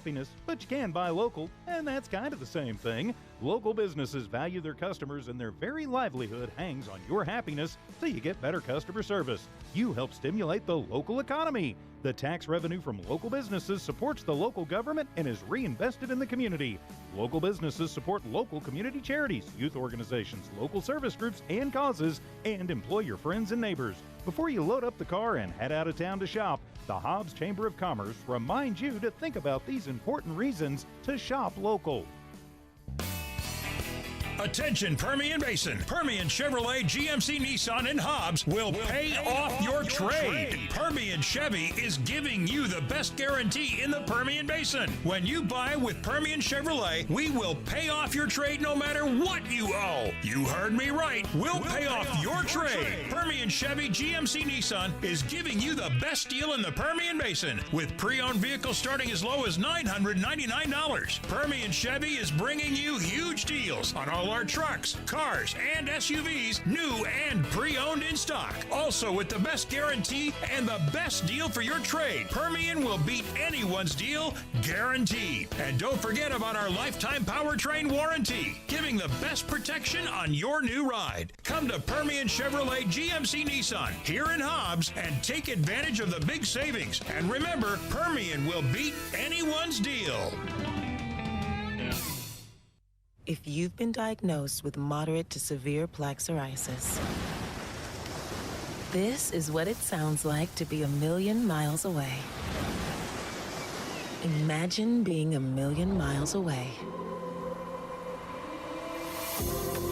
happiness, but you can buy local, and that's kind of the same thing. Local businesses value their customers, and their very livelihood hangs on your happiness, so you get better customer service. You help stimulate the local economy. The tax revenue from local businesses supports the local government and is reinvested in the community. Local businesses support local community charities, youth organizations, local service groups, and causes, and employ your friends and neighbors. Before you load up the car and head out of town to shop, the Hobbs Chamber of Commerce reminds you to think about these important reasons to shop local. Attention Permian Basin. Permian Chevrolet, GMC, Nissan, and Hobbs will pay off your trade. Permian Chevy is giving you the best guarantee in the Permian Basin. When you buy with Permian Chevrolet, we will pay off your trade no matter what you owe. You heard me right. We'll pay off your trade. Permian Chevy, GMC, Nissan is giving you the best deal in the Permian Basin with pre-owned vehicles starting as low as $999. Permian Chevy is bringing you huge deals on all our trucks, cars, and SUVs, new and pre-owned in stock. Also with the best guarantee and the best deal for your trade, Permian will beat anyone's deal, guaranteed. And don't forget about our lifetime powertrain warranty, giving the best protection on your new ride. Come to Permian Chevrolet, GMC, Nissan here in Hobbs and take advantage of the big savings. And remember, Permian will beat anyone's deal. If you've been diagnosed with moderate to severe plaque psoriasis, this is what it sounds like to be 1,000,000 miles away. Imagine being 1,000,000 miles away.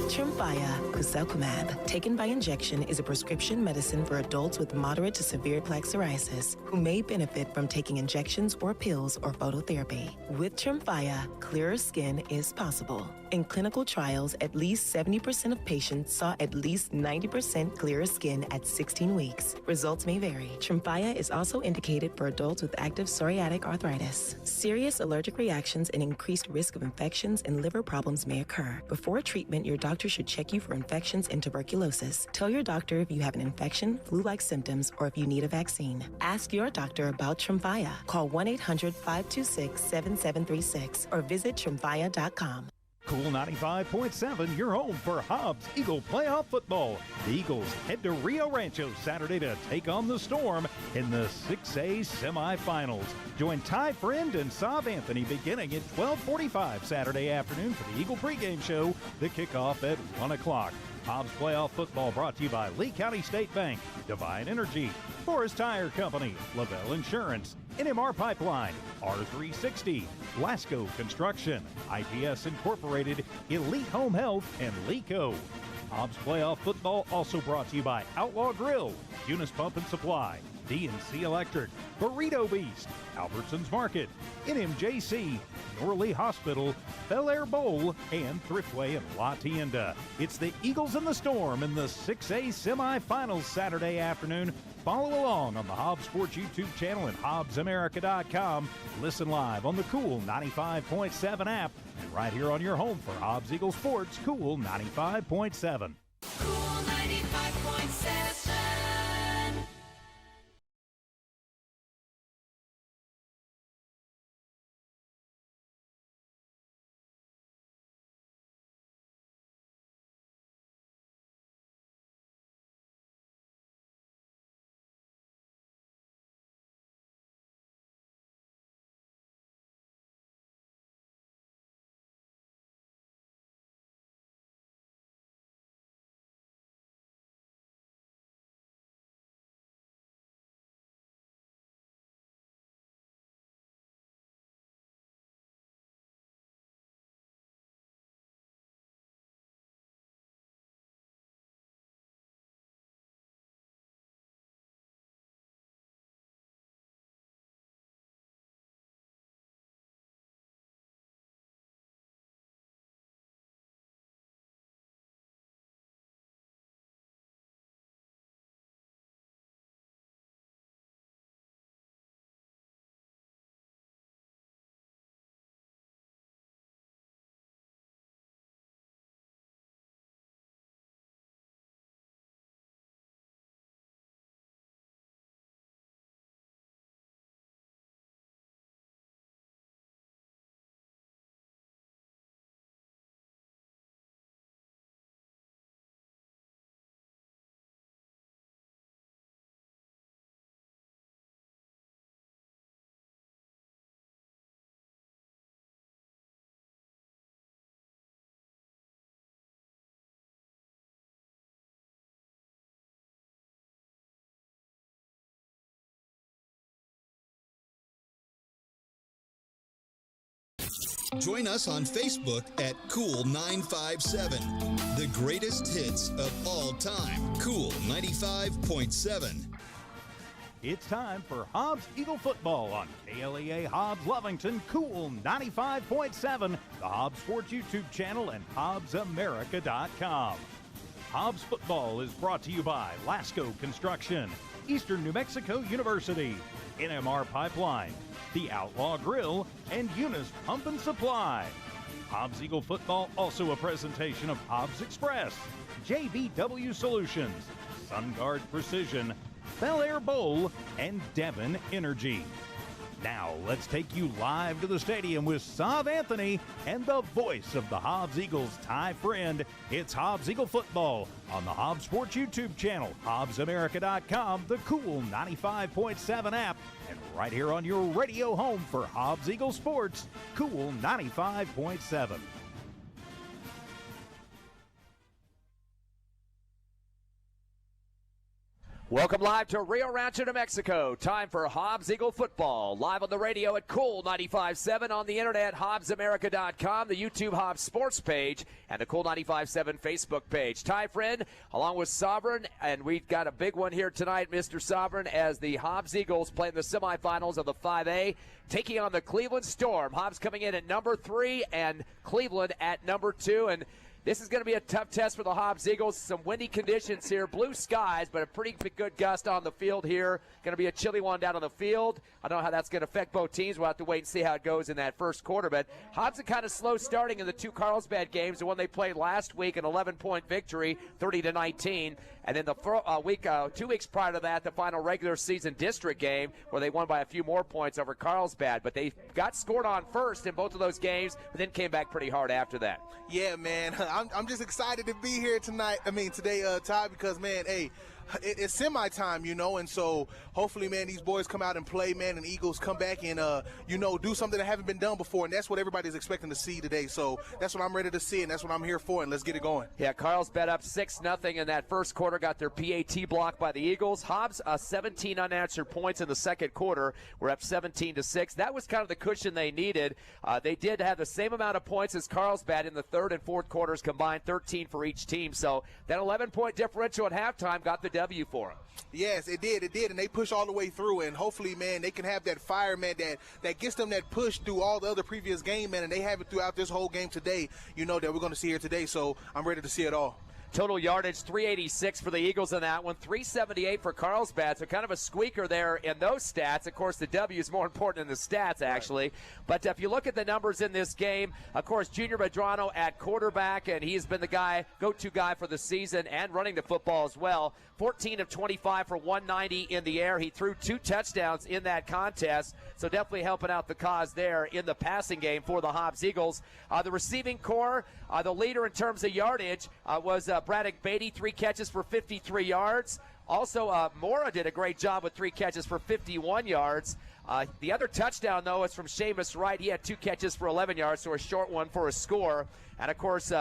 Trivizia guselkumab, taken by injection, is a prescription medicine for adults with moderate to severe plaque psoriasis who may benefit from taking injections or pills or phototherapy. With Trivizia, clearer skin is possible. In clinical trials, at least 70% of patients saw at least 90% clearer skin at 16 weeks. Results may vary. Trivizia is also indicated for adults with active psoriatic arthritis. Serious allergic reactions and increased risk of infections and liver problems may occur. Before treatment, your doctor should check you for infections and tuberculosis. Tell your doctor if you have an infection, flu-like symptoms, or if you need a vaccine. Ask your doctor about Trivizia. Call 1-800-526-7736 or visit Trivizia.com. Cool 95.7, your home for Hobbs Eagle Playoff football. The Eagles head to Rio Rancho Saturday to take on the Storm in the 6A semifinals. Join Ty Friend and Sav Anthony beginning at 12:45 Saturday afternoon for the Eagle pregame show, the kickoff at 1 o'clock. Hobbs Playoff football brought to you by Lee County State Bank, Divine Energy, Forest Tire Company, Lavelle Insurance, NMR Pipeline, R360, Lasco Construction, IPS Incorporated, Elite Home Health, and LECO. Hobbs Playoff football also brought to you by Outlaw Grill, Eunice Pump and Supply, DNC Electric, Burrito Beast, Albertsons Market, NMJC, Norley Hospital, Bel Air Bowl, and Thriftway in La Tienda. It's the Eagles and the Storm in the 6A semifinals Saturday afternoon. Follow along on the Hobbs Sports YouTube channel and HobbsAmerica.com. Listen live on the Cool 95.7 app and right here on your home for Hobbs Eagle Sports, Cool 95.7. Cool 95.7. Join us on Facebook at Cool957. The greatest hits of all time. Cool 95.7. It's time for Hobbs Eagle football on KLEA Hobbs Lovington, Cool 95.7, the Hobbs Sports YouTube channel, and HobbsAmerica.com. Hobbs football is brought to you by Lasco Construction, Eastern New Mexico University, NMR Pipeline, The Outlaw Grill, and Eunice Pump and Supply. Hobbs Eagle football also a presentation of Hobbs Express, JVW Solutions, SunGuard Precision, Bel Air Bowl, and Devon Energy. Now, let's take you live to the stadium with Sav Anthony and the voice of the Hobbs Eagles, Ty Friend. It's Hobbs Eagle football on the Hobbs Sports YouTube channel, HobbsAmerica.com, the Cool 95.7 app, and right here on your radio home for Hobbs Eagle Sports, Cool 95.7. Welcome live to Rio Rancho, New Mexico. Time for Hobbs Eagle football. Live on the radio at Cool 95.7, on the internet, HobbsAmerica.com, the YouTube Hobbs Sports page, and the Cool 95.7 Facebook page. Ty Friend, along with Sovereign, and we've got a big one here tonight, Mr. Sovereign, as the Hobbs Eagles play in the semifinals of the 5A, taking on the Cleveland Storm. Hobbs coming in at number 3 and Cleveland at number 2, and this is going to be a tough test for the Hobbs Eagles. Some windy conditions here, blue skies, but a pretty good gust on the field here. Going to be a chilly one down on the field. I don't know how that's going to affect both teams. We'll have to wait and see how it goes in that first quarter. But Hobbs are kind of slow starting in the two Carlsbad games, the one they played last week, an 11-point victory, 30-19. And then the 2 weeks prior to that, the final regular season district game where they won by a few more points over Carlsbad. But they got scored on first in both of those games, but then came back pretty hard after that. Yeah, man. I'm just excited to be here today, Ty, because, man, hey, it's semi-time, and so hopefully, man, these boys come out and play, man, and Eagles come back and, do something that haven't been done before, and that's what everybody's expecting to see today. So that's what I'm ready to see, and that's what I'm here for, and let's get it going. Yeah, Carlsbad up 6-0 in that first quarter, got their PAT blocked by the Eagles. Hobbs, 17 unanswered points in the second quarter. We're up 17-6. That was kind of the cushion they needed. They did have the same amount of points as Carlsbad in the third and fourth quarters combined, 13 for each team. So that 11-point differential at halftime got the W for them. Yes, it did, and they push all the way through, and hopefully, man, they can have that fire, man, that gets them that push through all the other previous game, man, and they have it throughout this whole game today, that we're going to see here today, so I'm ready to see it all. Total yardage, 386 for the Eagles in that one, 378 for Carlsbad, so kind of a squeaker there in those stats. Of course, the W is more important than the stats, actually. Right. But if you look at the numbers in this game, of course, Junior Medrano at quarterback, and he's been the go-to guy for the season and running the football as well. 14 of 25 for 190 in the air. He threw 2 touchdowns in that contest, so definitely helping out the cause there in the passing game for the Hobbs Eagles. The receiving core, the leader in terms of yardage was Braddock Beatty, 3 catches for 53 yards. Also, Mora did a great job with 3 catches for 51 yards. The other touchdown, though, is from Seamus Wright. He had 2 catches for 11 yards, so a short one for a score. And, of course,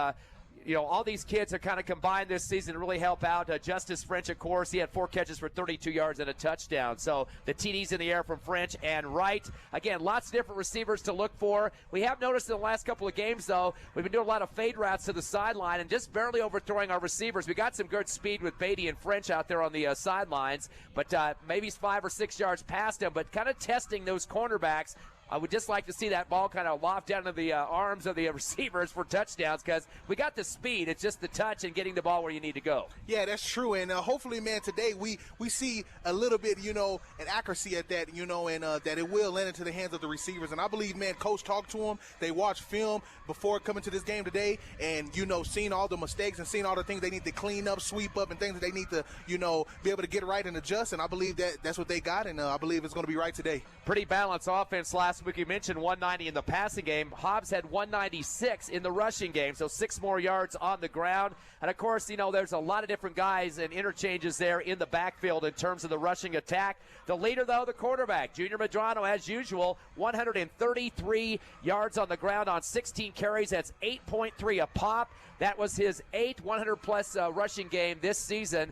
all these kids are kind of combined this season to really help out. Justice French, of course, he had 4 catches for 32 yards and a touchdown. So the TDs in the air from French and Wright. Again, lots of different receivers to look for. We have noticed in the last couple of games, though, we've been doing a lot of fade routes to the sideline and just barely overthrowing our receivers. We got some good speed with Beatty and French out there on the sidelines, but maybe 5 or 6 yards past him, but kind of testing those cornerbacks. I would just like to see that ball kind of loft down to the arms of the receivers for touchdowns, because we got the speed. It's just the touch and getting the ball where you need to go. Yeah, that's true. And hopefully, man, today we see a little bit, an accuracy at that, and that it will land into the hands of the receivers. And I believe, man, Coach talked to them. They watched film before coming to this game today and, seeing all the mistakes and seeing all the things they need to clean up, sweep up, and things that they need to, be able to get right and adjust. And I believe that's what they got, and I believe it's going to be right today. Pretty balanced offense last week. You mentioned 190 in the passing game. Hobbs had 196 in the rushing game, so 6 more yards on the ground. And, of course, there's a lot of different guys and interchanges there in the backfield in terms of the rushing attack. The leader, though, the quarterback, Junior Medrano, as usual, 133 yards on the ground on 16 carries. That's 8.3 a pop. That was his 8th 100-plus rushing game this season.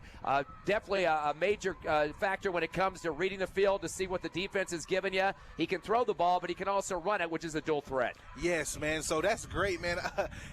Definitely a major factor when it comes to reading the field to see what the defense is giving you. He can throw the ball. ball, but he can also run it, which is a dual threat. Yes, man. So that's great, man.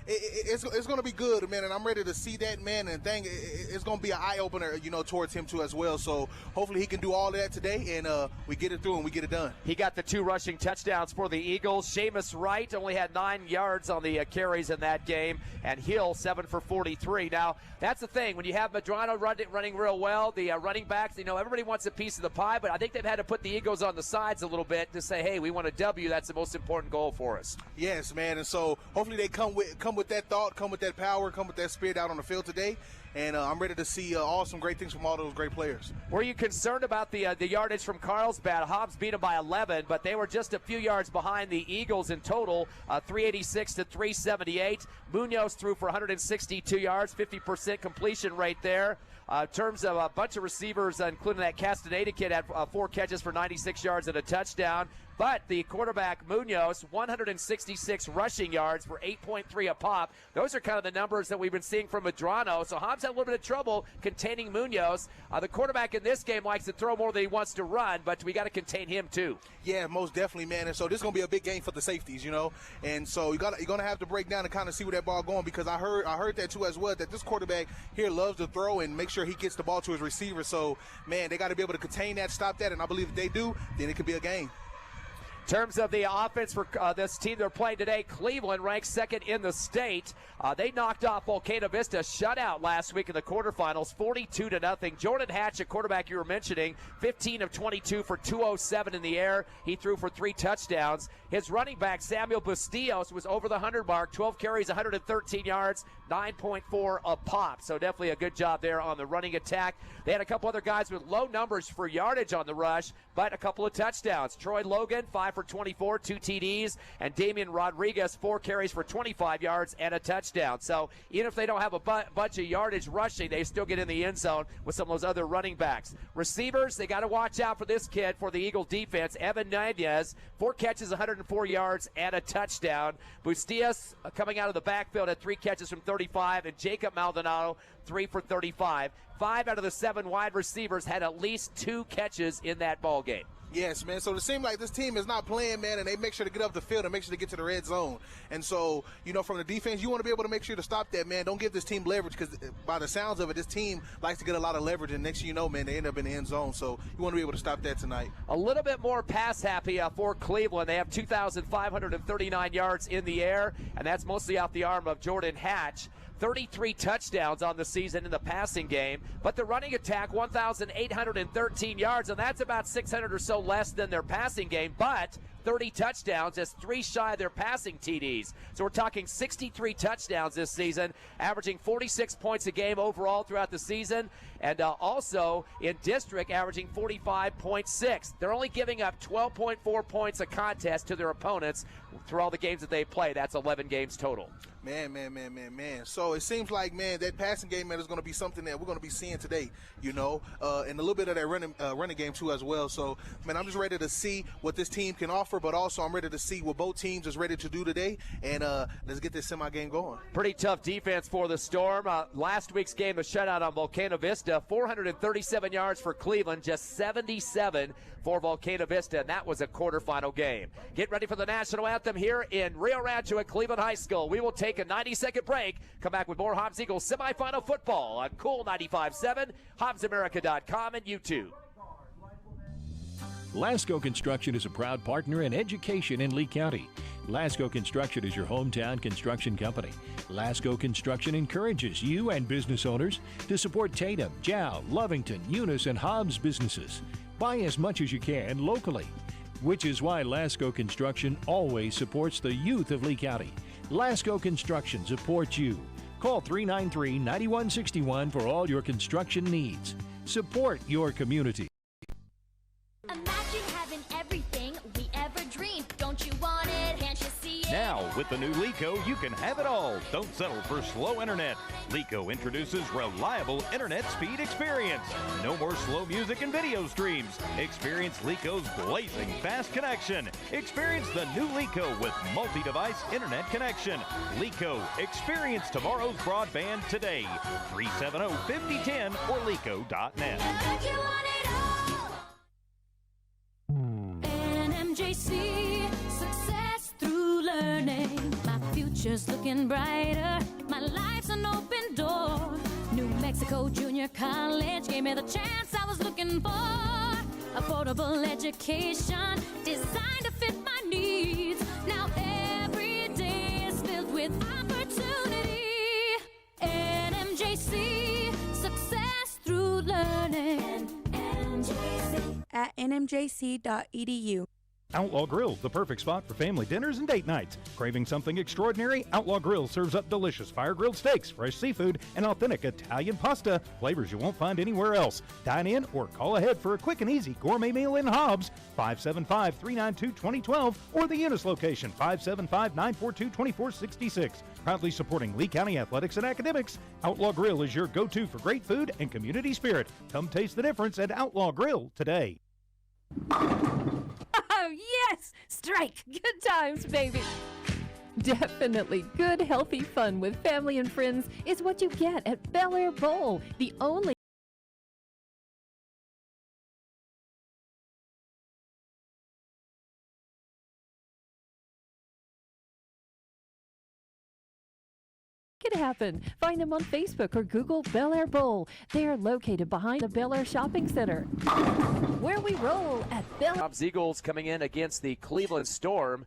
It's going to be good, man, and I'm ready to see that, man. And it's going to be an eye opener, towards him too as well. So hopefully he can do all of that today, and we get it through and we get it done. He got the 2 rushing touchdowns for the Eagles. Seamus Wright only had 9 yards on the carries in that game, and Hill 7 for 43. Now that's the thing when you have Medrano running real well. The running backs, everybody wants a piece of the pie, but I think they've had to put the Eagles on the sides a little bit to say, hey, we want a W. That's the most important goal for us. Yes, man. And so hopefully they come with that thought, come with that power, come with that spirit out on the field today. And I'm ready to see some great things from all those great players. Were you concerned about the yardage from Carlsbad? Hobbs beat them by 11, but they were just a few yards behind the Eagles in total, 386 to 378. Munoz threw for 162 yards, 50% completion rate there. In terms of a bunch of receivers, including that Castaneda kid, had 4 catches for 96 yards and a touchdown. But the quarterback, Munoz, 166 rushing yards for 8.3 a pop. Those are kind of the numbers that we've been seeing from Medrano. So Hobbs had a little bit of trouble containing Munoz. The quarterback in this game likes to throw more than he wants to run, but we got to contain him too. Yeah, most definitely, man. And so this is going to be a big game for the safeties, And so you're going to have to break down and kind of see where that ball going, because I heard that too as well, that this quarterback here loves to throw and make sure he gets the ball to his receiver. So, man, they got to be able to contain that, stop that, and I believe if they do, then it could be a game. In terms of the offense for this team they're playing today, Cleveland ranks second in the state. They knocked off Volcano Vista, shutout last week in the quarterfinals, 42-0. Jordan Hatch, a quarterback you were mentioning, 15 of 22 for 207 in the air. He threw for 3 touchdowns. His running back, Samuel Bustillos, was over the 100 mark, 12 carries, 113 yards, 9.4 a pop. So definitely a good job there on the running attack. They had a couple other guys with low numbers for yardage on the rush, but a couple of touchdowns. Troy Logan, 5 for 24, 2 TDs, and Damian Rodriguez, 4 carries for 25 yards and a touchdown. So even if they don't have a bunch of yardage rushing, they still get in the end zone with some of those other running backs. Receivers, they got to watch out for this kid for the Eagle defense. Evan Nunez, 4 catches, 104 yards and a touchdown. Bustillos coming out of the backfield at 3 catches from 35, and Jacob Maldonado, 3 for 35. 5 out of the 7 wide receivers had at least 2 catches in that ball game. Yes, man. So it seems like this team is not playing, man, and they make sure to get up the field and make sure to get to the red zone. And so, from the defense, you want to be able to make sure to stop that, man. Don't give this team leverage, because by the sounds of it, this team likes to get a lot of leverage, and next thing you know, man, they end up in the end zone. So you want to be able to stop that tonight. A little bit more pass happy for Cleveland. They have 2,539 yards in the air, and that's mostly off the arm of Jordan Hatch. 33 touchdowns on the season in the passing game, but the running attack, 1,813 yards, and that's about 600 or so less than their passing game, but 30 touchdowns, that's 3 shy of their passing TDs. So we're talking 63 touchdowns this season, averaging 46 points a game overall throughout the season, and also in district averaging 45.6. They're only giving up 12.4 points a contest to their opponents through all the games that they play. That's 11 games total. Man. So it seems like, man, that passing game, man, is going to be something that we're going to be seeing today, and a little bit of that running game too as well. So, man, I'm just ready to see what this team can offer, but also I'm ready to see what both teams is ready to do today, and let's get this semi-game going. Pretty tough defense for the Storm. Last week's game, a shutout on Volcano Vista, 437 yards for Cleveland, just 77 for Volcano Vista, and that was a quarterfinal game. Get ready for the national anthem here in Rio Rancho at Cleveland High School. We will take a 90-second break. Come back with more Hobbs Eagles semifinal football on Cool 95.7, HobbsAmerica.com, and YouTube. Lasco Construction is a proud partner in education in Lee County. Lasco Construction is your hometown construction company. Lasco Construction encourages you and business owners to support Tatum, Jow, Lovington, Eunice, and Hobbs businesses. Buy as much as you can locally, which is why Lasco Construction always supports the youth of Lee County. Lasco Construction supports you. Call 393-9161 for all your construction needs. Support your community. Imagine having everything we ever dreamed. Don't you want it? Can't you see it? Now, with the new Lico, you can have it all. Don't settle for slow internet. Lico introduces reliable internet speed experience. No more slow music and video streams. Experience Lico's blazing fast connection. Experience the new Lico with multi-device internet connection. Lico, experience tomorrow's broadband today. 370-5010 or lico.net. You want it all. NMJC. future's looking brighter. My life's an open door. New Mexico Junior College gave me the chance I was looking for. Affordable education designed to fit my needs. Now every day is filled with opportunity. NMJC, success through learning. NMJC. At nmjc.edu. Outlaw Grill's the perfect spot for family dinners and date nights. Craving something extraordinary? Outlaw Grill serves up delicious fire-grilled steaks, fresh seafood, and authentic Italian pasta, flavors you won't find anywhere else. Dine in or call ahead for a quick and easy gourmet meal in Hobbs, 575-392-2012, or the Eunice location, 575-942-2466. Proudly supporting Lee County athletics and academics, Outlaw Grill is your go-to for great food and community spirit. Come taste the difference at Outlaw Grill today. Oh, yes! Strike! Good times, baby! Definitely good, healthy fun with family and friends is what you get at Bel Air Bowl, the only it happen. Find them on Facebook or Google Bel Air Bowl. They are located behind the Bel Air Shopping Center. Where we roll at Bel Air. Hobbs Eagles coming in against the Cleveland Storm.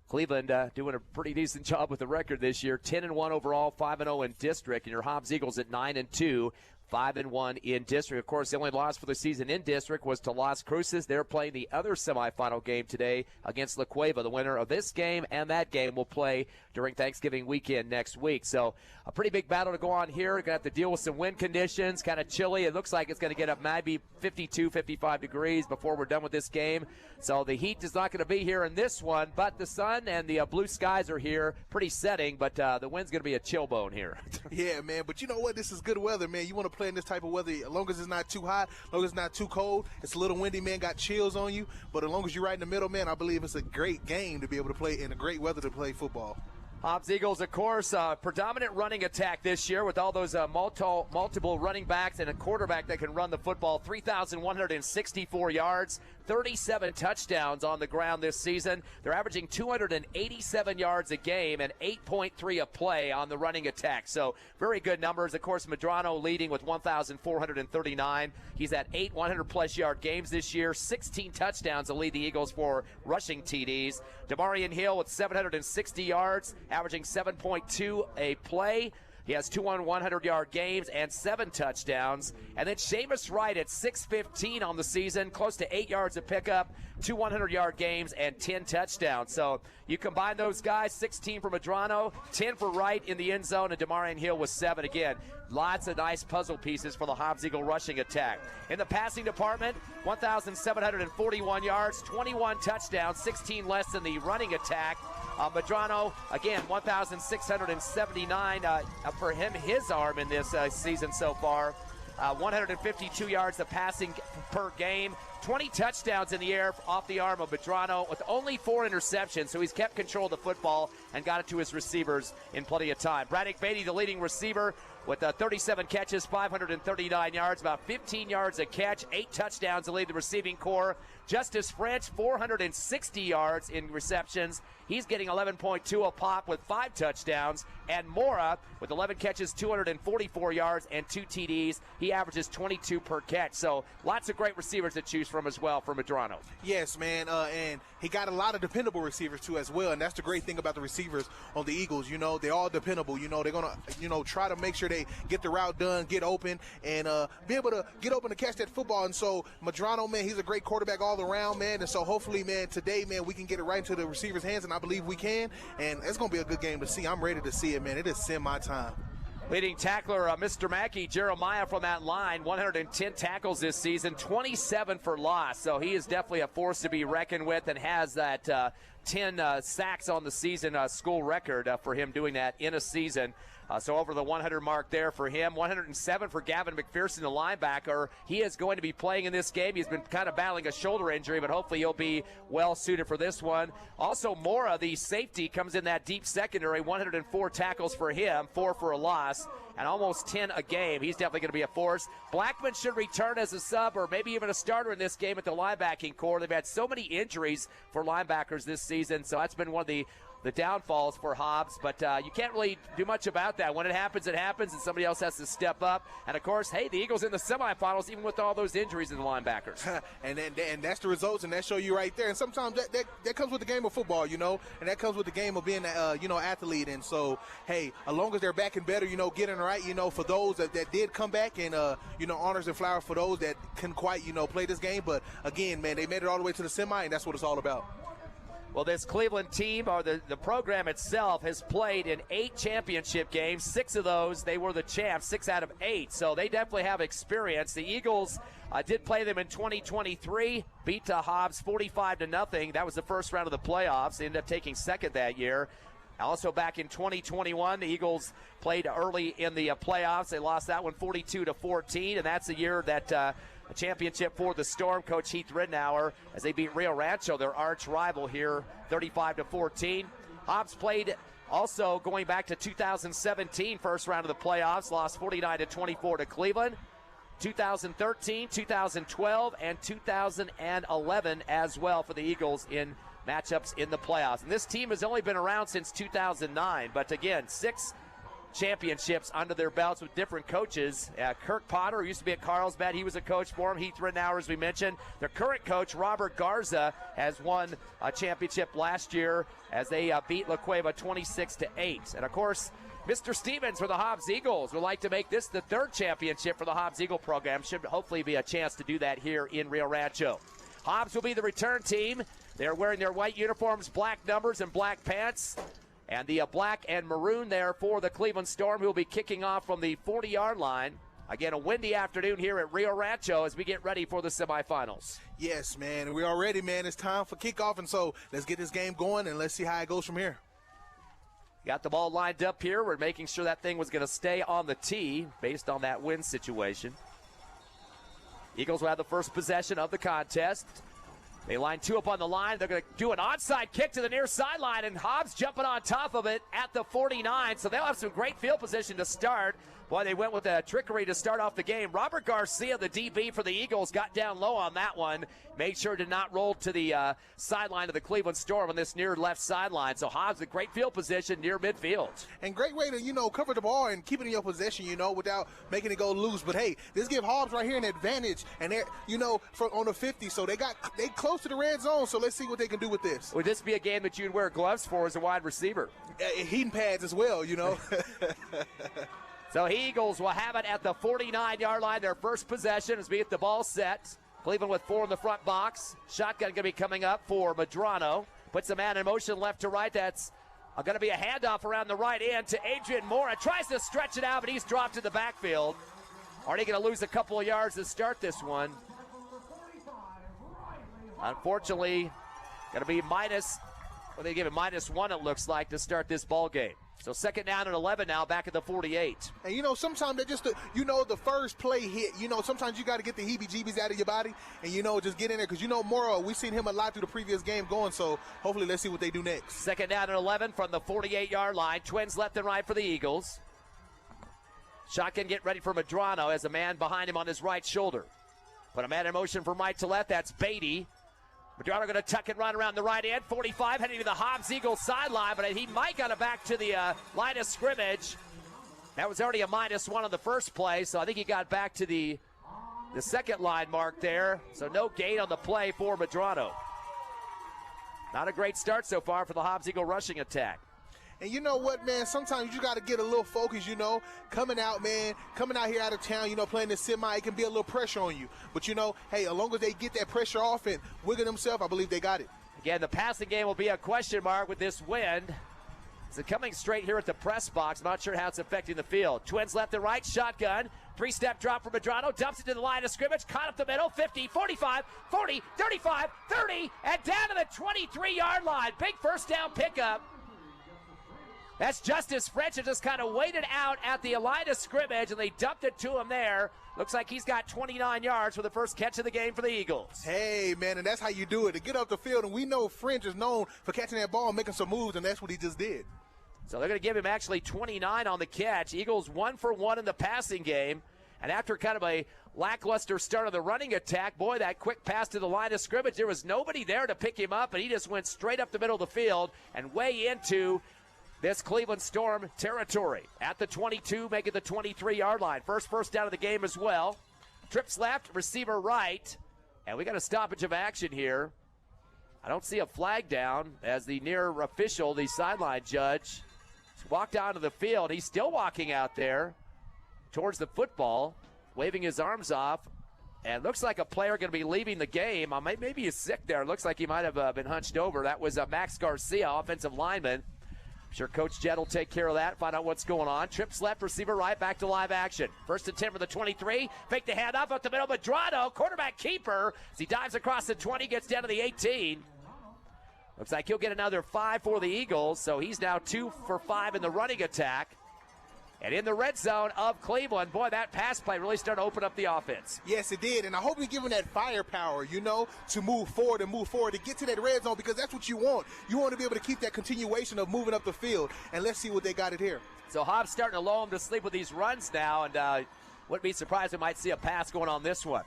Cleveland doing a pretty decent job with the record this year. 10-1 overall, 5-0 in district. And your Hobbs Eagles at 9-2. 5-1 in district. Of course, the only loss for the season in district was to Las Cruces. They're playing the other semifinal game today against La Cueva. The winner of this game and that game will play during Thanksgiving weekend next week. So a pretty big battle to go on here. Going to have to deal with some wind conditions, kind of chilly. It looks like it's going to get up maybe 52, 55 degrees before we're done with this game. So the heat is not going to be here in this one, but the sun and the blue skies are here, pretty setting, but the wind's going to be a chill bone here. Yeah, man, but you know what? This is good weather, man. You want to play in this type of weather as long as it's not too hot, as long as it's not too cold. It's a little windy, man, got chills on you, but as long as you're right in the middle, man, I believe it's a great game to be able to play in a great weather to play football. Hobbs Eagles, of course, predominant running attack this year with all those multiple running backs and a quarterback that can run the football. 3,164 yards, 37 touchdowns on the ground this season. They're averaging 287 yards a game and 8.3 a play on the running attack. So very good numbers. Of course, Medrano leading with 1,439. He's at 8 100-plus yard games this year, 16 touchdowns to lead the Eagles for rushing TDs. Damarian Hill with 760 yards, averaging 7.2 a play. He has 2 100-yard games and 7 touchdowns. And then Seamus Wright at 615 on the season, close to 8 yards of pickup, 2 100-yard games, and 10 touchdowns. So you combine those guys, 16 for Medrano, 10 for Wright in the end zone, and Damarian Hill with 7 again. Lots of nice puzzle pieces for the Hobbs Eagle rushing attack. In the passing department, 1,741 yards, 21 touchdowns, 16 less than the running attack. Medrano, again, 1,679 for him, his arm in this season so far. 152 yards of passing per game. 20 touchdowns in the air off the arm of Medrano with only 4 interceptions, so he's kept control of the football and got it to his receivers in plenty of time. Braddock Beatty, the leading receiver, with 37 catches, 539 yards, about 15 yards a catch, 8 touchdowns to lead the receiving corps. Justice French, 460 yards in receptions. He's getting 11.2 a pop with 5 touchdowns. And Mora, with 11 catches, 244 yards, and 2 TDs. He averages 22 per catch. So lots of great receivers to choose from as well for Medrano. Yes, man, and he got a lot of dependable receivers too as well, and that's the great thing about the receivers on the Eagles. You know, they're all dependable. You know, they're gonna, try to make sure they get the route done, get open, and be able to get open to catch that football. And so Medrano, man, he's a great quarterback all around, man. And so hopefully, man, today, man, we can get it right into the receivers' hands, and I believe we can. And it's gonna be a good game to see. I'm ready to see it, man. It is semi-time. Leading tackler, Mr. Mackey, Jeremiah from that line, 110 tackles this season, 27 for loss. So he is definitely a force to be reckoned with and has that 10 sacks on the season school record for him doing that in a season. So over the 100 mark there for him. 107 for Gavin McPherson, the linebacker. He is going to be playing in this game. He's been kind of battling a shoulder injury, but hopefully he'll be well suited for this one. Also, Mora, the safety, comes in that deep secondary. 104 tackles for him, 4 for a loss, and almost 10 a game. He's definitely going to be a force. Blackman should return as a sub or maybe even a starter in this game at the linebacking core. They've had so many injuries for linebackers this season, so that's been one of the the downfalls for Hobbs, but you can't really do much about that. When it happens, and somebody else has to step up. And, of course, hey, the Eagles in the semifinals, even with all those injuries in the linebackers. and that's the results, and that show you right there. And sometimes that comes with the game of football, you know, and that comes with the game of being, athlete. And so, hey, as long as they're back and better, you know, getting right, you know, for those that did come back, and, honors and flowers for those that couldn't quite, play this game. But, again, man, they made it all the way to the semi, and that's what it's all about. Well, this Cleveland team, or the program itself, has played in 8 championship games. 6 of those, they were the champs, 6 out of 8. So they definitely have experience. The Eagles did play them in 2023, beat Hobbs 45-0. That was the first round of the playoffs. They ended up taking second that year. Also back in 2021, the Eagles played early in the playoffs. They lost that one 42-14, and that's the year that a championship for the Storm. Coach Heath Ridnour, as they beat Rio Rancho, their arch rival here, 35-14. Hobbs played also going back to 2017, first round of the playoffs, lost 49-24 to Cleveland. 2013, 2012, and 2011 as well for the Eagles in matchups in the playoffs. And this team has only been around since 2009, but again, 6 championships under their belts with different coaches. Kirk Potter, who used to be at Carlsbad, he was a coach for him. Heath Ridnour, as we mentioned. Their current coach, Robert Garza, has won a championship last year as they beat La Cueva 26-8. And, of course, Mr. Stevens for the Hobbs Eagles would like to make this the 3rd championship for the Hobbs Eagle program. Should hopefully be a chance to do that here in Rio Rancho. Hobbs will be the return team. They're wearing their white uniforms, black numbers, and black pants. And the black and maroon there for the Cleveland Storm, who will be kicking off from the 40-yard line. Again, a windy afternoon here at Rio Rancho as we get ready for the semifinals. Yes, man. We're all ready, man. It's time for kickoff, and so let's get this game going, and let's see how it goes from here. Got the ball lined up here. We're making sure that thing was going to stay on the tee based on that wind situation. Eagles will have the first possession of the contest. They line 2 up on the line. They're going to do an onside kick to the near sideline, and Hobbs jumping on top of it at the 49. So they'll have some great field position to start. Boy, they went with a trickery to start off the game. Robert Garcia, the DB for the Eagles, got down low on that one. Made sure to not roll to the sideline of the Cleveland Storm on this near left sideline. So Hobbs, a great field position near midfield. And great way to, cover the ball and keep it in your possession, without making it go loose. But, hey, this give Hobbs right here an advantage. And they're, on the 50. So they close to the red zone. So let's see what they can do with this. Would this be a game that you'd wear gloves for as a wide receiver? Heating pads as well, So Eagles will have it at the 49-yard line, their first possession as we get the ball set. Cleveland with 4 in the front box. Shotgun going to be coming up for Medrano. Puts a man in motion left to right. That's going to be a handoff around the right end to Adrian Mora. Tries to stretch it out, but he's dropped to the backfield. Already going to lose a couple of yards to start this one. Unfortunately, going to be they give it -1, it looks like, to start this ball game. So second down and 11 now, back at the 48. And, sometimes they just, the first play hit, sometimes you got to get the heebie-jeebies out of your body and, just get in there. Because, Mora, we've seen him a lot through the previous game going, so hopefully let's see what they do next. Second down and 11 from the 48-yard line. Twins left and right for the Eagles. Shotgun get ready for Medrano as a man behind him on his right shoulder. Put a man in motion from right to left. That's Beatty. Medrano going to tuck and run around the right end. 45 heading to the Hobbs Eagles sideline, but he might got it back to the line of scrimmage. That was already a -1 on the first play, so I think he got back to the second line mark there. So no gain on the play for Medrano. Not a great start so far for the Hobbs Eagle rushing attack. And you know what, man? Sometimes you got to get a little focus, coming out, man, coming out here out of town, playing this semi, it can be a little pressure on you. But, hey, as long as they get that pressure off and wiggle themselves, I believe they got it. Again, the passing game will be a question mark with this wind. It's coming straight here at the press box. I'm not sure how it's affecting the field. Twins left and right, shotgun. 3-step drop for Medrano, dumps it to the line of scrimmage, caught up the middle, 50, 45, 40, 35, 30, and down to the 23-yard line. Big first down pickup. That's Justice French, who just kind of waited out at the line of scrimmage, and they dumped it to him there. Looks like he's got 29 yards for the first catch of the game for the Eagles. Hey, man, and that's how you do it. To get up the field, and we know French is known for catching that ball and making some moves, and that's what he just did. So they're going to give him actually 29 on the catch. Eagles 1 for 1 in the passing game. And after kind of a lackluster start of the running attack, boy, that quick pass to the line of scrimmage, there was nobody there to pick him up, and he just went straight up the middle of the field and way into this Cleveland Storm territory. At the 22, making the 23-yard line. First down of the game as well. Trips left, receiver right. And we got a stoppage of action here. I don't see a flag down as the near official, the sideline judge, walked onto the field. He's still walking out there towards the football, waving his arms off. And looks like a player going to be leaving the game. Maybe he's sick there. Looks like he might have been hunched over. That was Max Garcia, offensive lineman. I'm sure Coach Jett will take care of that, find out what's going on. Trips left, receiver right, back to live action. 1st and 10 for the 23. Fake the handoff up the middle. Medrano, quarterback keeper, as he dives across the 20, gets down to the 18. Looks like he'll get another 5 for the Eagles, so he's now 2 for 5 in the running attack. And in the red zone of Cleveland, boy, that pass play really started to open up the offense. Yes, it did, and I hope we give him that firepower, to move forward, to get to that red zone, because that's what you want. You want to be able to keep that continuation of moving up the field, and let's see what they got it here. So Hobbs starting to lull him to sleep with these runs now, and wouldn't be surprised we might see a pass going on this one.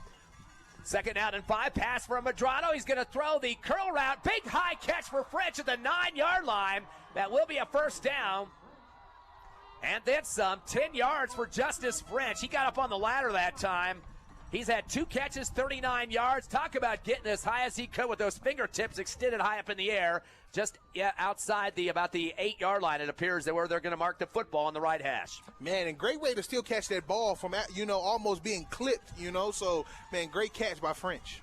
2nd down and 5, pass from Medrano. He's going to throw the curl route. Big high catch for French at the 9-yard line. That will be a 1st down. And then some, 10 yards for Justice French. He got up on the ladder that time. He's had 2 catches, 39 yards. Talk about getting as high as he could with those fingertips extended high up in the air. Just outside about the 8-yard line, it appears, that where they're going to mark the football on the right hash. Man, and great way to still catch that ball from, almost being clipped, So, man, great catch by French.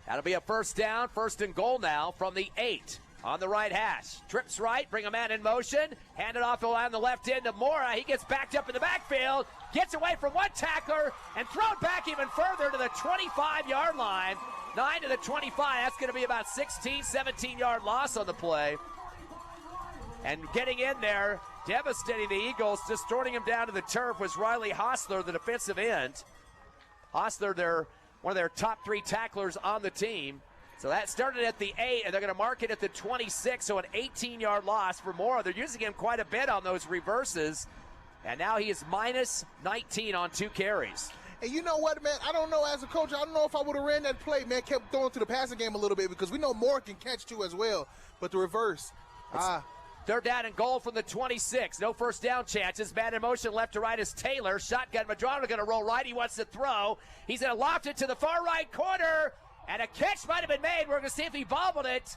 That'll be a 1st down, 1st and goal now from the 8. On the right hash. Trips right, bring a man in motion. Hand it off on the left end to Mora. He gets backed up in the backfield, gets away from one tackler, and thrown back even further to the 25-yard line. 9 to the 25. That's going to be about 16, 17-yard loss on the play. And getting in there, devastating the Eagles, distorting him down to the turf, was Riley Hostler, the defensive end. Hostler, one of their top 3 tacklers on the team. So that started at the 8, and they're going to mark it at the 26, so an 18-yard loss for Mora. They're using him quite a bit on those reverses, and now he is minus 19 on 2 carries. And you know what, man? I don't know, as a coach, I don't know if I would have ran that play, man, kept throwing to the passing game a little bit, because we know Moore can catch too as well, but the reverse. 3rd down and goal from the 26. No 1st down chances. Man in motion left to right is Taylor. Shotgun. Medrano going to roll right. He wants to throw. He's going to loft it to the far right corner. And a catch might have been made. We're going to see if he bobbled it.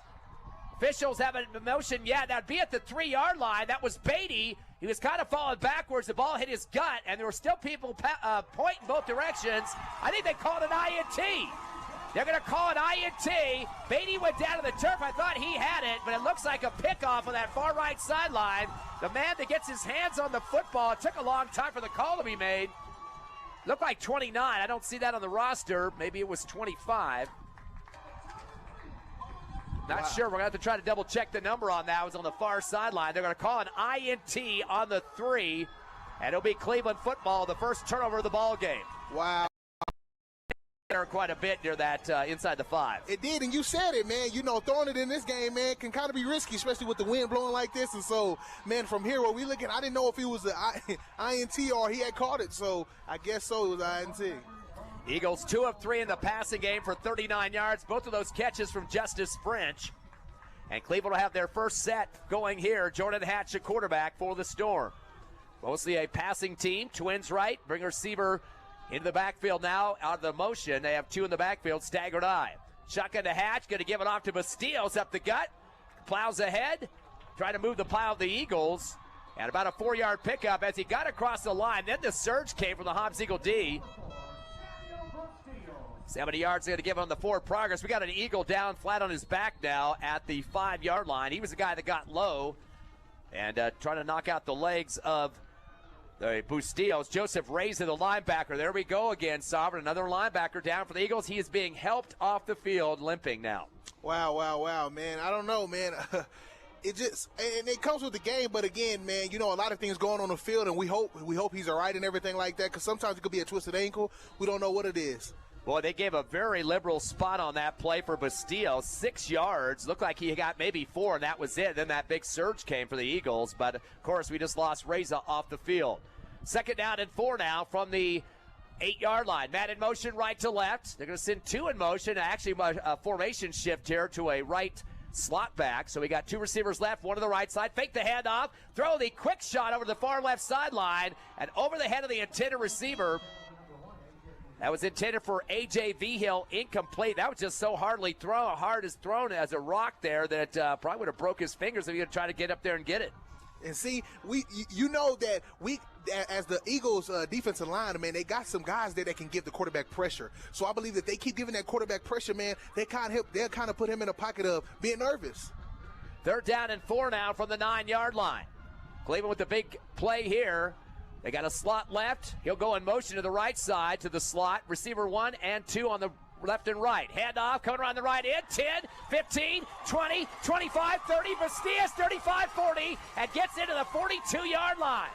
Officials haven't motion yet. That'd be at the 3-yard line. That was Beatty. He was kind of falling backwards. The ball hit his gut, and there were still people pointing both directions. I think they called an INT. They're going to call an INT. Beatty went down to the turf. I thought he had it, but it looks like a pickoff on that far right sideline. The man that gets his hands on the football, it took a long time for the call to be made. Looked like 29. I don't see that on the roster. Maybe it was 25. Not sure. We're going to have to try to double-check the number on that. It was on the far sideline. They're going to call an INT on the 3, and it'll be Cleveland football, the first turnover of the ball game. Wow. Quite a bit near that inside the 5. It did, and you said it, man. Throwing it in this game, man, can kind of be risky, especially with the wind blowing like this. And so, man, from here where we looking, I didn't know if it was the INT or he had caught it. So I guess so, it was INT. Eagles 2 of 3 in the passing game for 39 yards. Both of those catches from Justice French. And Cleveland will have their first set going here. Jordan Hatch, a quarterback for the Storm. Mostly a passing team. Twins right. Bring receiver into the backfield now. Out of the motion. They have 2 in the backfield. Staggered eye. Shotgun to Hatch. Going to give it off to Bastillos up the gut. Plows ahead. Trying to move the pile of the Eagles. And about a 4-yard pickup as he got across the line. Then the surge came from the Hobbs Eagle D. 70 yards going to give him the forward progress. We got an Eagle down flat on his back now at the 5-yard line. He was the guy that got low and trying to knock out the legs of the Bustillos. Joseph Reyes, the linebacker. There we go again, Sovereign. Another linebacker down for the Eagles. He is being helped off the field, limping now. Wow, man. I don't know, man. It comes with the game, but again, man, a lot of things going on the field, and we hope he's all right and everything like that, because sometimes it could be a twisted ankle. We don't know what it is. Boy, they gave a very liberal spot on that play for Bastillo. 6 yards. Looked like he got maybe 4, and that was it. Then that big surge came for the Eagles. But, of course, we just lost Reza off the field. 2nd down and 4 now from the 8-yard line. Man in motion right to left. They're going to send 2 in motion. Actually, a formation shift here to a right slot back. So we got 2 receivers left, 1 to the right side. Fake the handoff. Throw the quick shot over the far left sideline and over the head of the intended receiver. That was intended for A.J. Vigil, incomplete. That was just so hardly thrown, hard as thrown as a rock there that probably would have broke his fingers if he had tried to get up there and get it. And see, you know that as the Eagles defensive line, man, they got some guys there that can give the quarterback pressure. So I believe that they keep giving that quarterback pressure, man. They'll kind of put him in a pocket of being nervous. 3rd down and 4 now from the 9-yard line. Cleveland with the big play here. They got a slot left. He'll go in motion to the right side to the slot. Receiver 1 and 2 on the left and right. Handoff coming around the right end. 10, 15, 20, 25, 30. Bustillos 35, 40 and gets into the 42-yard line.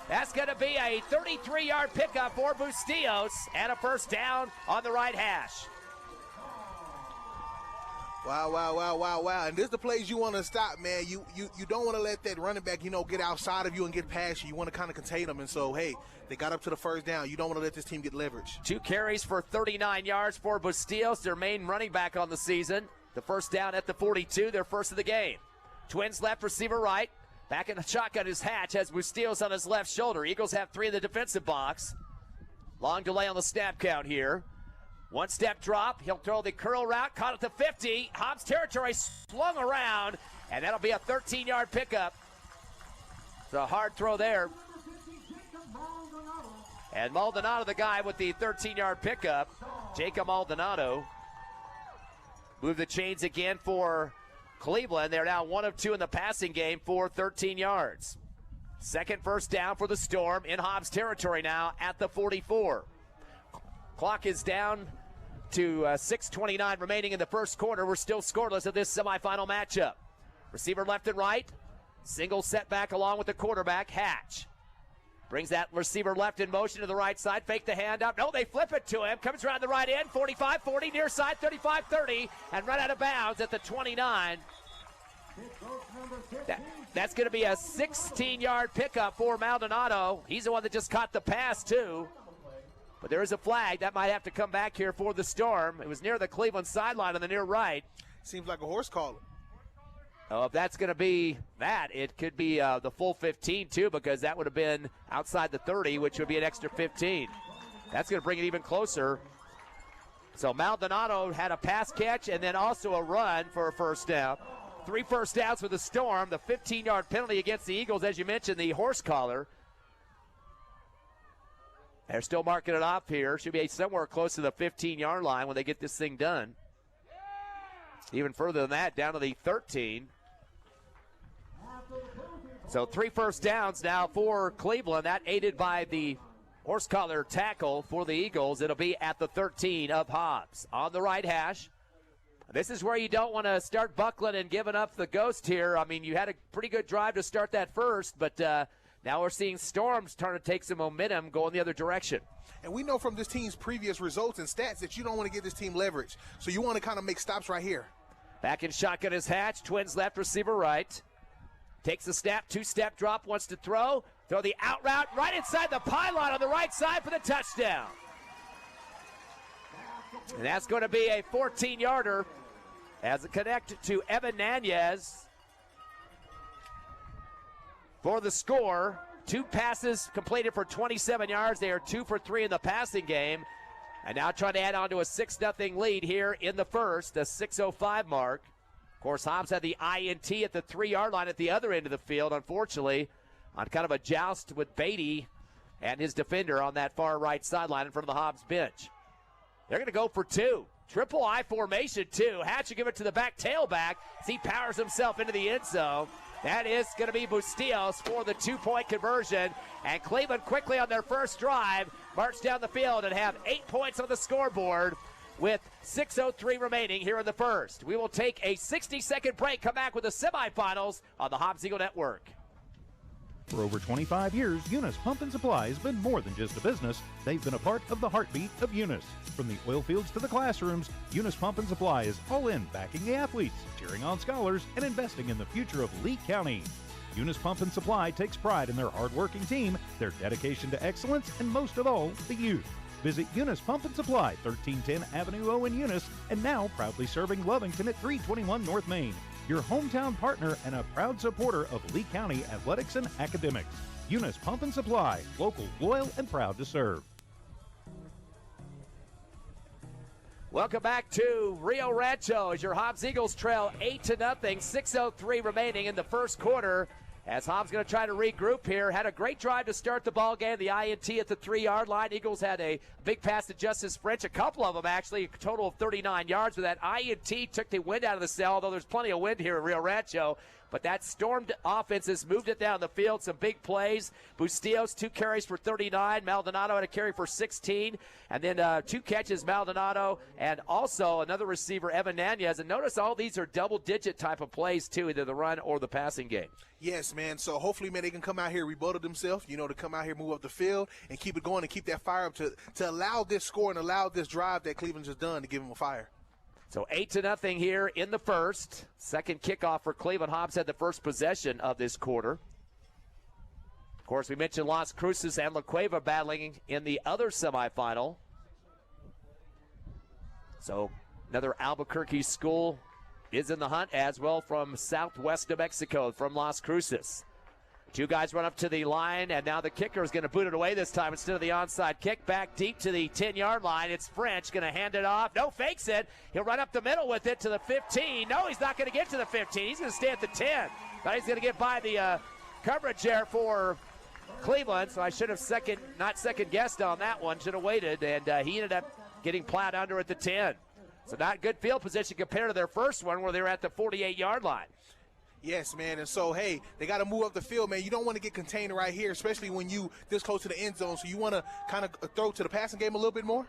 That's going to be a 33-yard pickup for Bustillos and a first down on the right hash. Wow. And this is the plays you want to stop, man. You don't want to let that running back, get outside of you and get past you. You want to kind of contain them. And so, hey, they got up to the first down. You don't want to let this team get leverage. 2 carries for 39 yards for Bustillos, their main running back on the season. The first down at the 42, their first of the game. Twins left, receiver right. Back in the shotgun is Hatch, has Bustillos on his left shoulder. Eagles have 3 in the defensive box. Long delay on the snap count here. 1-step drop. He'll throw the curl route. Caught at the 50. Hobbs territory swung around, and that'll be a 13-yard pickup. It's a hard throw there. And Maldonado, the guy with the 13-yard pickup. Jacob Maldonado. Move the chains again for Cleveland. They're now 1 of 2 in the passing game for 13 yards. Second first down for the Storm in Hobbs territory now at the 44. Clock is down to 6:29 remaining in the first quarter. We're still scoreless at this semifinal matchup. Receiver left and right. Single setback along with the quarterback, Hatch. Brings that receiver left in motion to the right side. Fake the handoff. No, they flip it to him. Comes around the right end. 45-40, near side, 35-30, and run out of bounds at the 29. That's going to be a 16-yard pickup for Maldonado. He's the one that just caught the pass, too. But there is a flag. That might have to come back here for the Storm. It was near the Cleveland sideline on the near right. Seems like a horse collar. Oh, if that's going to be that, it could be the full 15, too, because that would have been outside the 30, which would be an extra 15. That's going to bring it even closer. So Maldonado had a pass catch and then also a run for a first down. 3 first downs for the Storm. The 15-yard penalty against the Eagles, as you mentioned, the horse collar. They're still marking it off here. Should be somewhere close to the 15-yard line when they get this thing done. Even further than that, down to the 13. So 3 first downs now for Cleveland. That aided by the horse collar tackle for the Eagles. It'll be at the 13 of Hobbs. On the right hash. This is where you don't want to start buckling and giving up the ghost here. I mean, you had a pretty good drive to start that first, but now we're seeing Storms trying to take some momentum going the other direction. And we know from this team's previous results and stats that you don't want to give this team leverage. So you want to kind of make stops right here. Back in shotgun is Hatch. Twins left, receiver right. Takes the snap, 2-step drop, wants to throw. Throw the out route right inside the pylon on the right side for the touchdown. And that's going to be a 14-yarder as it connects to Evan Nanez for the score. 2 passes completed for 27 yards. They are 2 for 3 in the passing game. And now trying to add on to a 6-0 lead here in the first, the 6:05 mark. Of course, Hobbs had the INT at the 3-yard line at the other end of the field, unfortunately, on kind of a joust with Beatty and his defender on that far right sideline in front of the Hobbs bench. They're going to go for 2. Triple I formation, too. Hatch will give it to the back tailback as he powers himself into the end zone. That is going to be Bustillos for the 2-point conversion. And Cleveland quickly on their first drive march down the field and have 8 points on the scoreboard with 6:03 remaining here in the first. We will take a 60-second break, come back with the semifinals on the Hobbs Eagle Network. For over 25 years, Eunice Pump and Supply has been more than just a business. They've been a part of the heartbeat of Eunice. From the oil fields to the classrooms, Eunice Pump and Supply is all in backing the athletes, cheering on scholars, and investing in the future of Lee County. Eunice Pump and Supply takes pride in their hardworking team, their dedication to excellence, and most of all, the youth. Visit Eunice Pump and Supply, 1310 Avenue O in Eunice, and now proudly serving Lovington at 321 North Main. Your hometown partner and a proud supporter of Lee County athletics and academics. Eunice Pump and Supply, local, loyal, and proud to serve. Welcome back to Rio Rancho as your Hobbs Eagles trail 8-0, 6:03 remaining in the first quarter. As Hobbs going to try to regroup here. Had a great drive to start the ball game. The INT at the 3-yard line. Eagles had a big pass to Justice French. A couple of them, actually, a total of 39 yards. But that INT took the wind out of the sail, although there's plenty of wind here in Rio Rancho. But that stormed offense has moved it down the field. Some big plays. Bustillos, 2 carries for 39. Maldonado had a carry for 16. And then 2 catches, Maldonado, and also another receiver, Evan Nanez. And notice all these are double-digit type of plays, too, either the run or the passing game. Yes, man. So hopefully, man, they can come out here, rebuttal themselves, to come out here, move up the field, and keep it going and keep that fire up to allow this score and allow this drive that Cleveland just done to give them a fire. So 8-0 here in the first. Second kickoff for Cleveland. Hobbs had the first possession of this quarter. Of course, we mentioned Las Cruces and La Cueva battling in the other semifinal. So another Albuquerque school is in the hunt as well from southwest New Mexico, from Las Cruces. 2 guys run up to the line, and now the kicker is going to boot it away this time instead of the onside kick. Back deep to the 10-yard line. It's French going to hand it off. No, fakes it. He'll run up the middle with it to the 15. No, he's not going to get to the 15. He's going to stay at the 10. But he's going to get by the coverage there for Cleveland, so I should have not second-guessed on that one. Should have waited, and he ended up getting plowed under at the 10. So not good field position compared to their first one where they were at the 48-yard line. Yes, man, and so, hey, they got to move up the field, man. You don't want to get contained right here, especially when you this close to the end zone, so you want to kind of throw to the passing game a little bit more?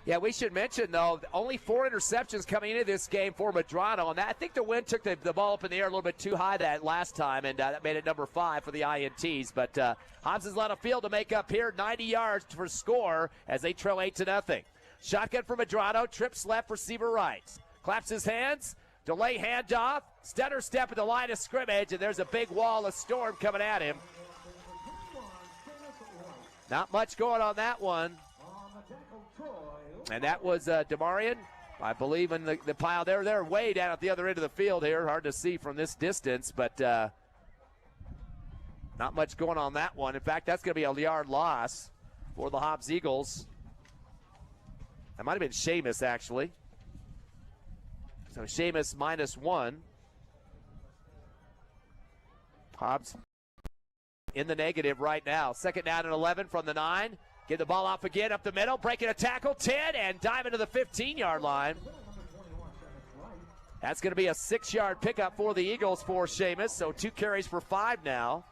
Yeah, we should mention, though, only 4 interceptions coming into this game for Medrano, and I think the wind took the ball up in the air a little bit too high that last time, and that made it number 5 for the INTs. But Hobbs has a lot of field to make up here, 90 yards for score as they trail 8-0. Shotgun for Medrano, trips left, receiver right. Claps his hands. Delay handoff, stutter step at the line of scrimmage, and there's a big wall of storm coming at him. Not much going on that one. And that was DeMarion, I believe, in the pile there. They're way down at the other end of the field here. Hard to see from this distance, but not much going on that one. In fact, that's going to be a yard loss for the Hobbs Eagles. That might have been Seamus, actually. So Seamus -1. Hobbs in the negative right now. 2nd down and 11 from the 9. Get the ball off again up the middle. Breaking a tackle, 10, and dive into the 15-yard line. That's going to be a 6-yard pickup for the Eagles for Seamus. So 2 carries for 5 now.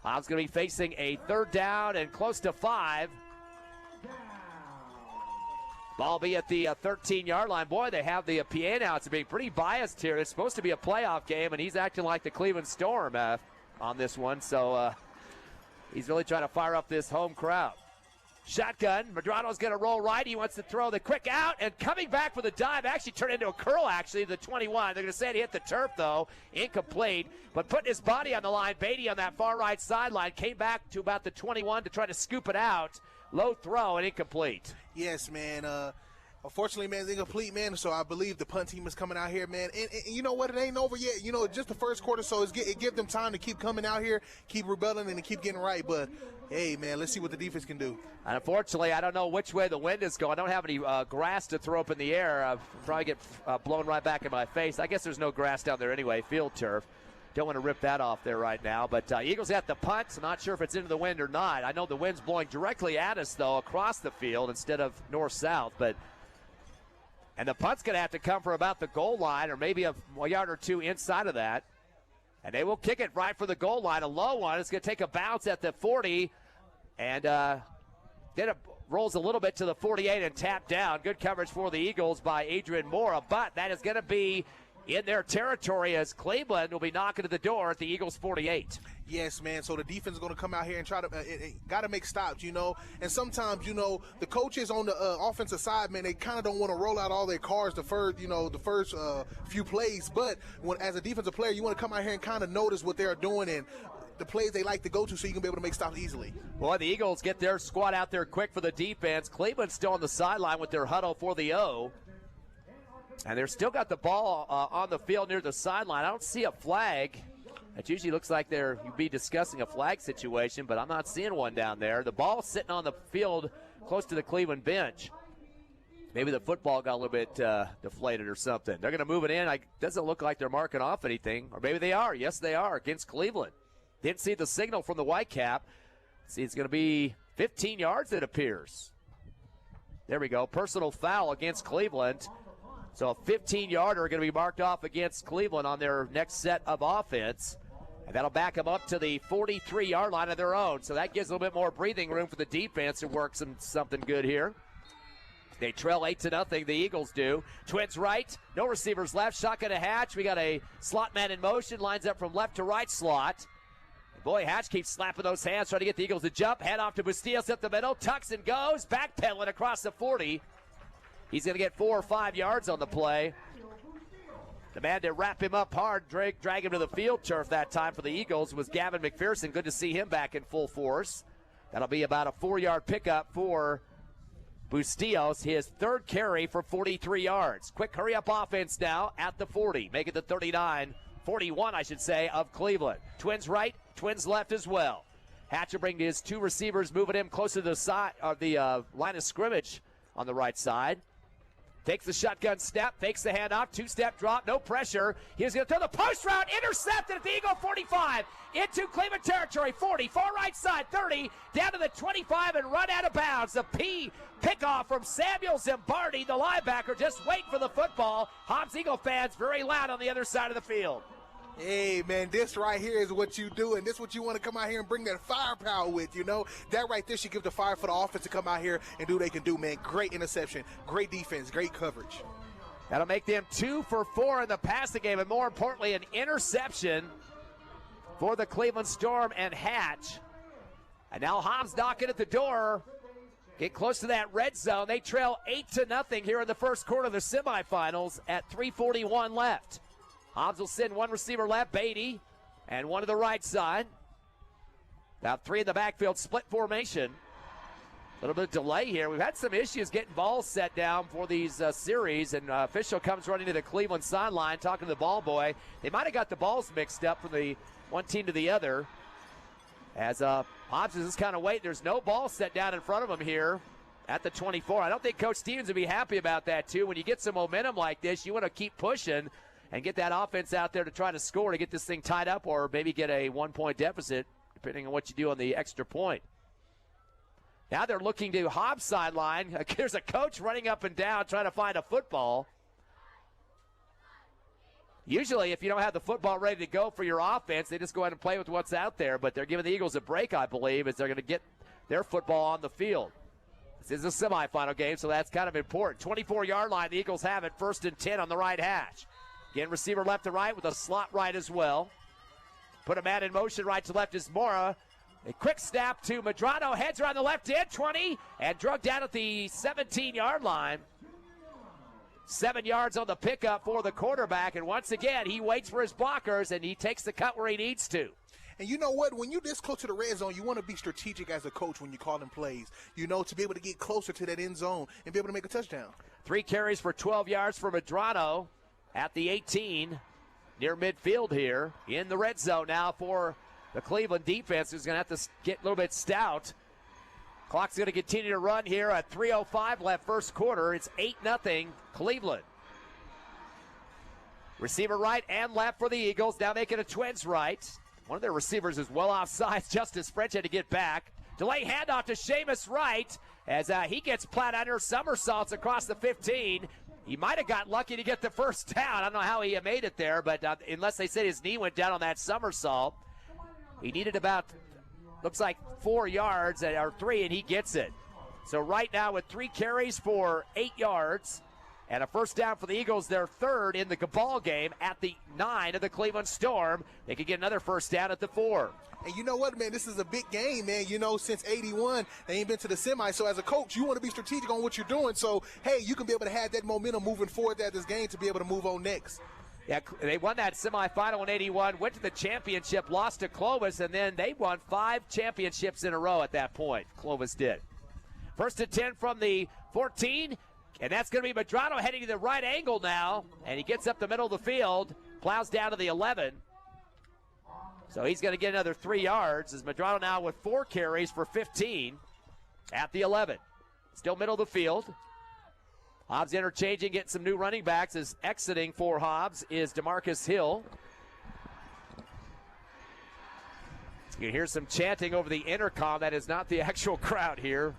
Hobbs going to be facing a 3rd down and close to 5. Ball be at the 13-yard line. Boy, they have the PA announcer being pretty biased here. It's supposed to be a playoff game, and he's acting like the Cleveland Storm on this one. So he's really trying to fire up this home crowd. Shotgun. Medrano's going to roll right. He wants to throw the quick out, and coming back for the dive. Actually turned into a curl, actually, the 21. They're going to say he hit the turf, though. Incomplete. But putting his body on the line, Beatty on that far right sideline came back to about the 21 to try to scoop it out. Low throw and incomplete. Yes, man. Unfortunately, man, it's incomplete, man. So I believe the punt team is coming out here, man. And you know what? It ain't over yet. Just the first quarter, so it give them time to keep coming out here, keep rebelling, and keep getting right. But, hey, man, let's see what the defense can do. And unfortunately, I don't know which way the wind is going. I don't have any grass to throw up in the air. I'll probably get blown right back in my face. I guess there's no grass down there anyway, field turf. Don't want to rip that off there right now. But Eagles at the punt. I'm not sure if it's into the wind or not. I know the wind's blowing directly at us, though, across the field instead of north-south. And the punt's going to have to come from about the goal line or maybe a yard or 2 inside of that. And they will kick it right for the goal line. A low one. It's going to take a bounce at the 40. And then it rolls a little bit to the 48 and tapped down. Good coverage for the Eagles by Adrian Mora. But that is going to be in their territory as Cleveland will be knocking at the door at the Eagles 48. Yes, man. So the defense is going to come out here and try to got to make stops, And sometimes, the coaches on the offensive side, man, they kind of don't want to roll out all their cards the first few plays. But as a defensive player, you want to come out here and kind of notice what they're doing and the plays they like to go to so you can be able to make stops easily. Boy, the Eagles get their squad out there quick for the defense. Cleveland's still on the sideline with their huddle for the O. And they're still got the ball on the field near the sideline. I don't see a flag. It usually looks like you'd be discussing a flag situation, but I'm not seeing one down there. The ball's sitting on the field close to the Cleveland bench. Maybe the football got a little bit deflated or something. They're going to move it in. Doesn't look like they're marking off anything. Or maybe they are. Yes, they are against Cleveland. Didn't see the signal from the Whitecap. See, it's going to be 15 yards, it appears. There we go. Personal foul against Cleveland. So a 15-yarder going to be marked off against Cleveland on their next set of offense. And that'll back them up to the 43-yard line of their own. So that gives a little bit more breathing room for the defense to work something good here. They trail 8-0, the Eagles do. Twins right, no receivers left, shotgun to Hatch. We got a slot man in motion, lines up from left to right slot. Boy, Hatch keeps slapping those hands, trying to get the Eagles to jump. Head off to Bustillos up the middle, tucks and goes, backpedaling across the 40. He's going to get 4 or 5 yards on the play. The man to wrap him up hard, drag him to the field turf that time for the Eagles was Gavin McPherson. Good to see him back in full force. That'll be about a 4-yard pickup for Bustillos, his third carry for 43 yards. Quick hurry-up offense now at the 40. Make it the 41, I should say, of Cleveland. Twins right, Twins left as well. Hatcher bringing his 2 receivers, moving him closer to the side of the line of scrimmage on the right side. Takes the shotgun snap, fakes the handoff, 2-step drop, no pressure. He's going to throw the post route, intercepted at the Eagle 45, into Cleveland territory, 40, far right side, 30, down to the 25 and run out of bounds. The pickoff from Samuel Zimbardi, the linebacker, just waiting for the football. Hobbs Eagle fans very loud on the other side of the field. Hey, man, this right here is what you do, and this is what you want to come out here and bring that firepower with, you know. That right there should give the fire for the offense to come out here and do what they can do, man. Great interception, great defense, great coverage. That'll make them 2 for 4 in the passing game, and more importantly, an interception for the Cleveland Storm and Hatch. And now Hobbs knocking at the door. Get close to that red zone. They trail 8-0 here in the first quarter of the semifinals at 3:41 left. Hobbs will send 1 receiver left, Beatty, and 1 to the right side. About 3 in the backfield, split formation. A little bit of delay here. We've had some issues getting balls set down for these series, and official comes running to the Cleveland sideline talking to the ball boy. They might have got the balls mixed up from the one team to the other. As Hobbs is just kind of waiting. There's no ball set down in front of him here at the 24. I don't think Coach Stevens would be happy about that, too. When you get some momentum like this, you want to keep pushing and get that offense out there to try to score to get this thing tied up or maybe get a 1-point deficit, depending on what you do on the extra point. Now they're looking to Hobbs' sideline. There's a coach running up and down trying to find a football. Usually, if you don't have the football ready to go for your offense, they just go ahead and play with what's out there. But they're giving the Eagles a break, I believe, as they're going to get their football on the field. This is a semifinal game, so that's kind of important. 24-yard line, the Eagles have it, 1st and 10 on the right hash. Again, receiver left to right with a slot right as well. Put a man in motion right to left is Mora. A quick snap to Medrano, heads around the left end, 20, and drug down at the 17-yard line. 7 yards on the pickup for the quarterback, and once again, he waits for his blockers, and he takes the cut where he needs to. And you know what? When you're this close to the red zone, you want to be strategic as a coach when you call them plays, you know, to be able to get closer to that end zone and be able to make a touchdown. 3 carries for 12 yards for Medrano at the 18, near midfield here in the red zone now for the Cleveland defense, who's going to have to get a little bit stout. Clock's going to continue to run here at 3:05 left first quarter. It's 8-0 Cleveland. Receiver right and left for the Eagles, now making a Twins right. One of their receivers is well offside. Justice French had to get back. Delay handoff to Seamus Wright as he gets plowed under, somersaults across the 15. He might have got lucky to get the first down. I don't know how he made it there, but unless they said his knee went down on that somersault. He needed about, looks like 4 yards, or 3, and he gets it. So right now with 3 carries for 8 yards and a first down for the Eagles, their third in the ball game at the 9 of the Cleveland Storm. They could get another first down at the 4. And you know what, man, this is a big game, man. You know, since 81, they ain't been to the semi. So as a coach, you want to be strategic on what you're doing. So, hey, you can be able to have that momentum moving forward at this game to be able to move on next. Yeah, they won that semifinal in 81, went to the championship, lost to Clovis, and then they won 5 championships in a row at that point. Clovis did. First and 10 from the 14, and that's going to be Medrano heading to the right angle now, and he gets up the middle of the field, plows down to the 11. So he's going to get another 3 yards as Medrano now with 4 carries for 15 at the 11. Still middle of the field. Hobbs interchanging, getting some new running backs. As exiting for Hobbs is DeMarcus Hill. You can hear some chanting over the intercom. That is not the actual crowd here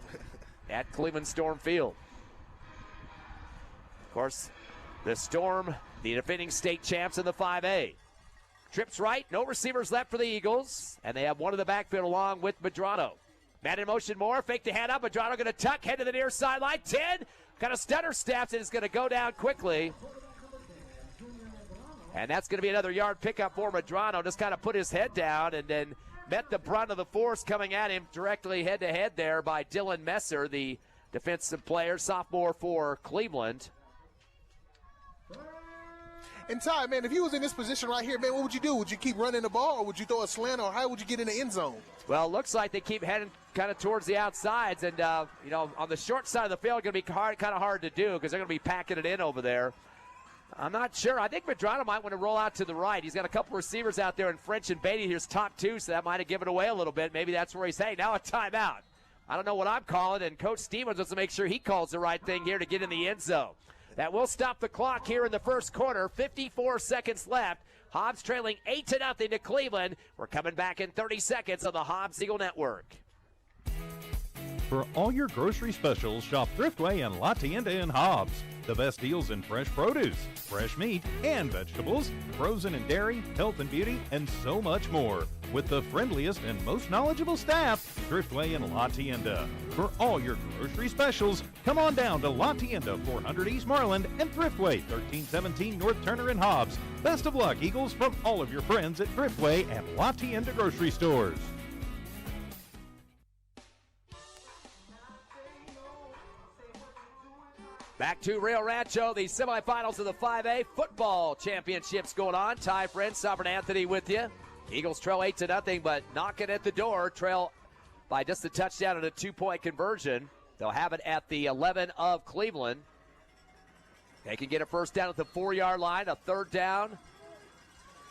at Cleveland Storm Field. Of course, the Storm, the defending state champs in the 5A. Trips right, no receivers left for the Eagles, and they have one in the backfield along with Medrano. Man in motion more, fake the hand up. Medrano going to tuck, head to the near sideline. 10, kind of stutter steps, and it's going to go down quickly. And that's going to be another yard pickup for Medrano. Just kind of put his head down and then met the brunt of the force coming at him directly head-to-head there by Dylan Messer, the defensive player, sophomore for Cleveland. And Ty, man, if you was in this position right here, man, what would you do? Would you keep running the ball, or would you throw a slant, or how would you get in the end zone? Well, it looks like they keep heading kind of towards the outsides, and, on the short side of the field, going to be kind of hard to do because they're going to be packing it in over there. I'm not sure. I think Medrano might want to roll out to the right. He's got a couple receivers out there in French and Beatty. Here's top 2, so that might have given away a little bit. Maybe that's where he's, hey, now a timeout. I don't know what I'm calling, and Coach Stevens wants to make sure he calls the right thing here to get in the end zone. That will stop the clock here in the first quarter. 54 seconds left. Hobbs trailing 8-0 to Cleveland. We're coming back in 30 seconds on the Hobbs Eagle Network. For all your grocery specials, shop Thriftway and La Tienda in Hobbs. The best deals in fresh produce, fresh meat, and vegetables, frozen and dairy, health and beauty, and so much more. With the friendliest and most knowledgeable staff, Thriftway and La Tienda. For all your grocery specials, come on down to La Tienda, 400 East Marland, and Thriftway, 1317 North Turner in Hobbs. Best of luck, Eagles, from all of your friends at Thriftway and La Tienda grocery stores. Back to Rio Rancho, the semifinals of the 5A football championships going on. Ty Friend, Sovereign Anthony with you. Eagles trail 8-0, but knocking at the door. Trail by just a touchdown and a 2-point conversion. They'll have it at the 11 of Cleveland. They can get a first down at the 4-yard line, a third down,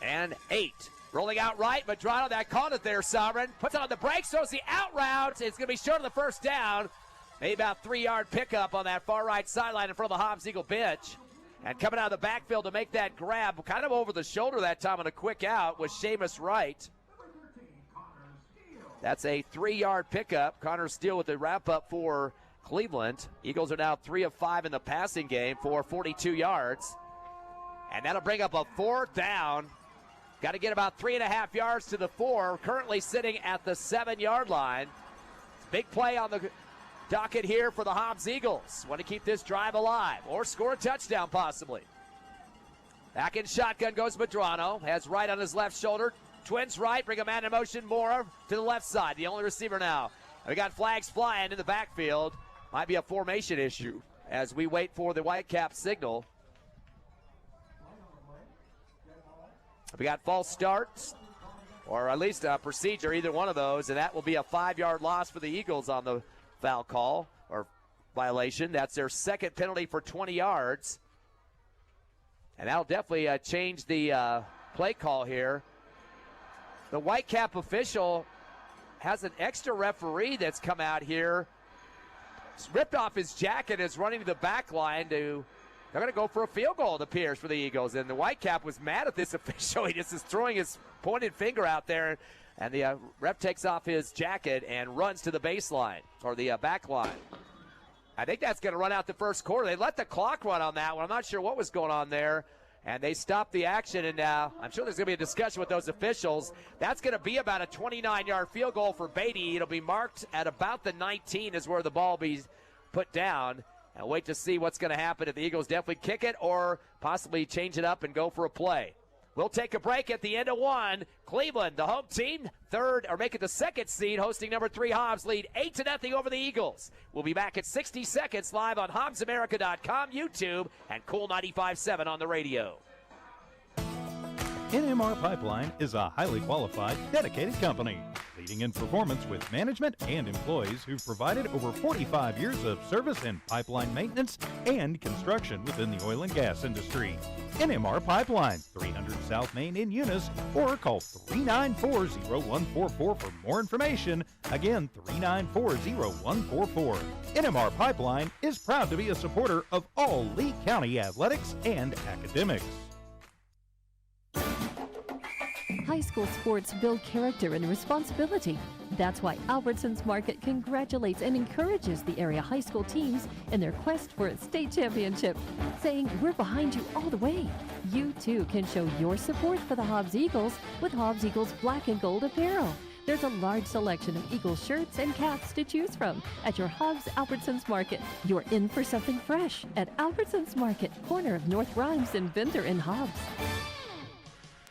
and 8. Rolling out right, Medrano, that caught it there, Sovereign. Puts it on the brakes, throws the out route. It's going to be short of the first down. Maybe about 3-yard pickup on that far right sideline in front of the Hobbs Eagle bench. And coming out of the backfield to make that grab, kind of over the shoulder that time on a quick out, was Seamus Wright. That's a 3-yard pickup. Connor Steele with the wrap-up for Cleveland. Eagles are now 3 of 5 in the passing game for 42 yards. And that'll bring up a 4th down. Got to get about 3.5 yards to the 4. Currently sitting at the 7-yard line. Big play on the docket here for the Hobbs Eagles. Want to keep this drive alive or score a touchdown possibly. Back in shotgun goes Medrano. Has Wright on his left shoulder. Twins right. Bring a man in motion more to the left side. The only receiver now. We got flags flying in the backfield. Might be a formation issue as we wait for the Whitecap signal. We got false starts, or at least a procedure, either one of those, and that will be a 5-yard loss for the Eagles on the foul call or violation. That's their second penalty for 20 yards. And that'll definitely change the play call here. The Whitecap official has an extra referee that's come out here. He's ripped off his jacket and is running to the back line to. They're going to go for a field goal, it appears, for the Eagles. And the Whitecap was mad at this official. He just is throwing his pointed finger out there. And the ref takes off his jacket and runs to the baseline, or the back line. I think that's going to run out the first quarter. They let the clock run on that one. I'm not sure what was going on there. And they stopped the action, and I'm sure there's going to be a discussion with those officials. That's going to be about a 29-yard field goal for Beatty. It'll be marked at about the 19 is where the ball will be put down. And wait to see what's going to happen if the Eagles definitely kick it or possibly change it up and go for a play. We'll take a break at the end of 1. Cleveland, the home team, make it the second seed, hosting number 3 Hobbs, lead 8-0 over the Eagles. We'll be back at 60 seconds live on HobbsAmerica.com, YouTube, and Cool 95.7 on the radio. NMR Pipeline is a highly qualified, dedicated company, leading in performance with management and employees who've provided over 45 years of service in pipeline maintenance and construction within the oil and gas industry. NMR Pipeline, 300 South Main in Eunice, or call 394-0144 for more information. Again, 394-0144. NMR Pipeline is proud to be a supporter of all Lee County athletics and academics. High school sports build character and responsibility. That's why Albertsons Market congratulates and encourages the area high school teams in their quest for a state championship, saying we're behind you all the way. You too can show your support for the Hobbs Eagles with Hobbs Eagles Black and Gold apparel. There's a large selection of Eagles shirts and caps to choose from at your Hobbs Albertsons Market. You're in for something fresh at Albertsons Market, corner of North Rhymes and Venter in Hobbs.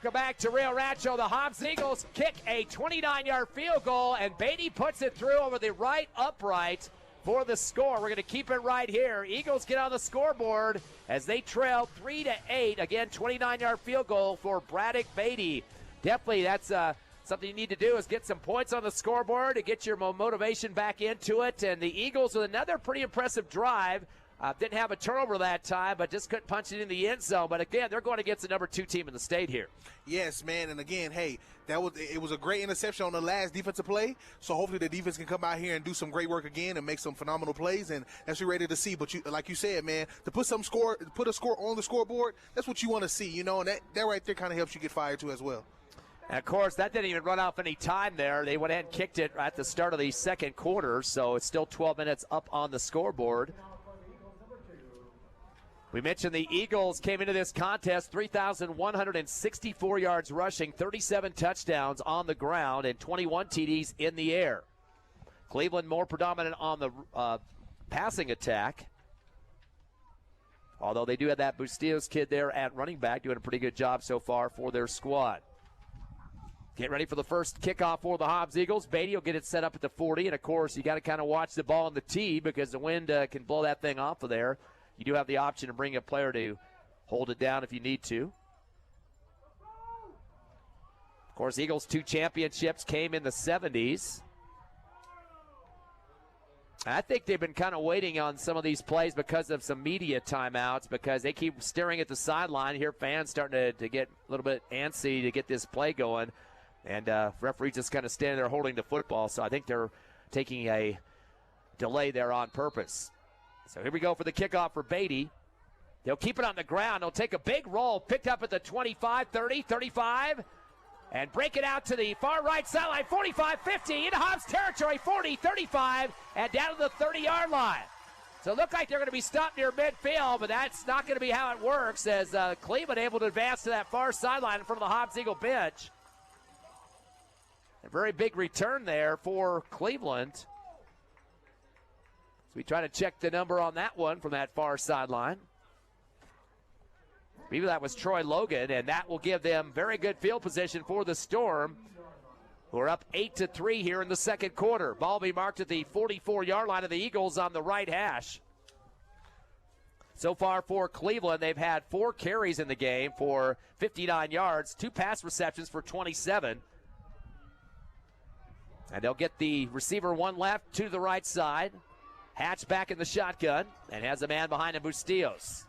Go back to Rio Rancho. The Hobbs Eagles kick a 29-yard field goal, and Beatty puts it through over the right upright for the score. We're going to keep it right here. Eagles get on the scoreboard as they trail 3-8. Again, 29-yard field goal for Braddock Beatty. Definitely, that's something you need to do is get some points on the scoreboard to get your motivation back into it. And the Eagles with another pretty impressive drive. Didn't have a turnover that time, but just couldn't punch it in the end zone. But again, they're going against the number 2 team in the state here. Yes, man. And again, hey, it was a great interception on the last defensive play. So hopefully the defense can come out here and do some great work again and make some phenomenal plays. And that's what we're ready to see. But like you said, man, to put a score on the scoreboard, that's what you want to see, you know. And that right there kind of helps you get fired too as well. And of course, that didn't even run off any time there. They went ahead and kicked it at the start of the second quarter. So it's still 12 minutes up on the scoreboard. We mentioned the Eagles came into this contest 3,164 yards rushing, 37 touchdowns on the ground, and 21 TDs in the air. Cleveland more predominant on the passing attack, although they do have that Bustillos kid there at running back doing a pretty good job so far for their squad. Get ready for the first kickoff for the Hobbs Eagles. Beatty will get it set up at the 40, and of course you got to kind of watch the ball on the tee because the wind can blow that thing off of there. You do have the option to bring a player to hold it down if you need to. Of course, Eagles' 2 championships came in the 70s. I think they've been kind of waiting on some of these plays because of some media timeouts because they keep staring at the sideline. Here fans starting to get a little bit antsy to get this play going. And referee just kind of standing there holding the football. So I think they're taking a delay there on purpose. So here we go for the kickoff for Beatty. They'll keep it on the ground. They'll take a big roll, picked up at the 25, 30, 35, and break it out to the far right sideline, 45, 50, into Hobbs territory, 40, 35, and down to the 30-yard line. So it looked like they're going to be stopped near midfield, but that's not going to be how it works as Cleveland able to advance to that far sideline in front of the Hobbs Eagle bench. A very big return there for Cleveland. So we try to check the number on that one from that far sideline. Maybe that was Troy Logan, and that will give them very good field position for the Storm, who are up 8-3 here in the second quarter. Ball be marked at the 44-yard line of the Eagles on the right hash. So far for Cleveland, they've had 4 carries in the game for 59 yards, 2 pass receptions for 27. And they'll get the receiver one left, 2 to the right side. Hatch back in the shotgun and has a man behind him, Bustillos.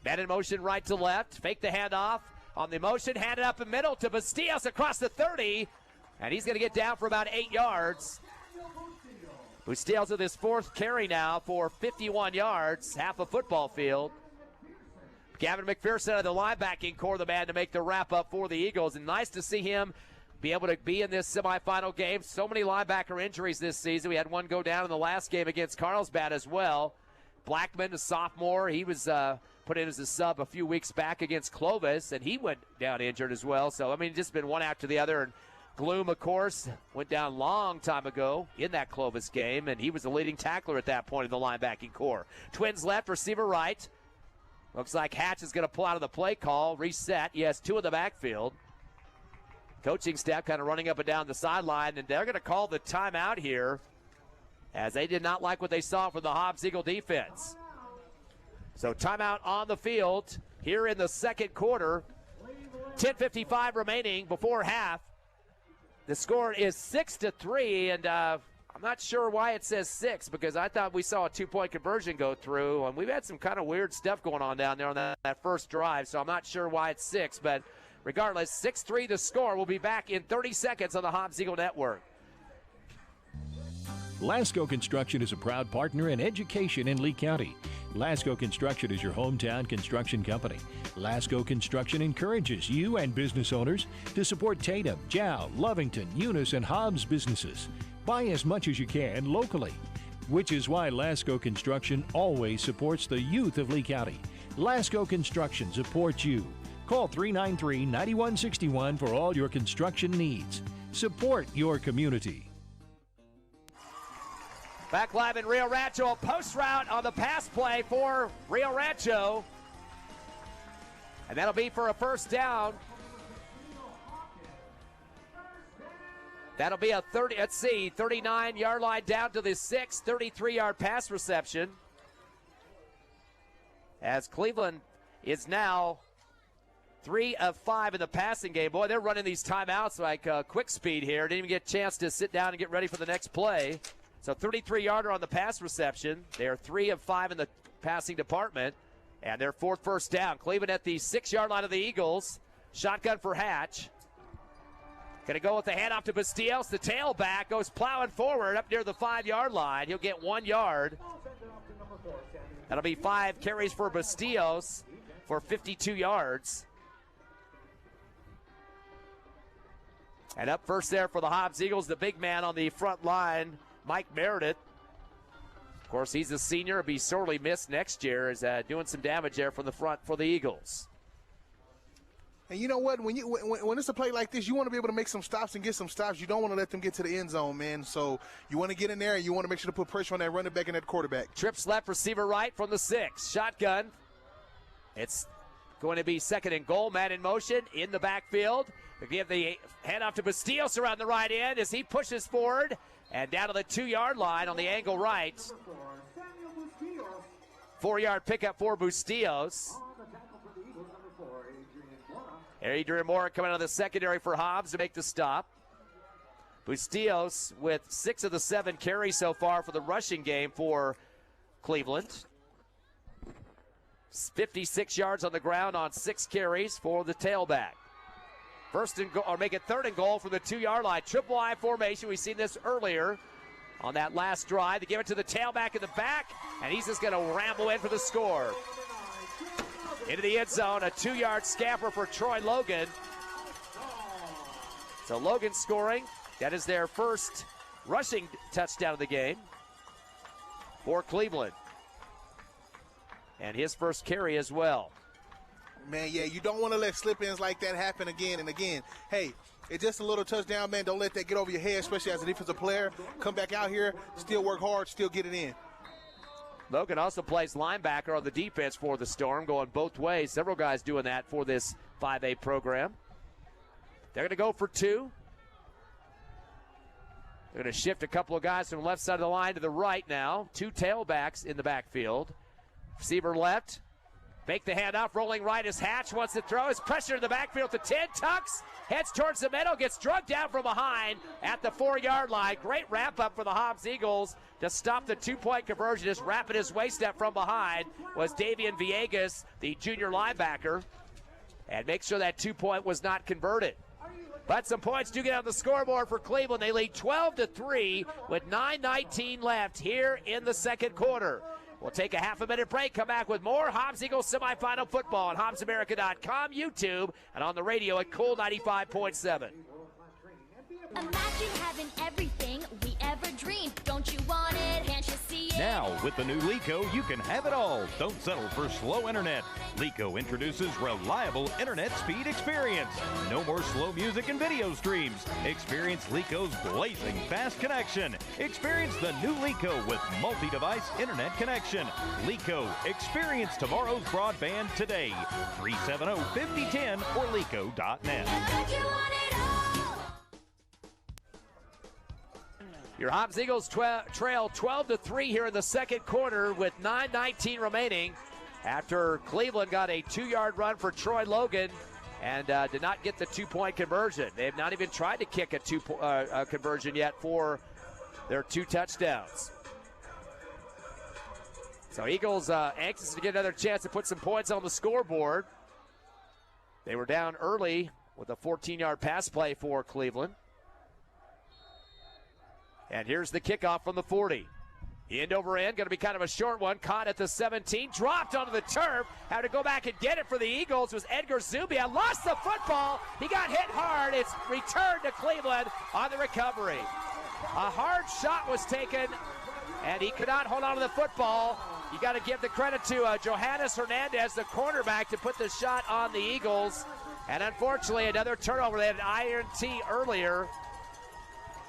Man in motion right to left. Fake the handoff. On the motion, hand it up the middle to Bustillos across the 30. And he's going to get down for about 8 yards. Bustillos with his 4th carry now for 51 yards, half a football field. Gavin McPherson of the linebacking core, the man to make the wrap up for the Eagles. And nice to see him be able to be in this semifinal game. So many linebacker injuries this season. We had one go down in the last game against Carlsbad as well. Blackman, a sophomore, he was put in as a sub a few weeks back against Clovis, and he went down injured as well. So, I mean, just been one after the other. And Gloom, of course, went down a long time ago in that Clovis game, and he was the leading tackler at that point in the linebacking core. Twins left, receiver right. Looks like Hatch is going to pull out of the play call, reset. He has 2 in the backfield. Coaching staff kind of running up and down the sideline, and they're going to call the timeout here as they did not like what they saw from the Hobbs Eagle defense. So timeout on the field here in the second quarter. 10:55 remaining before half. The score is 6-3, and I'm not sure why it says 6 because I thought we saw a 2-point conversion go through, and we've had some kind of weird stuff going on down there on that first drive, so I'm not sure why it's 6, but regardless, 6-3 the score. We'll be back in 30 seconds on the Hobbs Eagle Network. Lasco Construction is a proud partner in education in Lee County. Lasco Construction is your hometown construction company. Lasco Construction encourages you and business owners to support Tatum, Jow, Lovington, Eunice, and Hobbs businesses. Buy as much as you can locally, which is why Lasco Construction always supports the youth of Lee County. Lasco Construction supports you. Call 393-9161 for all your construction needs. Support your community. Back live in Rio Rancho, a post route on the pass play for Rio Rancho. And that'll be for a first down. That'll be a 39-yard line down to the 6, 33-yard pass reception. As Cleveland is now 3 of 5 in the passing game. Boy, they're running these timeouts like quick speed here. Didn't even get a chance to sit down and get ready for the next play. So 33-yarder on the pass reception. They are 3 of 5 in the passing department. And their 4th first down. Cleveland at the 6-yard line of the Eagles. Shotgun for Hatch. Going to go with the handoff to Bastillos. The tailback goes plowing forward up near the 5-yard line. He'll get 1 yard. That'll be 5 carries for Bastillos for 52 yards. And up first there for the Hobbs Eagles, the big man on the front line, Mike Meredith. Of course, he's a senior. He'll be sorely missed next year. Is doing some damage there from the front for the Eagles. And you know what? When it's a play like this, you want to be able to make some stops and get some stops. You don't want to let them get to the end zone, man. So you want to get in there and you want to make sure to put pressure on that running back and that quarterback. Trips left, receiver right from the 6. Shotgun. It's going to be 2nd and goal. Man in motion in the backfield. They give the handoff to Bastillos around the right end as he pushes forward. And down to the 2-yard line on the angle right. 4-yard pickup for Bustillos. Adrian Moore coming out of the secondary for Hobbs to make the stop. Bustillos with 6 of the 7 carries so far for the rushing game for Cleveland. 56 yards on the ground on 6 carries for the tailback. First and goal, or make it 3rd and goal from the 2-yard line. Triple I formation. We've seen this earlier on that last drive. They give it to the tailback in the back, and he's just going to ramble in for the score. Into the end zone, a 2-yard scamper for Troy Logan. So Logan scoring. That is their first rushing touchdown of the game for Cleveland. And his first carry as well. Man, yeah, you don't want to let slip-ins like that happen again and again. Hey, it's just a little touchdown, man. Don't let that get over your head, especially as a defensive player. Come back out here, still work hard, still get it in. Logan also plays linebacker on the defense for the Storm, going both ways. Several guys doing that for this 5A program. They're going to go for 2. They're going to shift a couple of guys from the left side of the line to the right now. 2 tailbacks in the backfield. Receiver left. Make the handoff, rolling right as Hatch wants to throw. His pressure in the backfield to 10, tucks, heads towards the middle, gets drugged down from behind at the 4-yard line. Great wrap up for the Hobbs Eagles to stop the 2-point conversion. Just wrapping his waist up from behind was Davian Villegas, the junior linebacker, and make sure that 2-point was not converted. But some points do get on the scoreboard for Cleveland. They lead 12-3 with 9:19 left here in the second quarter. We'll take a half-a-minute break, come back with more Hobbs Eagles semifinal football on HobbsAmerica.com, YouTube, and on the radio at Cool 95.7. Imagine having everything we ever dreamed. Don't you want it? Can't you see it? Now, with the new Lico, you can have it all. Don't settle for slow internet. Lico introduces reliable internet speed experience. No more slow music and video streams. Experience Lico's blazing fast connection. Experience the new Lico with multi-device internet connection. Lico, experience tomorrow's broadband today. 370-5010 or lico.net. Don't you want it all? Your Hobbs Eagles trail 12-3 here in the second quarter with 9:19 remaining. after Cleveland got a 2-yard run for Troy Logan and did not get the 2-point conversion. They have not even tried to kick a conversion yet for their 2 touchdowns. So Eagles anxious to get another chance to put some points on the scoreboard. They were down early with a 14-yard pass play for Cleveland. And here's the kickoff from the 40. End over end, going to be kind of a short one. Caught at the 17, dropped onto the turf. Had to go back and get it for the Eagles was Edgar Zubia. Lost the football. He got hit hard. It's returned to Cleveland on the recovery. A hard shot was taken, and he could not hold on to the football. You got to give the credit to Johannes Hernandez, the cornerback, to put the shot on the Eagles. And unfortunately, another turnover. They had an iron T earlier.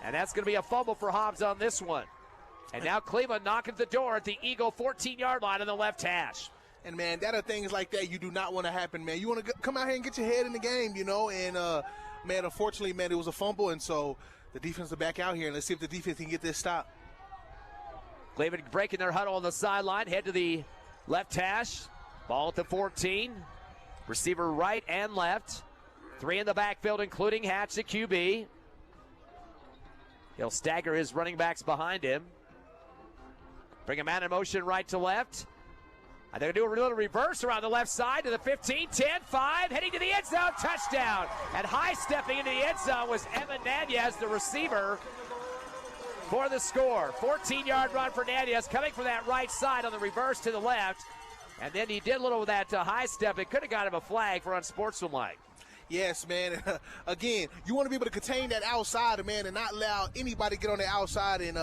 And that's going to be a fumble for Hobbs on this one. And now Cleveland knocking at the door at the Eagle 14-yard line on the left hash. And, man, that are things like that you do not want to happen, man. You want to come out here and get your head in the game, you know. And, man, unfortunately, man, it was a fumble. And so the defense is back out here. And let's see if the defense can get this stop. Cleveland breaking their huddle on the sideline. Head to the left hash. Ball at the 14. Receiver right and left. 3 in the backfield, including Hatch, the QB. He'll stagger his running backs behind him. Bring a man in motion right to left. And they're going to do a little reverse around the left side to the 15, 10, 5, heading to the end zone, touchdown. And high stepping into the end zone was Evan Nunez, the receiver, for the score. 14-yard run for Nunez, coming from that right side on the reverse to the left. And then he did a little of that high step. It could have got him a flag for unsportsmanlike. Yes, man. Again, you want to be able to contain that outside, man, and not allow anybody to get on the outside. And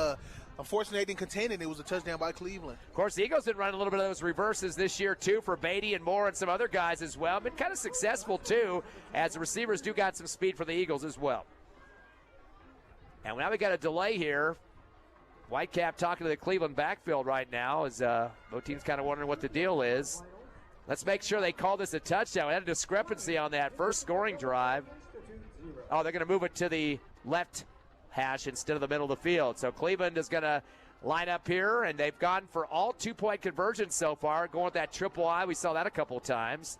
unfortunately, they didn't contain it. It was a touchdown by Cleveland. Of course, the Eagles did run a little bit of those reverses this year, too, for Beatty and Moore and some other guys as well. Been kind of successful, too, as the receivers do got some speed for the Eagles as well. And now we got a delay here. Whitecap talking to the Cleveland backfield right now as both teams kind of wondering what the deal is. Let's make sure they call this a touchdown. We had a discrepancy on that first scoring drive. Oh, they're going to move it to the left hash instead of the middle of the field. So Cleveland is going to line up here, and they've gone for all 2-point conversions so far, going with that triple I. We saw that a couple of times.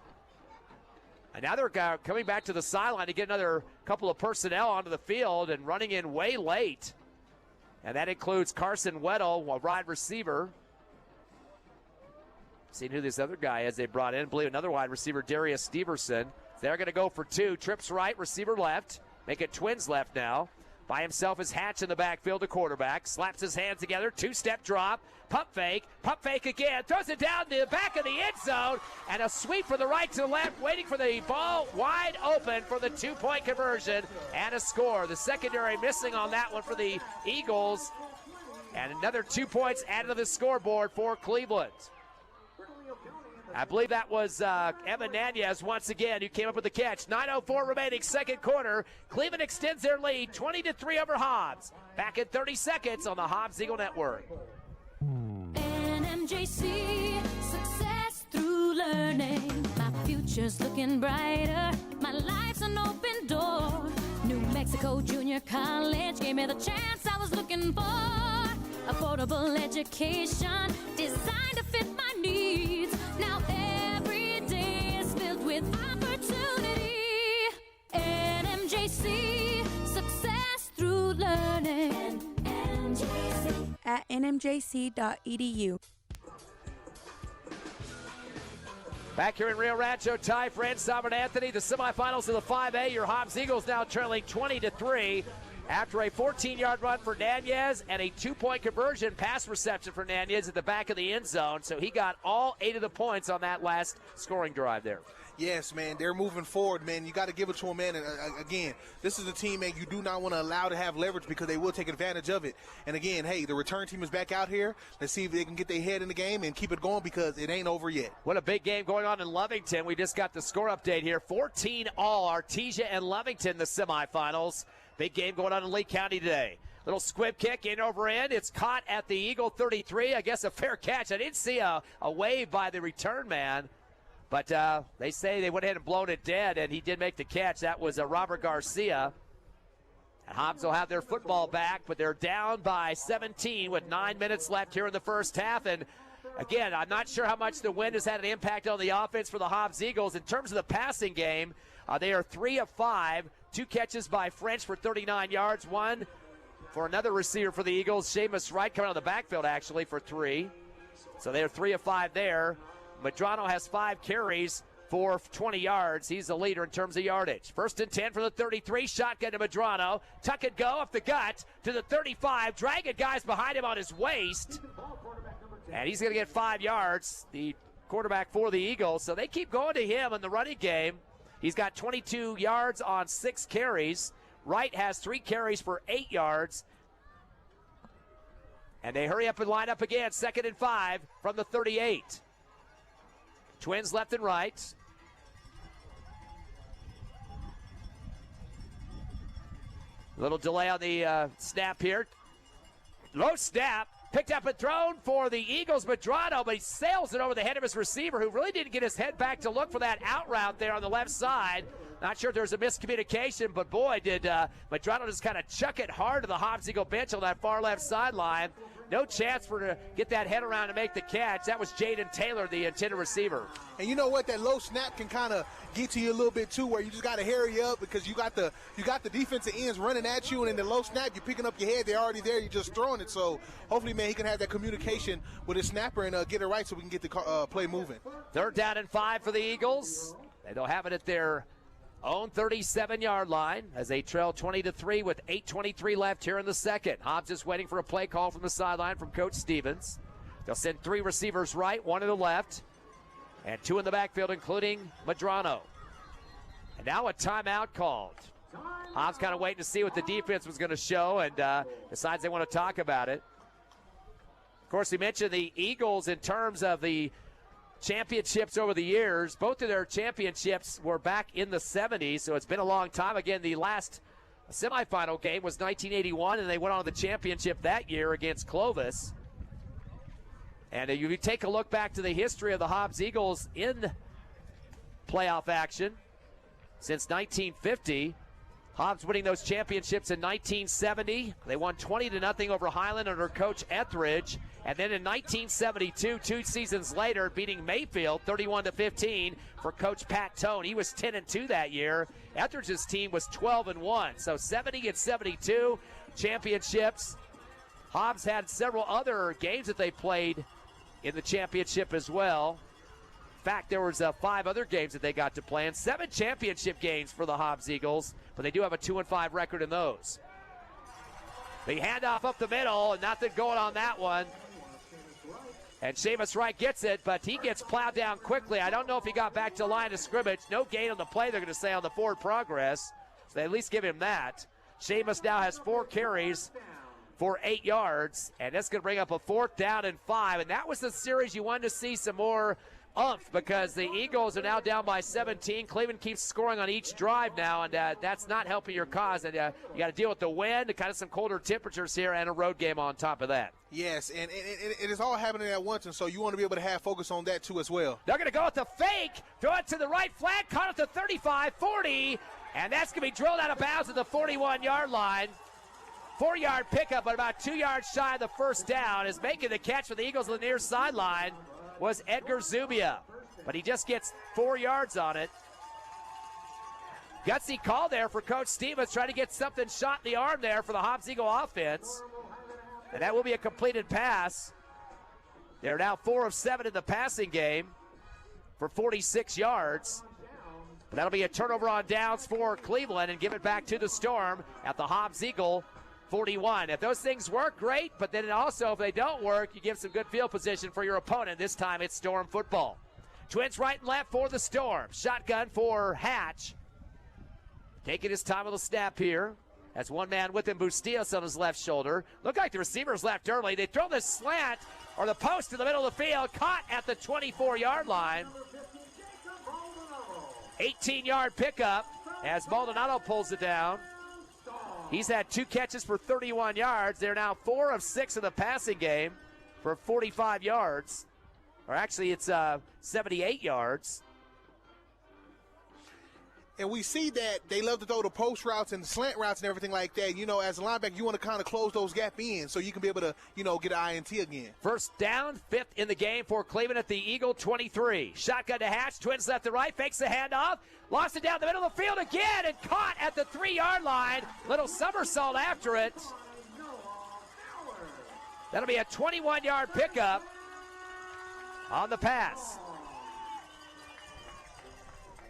And now they're coming back to the sideline to get another couple of personnel onto the field and running in way late. And that includes Carson Weddle, a wide receiver. Seeing who this other guy is they brought in. I believe another wide receiver, Darius Steverson. They're going to go for 2. Trips right, receiver left. Make it twins left now. By himself is Hatch in the backfield, the quarterback. Slaps his hands together, 2-step drop. Pump fake again. Throws it down the back of the end zone. And a sweep from the right to the left, waiting for the ball wide open for the 2-point conversion. And a score. The secondary missing on that one for the Eagles. And another 2 points added to the scoreboard for Cleveland. I believe that was Evan Nunez once again who came up with the catch. 9:04 remaining, second quarter. Cleveland extends their lead 20-3 over Hobbs. Back in 30 seconds on the Hobbs Eagle Network. NMJC, success through learning. My future's looking brighter. My life's an open door. New Mexico Junior College gave me the chance I was looking for. Affordable education designed to fit my needs. Now every day is filled with opportunity. NMJC, success through learning. NMJC. At nmjc.edu. Back here in Rio Rancho, Ty, Fran, Sovereign Anthony, the semifinals of the 5A. Your Hobbs Eagles now trailing 20-3. After a 14-yard run for Nunez and a 2-point conversion pass reception for Nunez at the back of the end zone. So he got all 8 of the points on that last scoring drive there. Yes, man, they're moving forward, man. You got to give it to them, man. And again, this is a team, man, you do not want to allow to have leverage because they will take advantage of it. And again, hey, the return team is back out here. Let's see if they can get their head in the game and keep it going because it ain't over yet. What a big game going on in Lovington. We just got the score update here. 14 all, Artesia and Lovington, the semifinals. Big game going on in Lee County today. Little squib kick in over end. It's caught at the Eagle 33. I guess a fair catch. I didn't see a wave by the return man. But they say they went ahead and blown it dead, and he did make the catch. That was Robert Garcia. And Hobbs will have their football back, but they're down by 17 with 9 minutes left here in the first half. And Again, I'm not sure how much the wind has had an impact on the offense for the Hobbs Eagles. In terms of the passing game, they are 3 of 5. 2 catches by French for 39 yards. 1 for another receiver for the Eagles, Seamus Wright, coming out of the backfield, actually, for 3. So they're 3 of 5 there. Medrano has 5 carries for 20 yards. He's the leader in terms of yardage. 1st and 10 for the 33. Shotgun to Medrano. Tuck and go off the gut to the 35. Dragging guys behind him on his waist. And he's going to get 5 yards, the quarterback for the Eagles. So they keep going to him in the running game. He's got 22 yards on 6 carries. Wright has 3 carries for 8 yards. And they hurry up and line up again. 2nd and 5 from the 38. Twins left and right. A little delay on the snap here. Low snap. Picked up and thrown for the Eagles, Medrano, but he sails it over the head of his receiver, who really didn't get his head back to look for that out route there on the left side. Not sure if there was a miscommunication, but boy, did Medrano just kind of chuck it hard to the Hobbs Eagle bench on that far left sideline. No chance for to get that head around to make the catch. That was Jaden Taylor, the intended receiver. And you know what? That low snap can kind of get to you a little bit too, where you just got to hurry up because you got the defensive ends running at you, and in the low snap, you're picking up your head. They're already there. You're just throwing it. So hopefully, man, he can have that communication with his snapper and get it right so we can get the play moving. 3rd down and 5 for the Eagles. And they'll have it at their own 37-yard line as they trail 20-3 with 8:23 left here in the second. Hobbs is waiting for a play call from the sideline from Coach Stevens. They'll send 3 receivers right, 1 to the left, and 2 in the backfield, including Medrano. And now a timeout called. Hobbs kind of waiting to see what the defense was going to show and decides they want to talk about it. Of course, we mentioned the Eagles in terms of the championships over the years. Both of their championships were back in the 70s, so it's been a long time. Again, the last semifinal game was 1981, and they went on to the championship that year against Clovis. And if you take a look back to the history of the Hobbs Eagles in playoff action since 1950, Hobbs winning those championships in 1970. They won 20-0 over Highland under Coach Etheridge. And then in 1972, 2 seasons later, beating Mayfield 31-15 for Coach Pat Tone. He was 10-2 that year. Etheridge's team was 12-1. So 70 and 72 championships. Hobbs had several other games that they played in the championship as well. In fact, there was 5 other games that they got to play in. 7 championship games for the Hobbs Eagles, but they do have a 2-5 record in those. The handoff up the middle, and nothing going on that one. And Seamus Wright gets it, but he gets plowed down quickly. I don't know if he got back to the line of scrimmage. No gain on the play, they're going to say, on the forward progress. So they at least give him that. Seamus now has 4 carries for 8 yards, and that's going to bring up a 4th down and 5. And that was the series you wanted to see some more oomph, because the Eagles are now down by 17. Cleveland keeps scoring on each drive now, and that's not helping your cause. And you got to deal with the wind, kind of some colder temperatures here, and a road game on top of that. Yes, and it is all happening at once, and so you want to be able to have focus on that too as well. They're going to go with the fake, throw it to the right flat, caught at the 35, 40, and that's going to be drilled out of bounds at the 41-yard line. 4-yard pickup, but about 2 yards shy of the 1st down. Is making the catch for the Eagles on the near sideline was Edgar Zubia, but he just gets 4 yards on it. Gutsy call there for Coach Stevens, trying to get something shot in the arm there for the Hobbs Eagle offense. And that will be a completed pass. They're now 4 of 7 in the passing game for 46 yards. But that'll be a turnover on downs for Cleveland and give it back to the Storm at the Hobbs Eagle 41. If those things work, great, but then also if they don't work, you give some good field position for your opponent. This time it's Storm football. Twins right and left for the Storm. Shotgun for Hatch. Taking his time with a snap here. That's one man with him, Bustios on his left shoulder. Looked like the receivers left early. They throw this slant or the post in the middle of the field, caught at the 24-yard line. 18-yard pickup as Maldonado pulls it down. He's had 2 catches for 31 yards. They're now 4 of 6 in the passing game for 45 yards. Or actually, it's 78 yards. And we see that they love to throw the post routes and the slant routes and everything like that. You know, as a linebacker, you want to kind of close those gap in so you can be able to, you know, get an INT again. First down, 5th in the game for Cleveland at the Eagle 23. Shotgun to Hatch, twins left to right, fakes the handoff, lost it down the middle of the field again, and caught at the 3-yard line. Little somersault after it. That'll be a 21-yard pickup on the pass.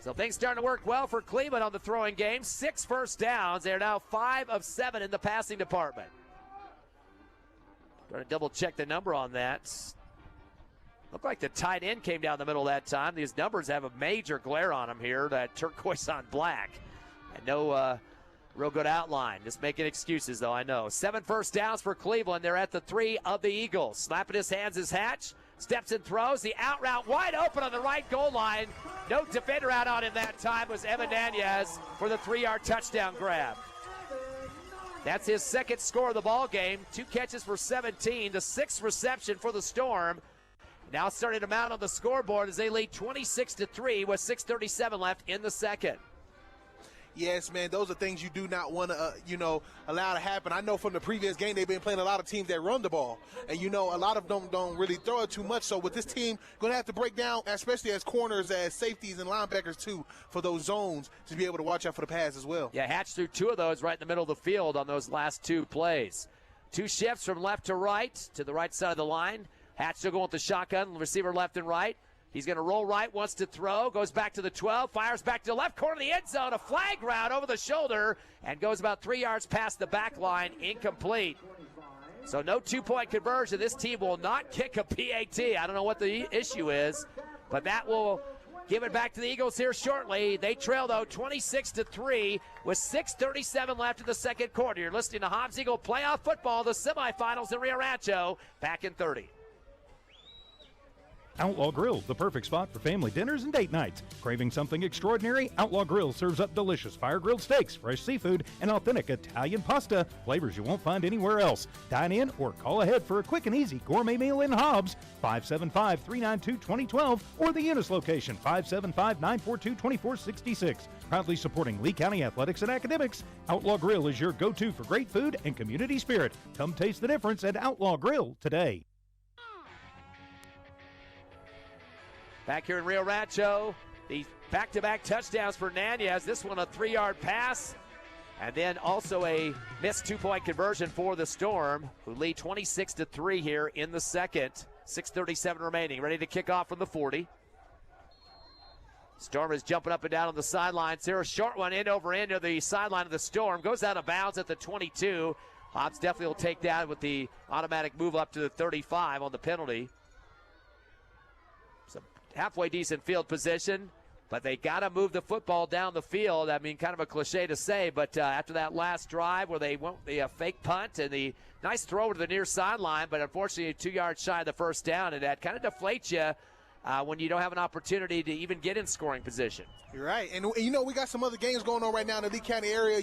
So things starting to work well for Cleveland on the throwing game. 6 first downs. They're now 5 of 7 in the passing department. Trying to double check the number on that. Looked like the tight end came down the middle that time. These numbers have a major glare on them here, that turquoise on black. And no real good outline. Just making excuses, though, I know. 7 first downs for Cleveland. They're at the 3 of the Eagles. Slapping his hands is Hatch. Steps and throws. The out route wide open on the right goal line. No defender out on him that time. Was Evan Nunez for the 3-yard touchdown grab. That's his second score of the ball game. 2 catches for 17. The 6th reception for the Storm. Now starting to mount on the scoreboard as they lead 26-3 with 6:37 left in the second. Yes, man, those are things you do not want to, allow to happen. I know from the previous game they've been playing a lot of teams that run the ball. And, a lot of them don't really throw it too much. So with this team, going to have to break down, especially as corners, as safeties and linebackers, too, for those zones to be able to watch out for the pass as well. Yeah, Hatch threw 2 of those right in the middle of the field on those last 2 plays. 2 shifts from left to right side of the line. Hatch still going with the shotgun, receiver left and right. He's going to roll right, wants to throw, goes back to the 12, fires back to the left corner of the end zone, a flag route over the shoulder, and goes about 3 yards past the back line, incomplete. So no 2-point conversion. This team will not kick a PAT. I don't know what the issue is, but that will give it back to the Eagles here shortly. They trail, though, 26-3 with 6:37 left in the second quarter. You're listening to Hobbs Eagle Playoff Football, the semifinals in Rio Rancho, back in 30. Outlaw Grill, the perfect spot for family dinners and date nights. Craving something extraordinary? Outlaw Grill serves up delicious fire-grilled steaks, fresh seafood, and authentic Italian pasta, flavors you won't find anywhere else. Dine in or call ahead for a quick and easy gourmet meal in Hobbs, 575-392-2012, or the Eunice location, 575-942-2466. Proudly supporting Lee County athletics and academics, Outlaw Grill is your go-to for great food and community spirit. Come taste the difference at Outlaw Grill today. Back here in Rio Rancho, the back-to-back touchdowns for Nunez. This one a 3-yard pass, and then also a missed 2-point conversion for the Storm, who lead 26-3 here in the second. 6:37 remaining. Ready to kick off from the 40. Storm is jumping up and down on the sidelines. Here a short one end over end near the sideline of the Storm. Goes out of bounds at the 22. Hobbs definitely will take that with the automatic move up to the 35 on the penalty. Halfway decent field position, but they got to move the football down the field. I mean, kind of a cliche to say, but after that last drive where they went the fake punt and the nice throw to the near sideline, but unfortunately 2 yards shy of the first down, and that kind of deflates you when you don't have an opportunity to even get in scoring position. You're right. And we got some other games going on right now in the Lee County area.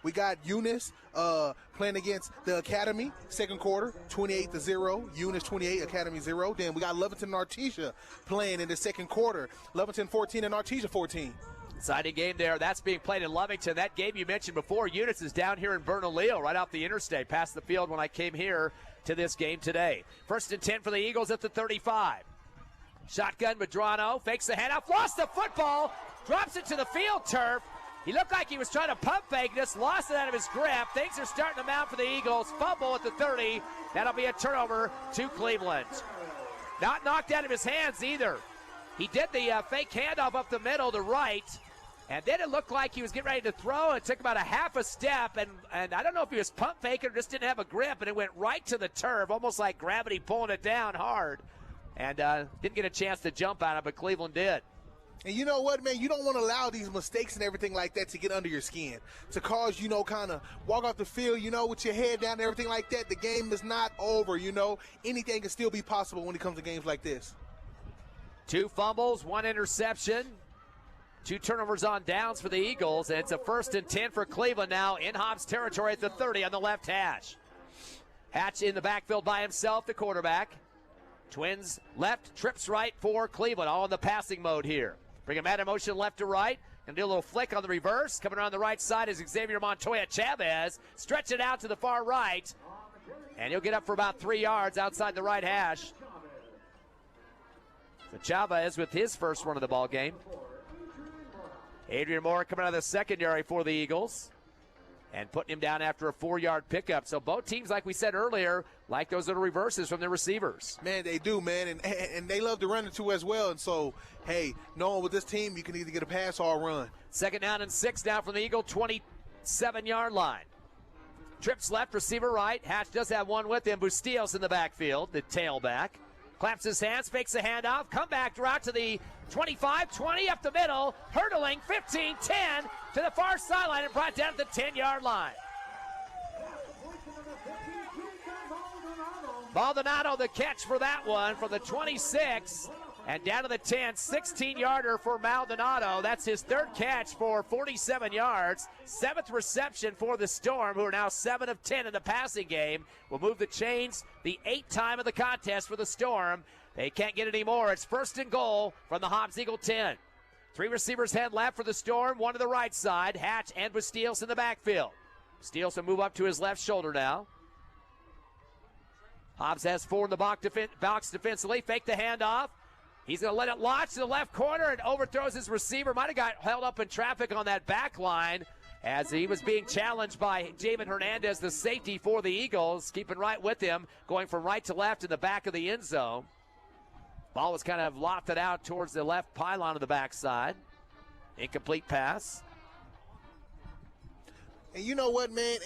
We got Eunice playing against the Academy, second quarter, 28-0. Eunice 28, Academy 0. Then we got Lovington and Artesia playing in the second quarter. Lovington 14 and Artesia 14. Exciting game there. That's being played in Lovington. That game you mentioned before, Eunice is down here in Bernalillo, right off the interstate, past the field when I came here to this game today. 1st and 10 for the Eagles at the 35. Shotgun, Medrano fakes the handoff, lost the football, drops it to the field turf. He looked like he was trying to pump fake this, lost it out of his grip. Things are starting to mount for the Eagles. Fumble at the 30. That'll be a turnover to Cleveland. Not knocked out of his hands either. He did the fake handoff up the middle to right, and then it looked like he was getting ready to throw. It took about a half a step, and I don't know if he was pump faking or just didn't have a grip, and it went right to the turf, almost like gravity pulling it down hard. And didn't get a chance to jump on it, but Cleveland did. And you know what, man? You don't want to allow these mistakes and everything like that to get under your skin, to cause, kind of walk off the field, with your head down and everything like that. The game is not over, Anything can still be possible when it comes to games like this. 2 fumbles, 1 interception, 2 turnovers on downs for the Eagles, and it's a 1st and 10 for Cleveland now in Hobbs territory at the 30 on the left hash. Hatch in the backfield by himself, the quarterback. Twins left, trips right for Cleveland, all in the passing mode here. Bring him out in motion left to right. Gonna do a little flick on the reverse. Coming around the right side is Xavier Montoya Chavez. Stretch it out to the far right. And he'll get up for about 3 yards outside the right hash. So Chavez with his first run of the ball game. Adrian Moore coming out of the secondary for the Eagles and putting him down after a 4-yard pickup. So both teams, like we said earlier, like those little reverses from their receivers. Man, they do, man, and they love to run it too as well. And so, hey, knowing with this team, you can either get a pass or a run. 2nd down and 6 now from the Eagle 27-yard line. Trips left, receiver right. Hatch does have one with him. Bustillos in the backfield, the tailback. Claps his hands, fakes a handoff, comeback route to the 25, 20 up the middle, hurdling 15, 10 to the far sideline and brought down to the 10-yard line. Maldonado the catch for that one from the 26 and down to the 10, 16-yarder for Maldonado. That's his 3rd catch for 47 yards. 7th reception for the Storm, who are now 7 of 10 in the passing game. Will move the chains, the 8th time of the contest for the Storm. They can't get any more. It's 1st and goal from the Hobbs Eagle 10. 3 receivers head left for the Storm, 1 to the right side. Hatch and Bustillos in the backfield. Bustillos will move up to his left shoulder now. Hobbs has 4 in the box defensively. Fake the handoff. He's going to let it launch to the left corner and overthrows his receiver. Might have got held up in traffic on that back line as he was being challenged by Jamin Hernandez, the safety for the Eagles, keeping right with him, going from right to left in the back of the end zone. Ball was kind of lofted out towards the left pylon of the backside. Incomplete pass. And you know what, man,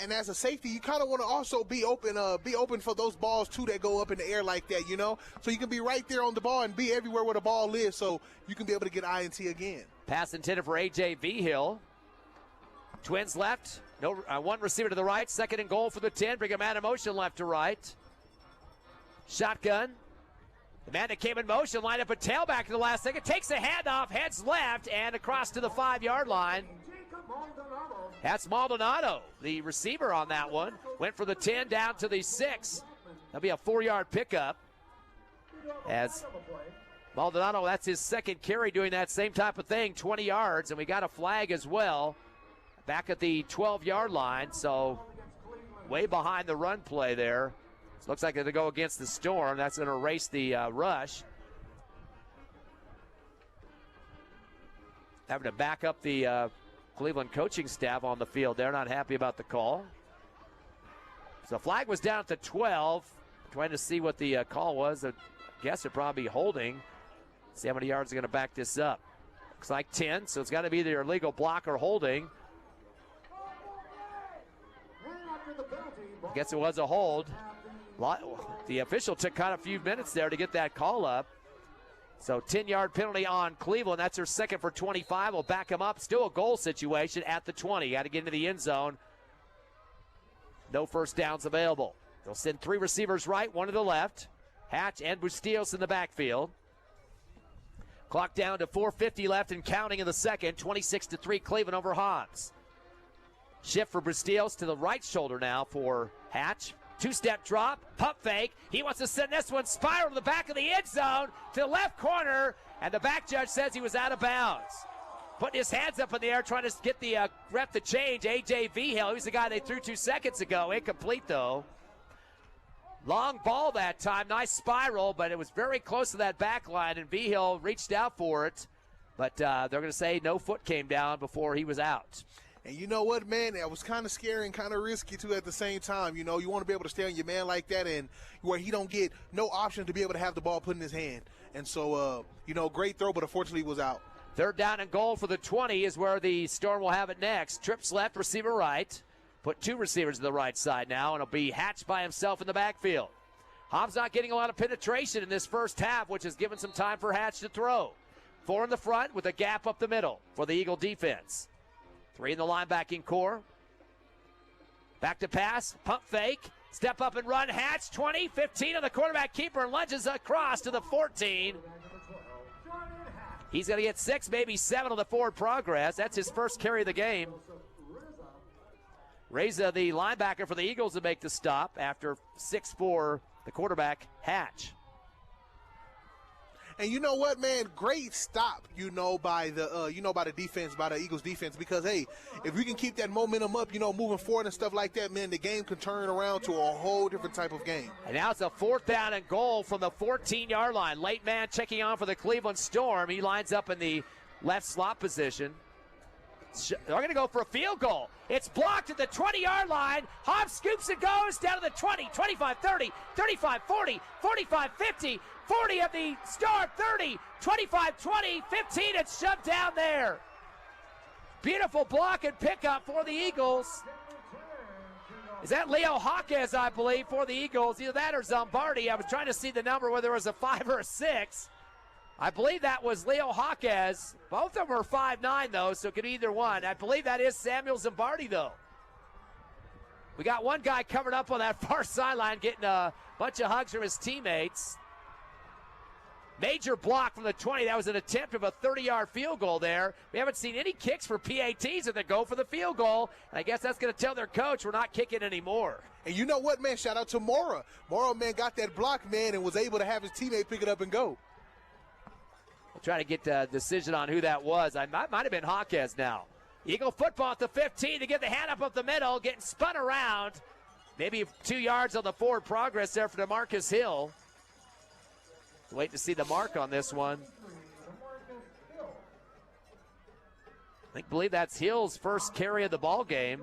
and as a safety, you kind of want to also be open for those balls, too, that go up in the air like that, you know? So you can be right there on the ball and be everywhere where the ball is so you can be able to get INT again. Pass intended for A.J. Vigil. Twins left. No, 1 receiver to the right. 2nd and goal for the 10. Bring a man in motion left to right. Shotgun. The man that came in motion lined up a tailback in the last second. Takes a handoff, heads left, and across to the 5-yard line. That's Maldonado, the receiver on that one. Went for the 10 down to the 6. That'll be a 4-yard pickup. As Maldonado, that's his 2nd carry doing that same type of thing, 20 yards. And we got a flag as well back at the 12-yard line. So way behind the run play there. So looks like they're going to go against the Storm. That's going to erase the rush. Having to back up the Cleveland coaching staff on the field. They're not happy about the call. So flag was down at the 12. Trying to see what the call was. I guess it'd probably be holding. See how many yards are going to back this up. Looks like 10, so it's got to be either illegal block or holding. I guess it was a hold. The official took kind of a few minutes there to get that call up. So 10-yard penalty on Cleveland. That's their 2nd for 25. Will back them up. Still a goal situation at the 20. Got to get into the end zone. No first downs available. They'll send 3 receivers right, 1 to the left. Hatch and Bustillos in the backfield. Clock down to 4:50 left and counting in the 2nd. 26-3 Cleveland over Hobbs. Shift for Bustillos to the right shoulder now for Hatch. 2-step drop, pump fake. He wants to send this one spiral to the back of the end zone to the left corner, and the back judge says he was out of bounds. Putting his hands up in the air, trying to get the ref to change. A.J. Vigil, he was the guy they threw 2 seconds ago. Incomplete, though. Long ball that time, nice spiral, but it was very close to that back line, and Vigil reached out for it. But they're going to say no foot came down before he was out. And you know what, man, that was kind of scary and kind of risky, too, at the same time. You know, you want to be able to stay on your man like that and where he don't get no option to be able to have the ball put in his hand. And so, you know, great throw, but unfortunately he was out. 3rd down and goal for the 20 is where the Storm will have it next. Trips left, receiver right. Put 2 receivers to the right side now, and it'll be Hatch by himself in the backfield. Hobbs not getting a lot of penetration in this first half, which has given some time for Hatch to throw. 4 in the front with a gap up the middle for the Eagle defense. 3 in the linebacking core. Back to pass, pump fake, step up and run. Hatch, 20, 15 on the quarterback keeper, and lunges across to the 14. He's going to get 6, maybe 7 on the forward progress. That's his first carry of the game. Reza, the linebacker for the Eagles, to make the stop after 6 for the quarterback, Hatch. And you know what, man? Great stop, by the defense, by the Eagles defense, because, hey, if we can keep that momentum up, moving forward and stuff like that, man, the game can turn around to a whole different type of game. And now it's a 4th down and goal from the 14-yard line. Late man checking on for the Cleveland Storm. He lines up in the left slot position. They're going to go for a field goal. It's blocked at the 20-yard line. Hobbs scoops and goes down to the 20, 25, 30, 35, 40, 45, 50, 40 of the Storm, 30, 25, 20, 15. It's shoved down there. Beautiful block and pickup for the Eagles. Is that Leo Hawkes, I believe, for the Eagles? Either that or Zombardi. I was trying to see the number, whether it was a 5 or a 6. I believe that was Leo Hawkes. Both of them are 5'9", though, so it could be either one. I believe that is Samuel Zombardi, though. We got one guy covered up on that far sideline, getting a bunch of hugs from his teammates. Major block from the 20. That was an attempt of a 30-yard field goal there. We haven't seen any kicks for PATs, and they go for the field goal. And I guess that's going to tell their coach we're not kicking anymore. And you know what, man? Shout out to Mora. Mora, man, got that block, man, and was able to have his teammate pick it up and go. We'll try to get a decision on who that was. I might have been Hawkes now. Eagle football at the 15 to get the hand up the middle, getting spun around. Maybe 2 yards on the forward progress there for DeMarcus Hill. Wait to see the mark on this one. I believe that's Hill's first carry of the ball game.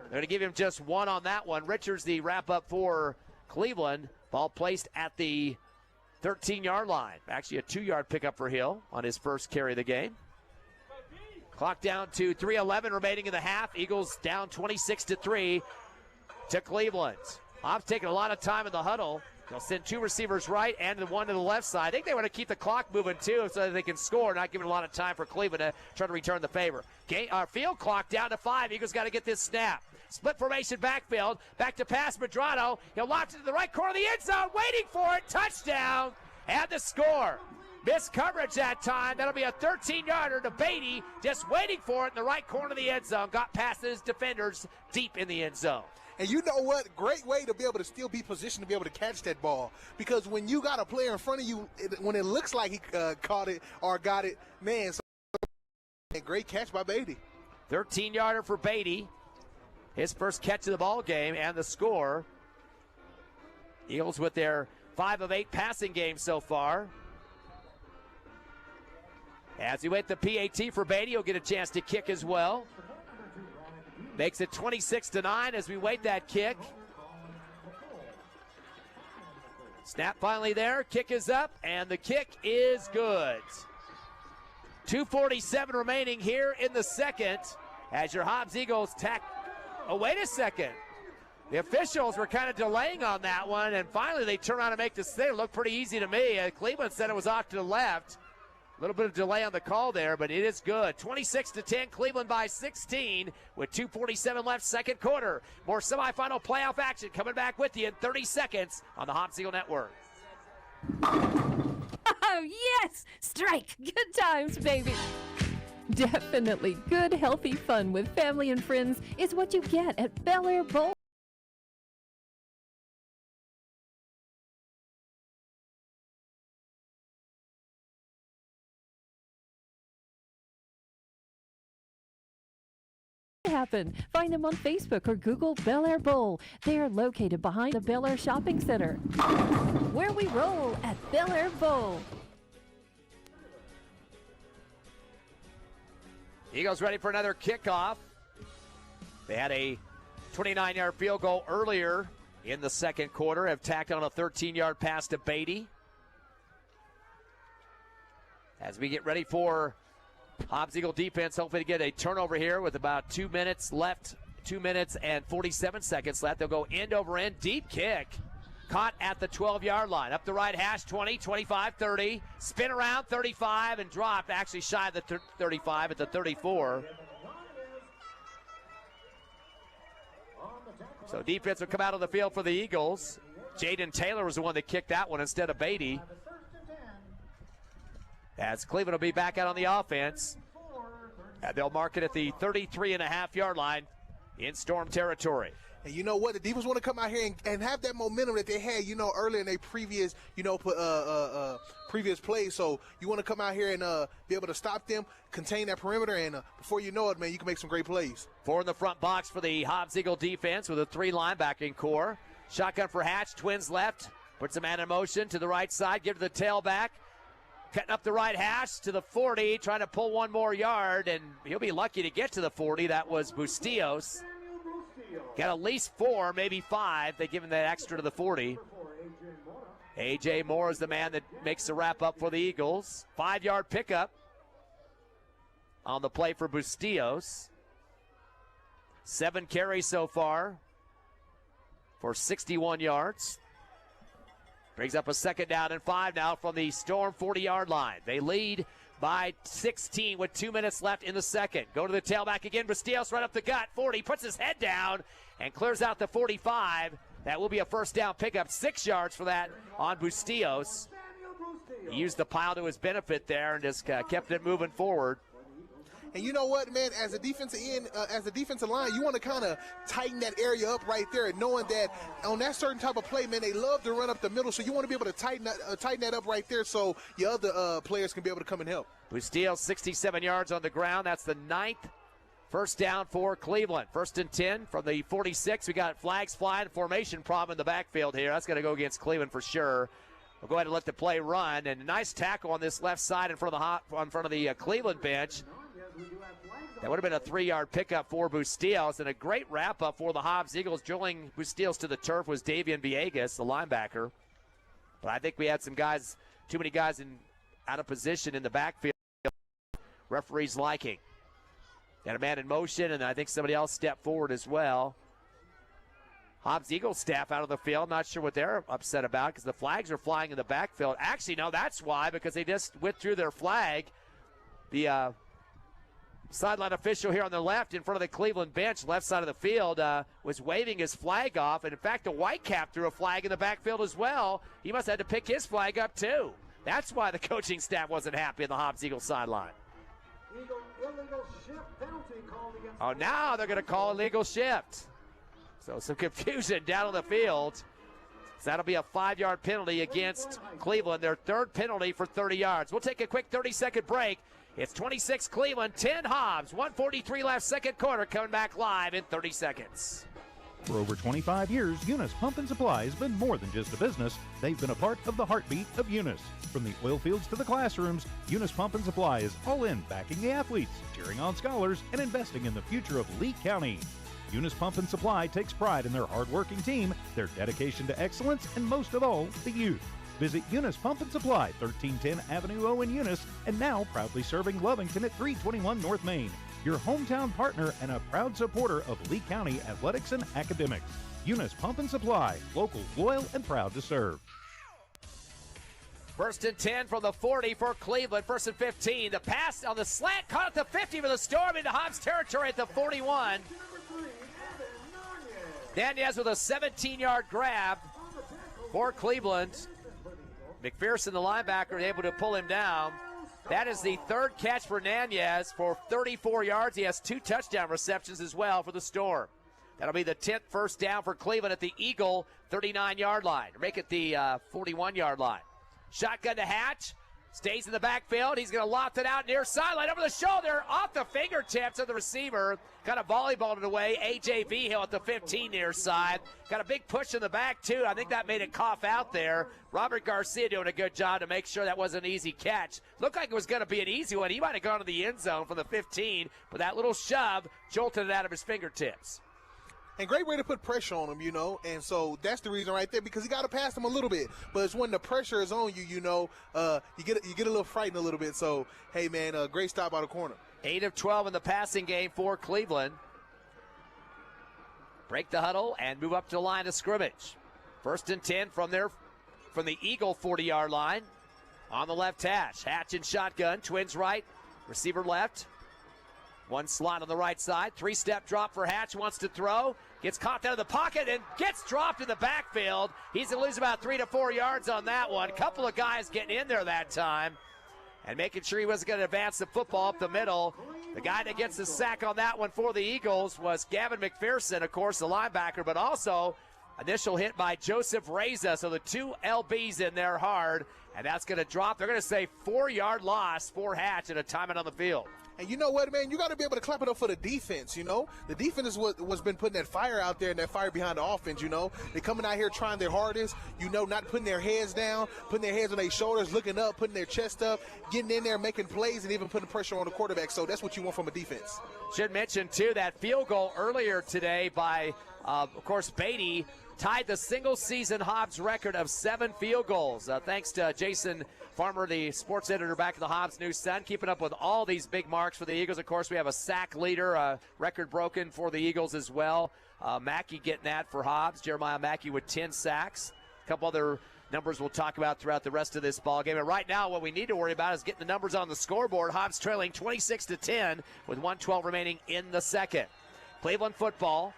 They're going to give him just one on that one. Richards the wrap up for Cleveland. Ball placed at the 13-yard line. Actually a 2-yard pickup for Hill on his first carry of the game. Clock down to 3:11 remaining in the half. Eagles down 26-3 to Cleveland. Hobbs taking a lot of time in the huddle. They'll send 2 receivers right and the one to the left side. I think they want to keep the clock moving too so that they can score, not giving a lot of time for Cleveland to try to return the favor. Field clock down to 5. Eagles got to get this snap. Split formation backfield. Back to pass Medrano. He'll launch it to the right corner of the end zone. Waiting for it. Touchdown. And the score. Missed coverage that time. That'll be a 13-yarder to Beatty. Just waiting for it in the right corner of the end zone. Got past his defenders deep in the end zone. And you know what? Great way to be able to still be positioned to be able to catch that ball. Because when you got a player in front of you, when it looks like he caught it or got it, man, great catch by Beatty. 13-yarder for Beatty. His first catch of the ball game and the score. Eagles with their 5 of 8 passing game so far. As we wait the PAT for Beatty, he'll get a chance to kick as well. Makes it 26-9 as we wait that kick. Snap finally there. Kick is up, and the kick is good. 2:47 remaining here in the second as your Hobbs Eagles tack. Oh, wait a second. The officials were kind of delaying on that one, and finally they turn around and make this thing. It looked pretty easy to me. Cleveland said it was off to the left. A little bit of delay on the call there, but it is good. 26-10, Cleveland by 16 with 2:47 left, second quarter. More semifinal playoff action coming back with you in 30 seconds on the Hobbs Eagle Network. Oh, yes! Strike! Good times, baby! Definitely good, healthy fun with family and friends is what you get at Bel Air Bowl. Happen. Find them on Facebook or Google Bel Air Bowl. They are located behind the Bel Air Shopping Center. Where we roll at Bel Air Bowl. Eagles ready for another kickoff. They had a 29-yard field goal earlier in the second quarter. Have tacked on a 13-yard pass to Beatty. As we get ready for Hobbs Eagle defense, hopefully to get a turnover here with about 2 minutes left. 2 minutes and 47 seconds left. They'll go end over end. Deep kick. Caught at the 12-yard line. Up the right hash, 20, 25, 30. Spin around, 35, and dropped. Actually shy of the 35 at the 34. So defense will come out on the field for the Eagles. Jaden Taylor was the one that kicked that one instead of Beatty. As Cleveland will be back out on the offense. And they'll mark it at the 33.5-yard line in Storm territory. And you know what? The defense want to come out here and have that momentum that they had, earlier in their previous, previous plays. So you want to come out here and be able to stop them, contain that perimeter, and before you know it, man, you can make some great plays. 4 in the front box for the Hobbs Eagle defense with a 3 linebacking core. Shotgun for Hatch, twins left. Puts a man in motion to the right side, give to the tailback. Cutting up the right hash to the 40, trying to pull 1 more yard, and he'll be lucky to get to the 40. That was Bustillos. Got at least 4, maybe 5. They give him that extra to the 40. A.J. Moore is the man that makes the wrap up for the Eagles. 5-yard pickup on the play for Bustillos. 7 carries so far for 61 yards. Brings up a 2nd down and 5 now from the Storm 40-yard line. They lead by 16 with 2 minutes left in the second. Go to the tailback again. Bustillos right up the gut. 40 puts his head down and clears out the 45. That will be a 1st down pickup. 6 yards for that on Bustillos. He used the pile to his benefit there and just kept it moving forward. And you know what, man, as a defensive line, you want to kind of tighten that area up right there, knowing that on that certain type of play, man, they love to run up the middle. So you want to be able to tighten that up right there so your other players can be able to come and help. Bustillos 67 yards on the ground. That's the 9th 1st down for Cleveland. 1st and 10 from the 46. We got flags flying, formation problem in the backfield here. That's going to go against Cleveland for sure. We'll go ahead and let the play run. And a nice tackle on this left side in front of the Cleveland bench. That would have been a 3-yard pickup for Bustillos, and a great wrap-up for the Hobbs Eagles. Drilling Bustillos to the turf was Davian Villegas, the linebacker. But I think we had some guys, too many guys out of position in the backfield. Referees liking. Got a man in motion, and I think somebody else stepped forward as well. Hobbs Eagles staff out of the field. Not sure what they're upset about because the flags are flying in the backfield. Actually, no, that's why, because they just withdrew their flag. The sideline official here on the left in front of the Cleveland bench, left side of the field, was waving his flag off. And, in fact, the Whitecap threw a flag in the backfield as well. He must have had to pick his flag up, too. That's why the coaching staff wasn't happy in the Hobbs Eagles sideline. Oh, now they're going to call illegal shift. So some confusion down on the field. So that'll be a 5-yard penalty against Cleveland, their 3rd penalty for 30 yards. We'll take a quick 30-second break. It's 26 Cleveland, 10 Hobbs, 1:43 left, 2nd quarter, coming back live in 30 seconds. For over 25 years, Eunice Pump and Supply has been more than just a business. They've been a part of the heartbeat of Eunice. From the oil fields to the classrooms, Eunice Pump and Supply is all in backing the athletes, cheering on scholars, and investing in the future of Lee County. Eunice Pump and Supply takes pride in their hard-working team, their dedication to excellence, and most of all, the youth. Visit Eunice Pump and Supply, 1310 Avenue O in Eunice, and now proudly serving Lovington at 321 North Main. Your hometown partner and a proud supporter of Lee County athletics and academics. Eunice Pump and Supply, local, loyal, and proud to serve. 1st and 10 from the 40 for Cleveland. 1st and 15. The pass on the slant caught at the 50 for the Storm into Hobbs territory at the 41. Nunez with a 17-yard grab for Cleveland. McPherson, the linebacker, able to pull him down. That is the 3rd catch for Nunez for 34 yards. He has 2 touchdown receptions as well for the Storm. That'll be the 10th 1st down for Cleveland at the Eagle 39-yard line. Make it the 41-yard line. Shotgun to Hatch. Stays in the backfield. He's going to loft it out near sideline over the shoulder, off the fingertips of the receiver. Kind of volleyballed it away. A.J. Vigil at the 15 near side. Got a big push in the back, too. I think that made it cough out there. Robert Garcia doing a good job to make sure that wasn't an easy catch. Looked like it was going to be an easy one. He might have gone to the end zone from the 15, but that little shove jolted it out of his fingertips. And great way to put pressure on him, and so that's the reason right there, because you got to pass him a little bit. But it's when the pressure is on you, you get a little frightened a little bit. So, hey, man, great stop out of corner. 8 of 12 in the passing game for Cleveland. Break the huddle and move up to the line of scrimmage. 1st and 10 from the Eagle 40-yard line on the left hash. Hatch and shotgun, twins right, receiver left. One slot on the right side. 3-step drop for Hatch. Wants to throw. Gets caught out of the pocket and gets dropped in the backfield. He's going to lose about 3 to 4 yards on that one. A couple of guys getting in there that time and making sure he wasn't going to advance the football up the middle. The guy that gets the sack on that one for the Eagles was Gavin McPherson, of course, the linebacker, but also initial hit by Joseph Reza. So the two LBs in there hard, and that's going to drop. They're going to say 4-yard loss for Hatch and a timeout on the field. And you know what, man? You got to be able to clap it up for the defense, you know? The defense is what's been putting that fire out there and that fire behind the offense, you know? They're coming out here trying their hardest, you know, not putting their heads down, putting their heads on their shoulders, looking up, putting their chest up, getting in there, making plays, and even putting pressure on the quarterback. So that's what you want from a defense. Should mention, too, that field goal earlier today by, of course, Beatty tied the single-season Hobbs record of 7 field goals. Thanks to Jason Farmer, the sports editor back in the Hobbs News-Sun, keeping up with all these big marks for the Eagles. Of course, we have a sack leader, record broken for the Eagles as well. Mackey getting that for Hobbs. Jeremiah Mackey with 10 sacks. A couple other numbers we'll talk about throughout the rest of this ball game. And right now, what we need to worry about is getting the numbers on the scoreboard. Hobbs trailing 26-10 with 1:12 remaining in the second. Cleveland football.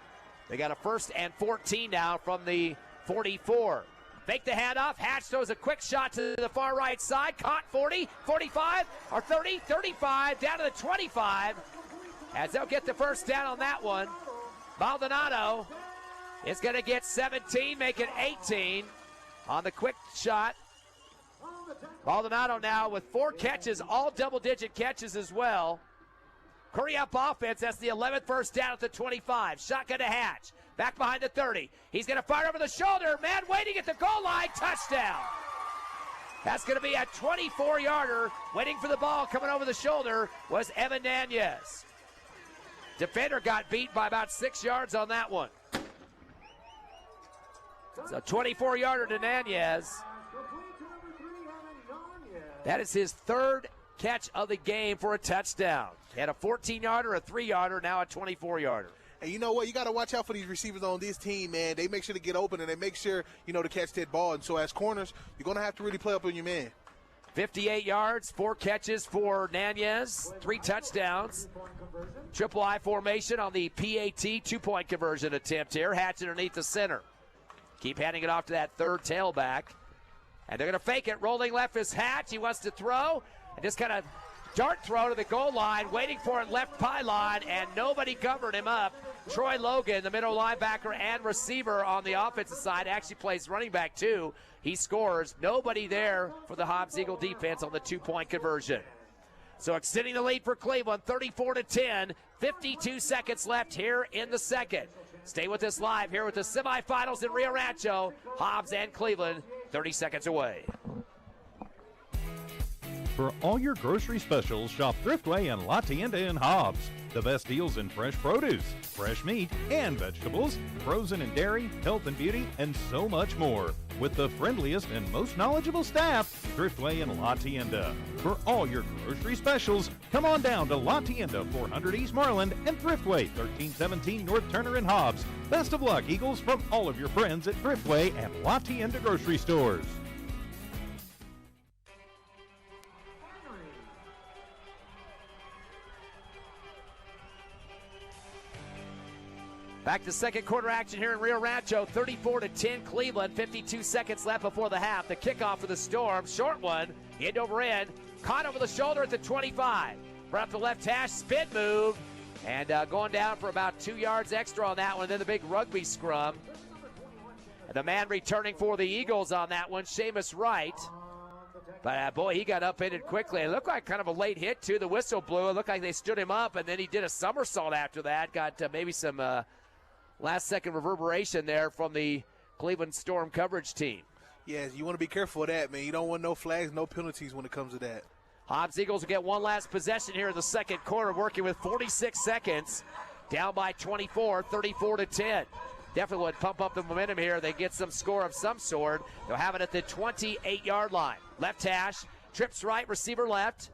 They got a 1st and 14 now from the 44. Fake the handoff. Hatch throws a quick shot to the far right side. Caught 40, 45, or 30, 35, down to the 25. As they'll get the first down on that one. Maldonado is going to get 17, make it 18 on the quick shot. Maldonado now with 4 catches, all double-digit catches as well. Hurry up offense. That's the 11th first down at the 25. Shotgun to Hatch. Back behind the 30. He's going to fire over the shoulder. Man waiting at the goal line. Touchdown. That's going to be a 24-yarder. Waiting for the ball coming over the shoulder was Evan Nunez. Defender got beat by about 6 yards on that one. So 24-yarder to Nunez. That is his 3rd catch of the game for a touchdown. He had a 14-yarder, a 3-yarder, now a 24-yarder. And you know what? You got to watch out for these receivers on this team, man. They make sure to get open, and they make sure, you know, to catch that ball. And so as corners, you're going to have to really play up on your man. 58 yards, 4 catches for Nunez, 3 touchdowns. Triple I formation on the PAT 2-point conversion attempt here. Hatch underneath the center. Keep handing it off to that 3rd tailback. And they're going to fake it. Rolling left is Hatch. He wants to throw. And just kind of dart throw to the goal line, waiting for it left pylon, and nobody covered him up. Troy Logan, the middle linebacker and receiver on the offensive side, actually plays running back too. He scores. Nobody there for the Hobbs Eagle defense on the 2-point conversion. So extending the lead for Cleveland, 34-10, 52 seconds left here in the second. Stay with us live here with the semifinals in Rio Rancho. Hobbs and Cleveland, 30 seconds away. For all your grocery specials, shop Thriftway and La Tienda in Hobbs. The best deals in fresh produce, fresh meat, and vegetables, frozen and dairy, health and beauty, and so much more. With the friendliest and most knowledgeable staff, Thriftway and La Tienda. For all your grocery specials, come on down to La Tienda, 400 East Marland, and Thriftway, 1317 North Turner in Hobbs. Best of luck, Eagles, from all of your friends at Thriftway and La Tienda grocery stores. Back to second quarter action here in Rio Rancho, 34-10 Cleveland, 52 seconds left before the half. The kickoff for the Storm, short one, end over end, caught over the shoulder at the 25. Brought up the left hash, spin move, and going down for about 2 yards extra on that one, and then the big rugby scrum. And the man returning for the Eagles on that one, Seamus Wright. But, boy, he got upended quickly. It looked like kind of a late hit, too. The whistle blew. It looked like they stood him up, and then he did a somersault after that. Got maybe some last-second reverberation there from the Cleveland Storm coverage team. Yes, you want to be careful of that, man. You don't want no flags, no penalties when it comes to that. Hobbs Eagles will get one last possession here in the second quarter, working with 46 seconds. Down by 24, 34-10. Definitely would pump up the momentum here. They get some score of some sort. They'll have it at the 28-yard line. Left hash, trips right, receiver left.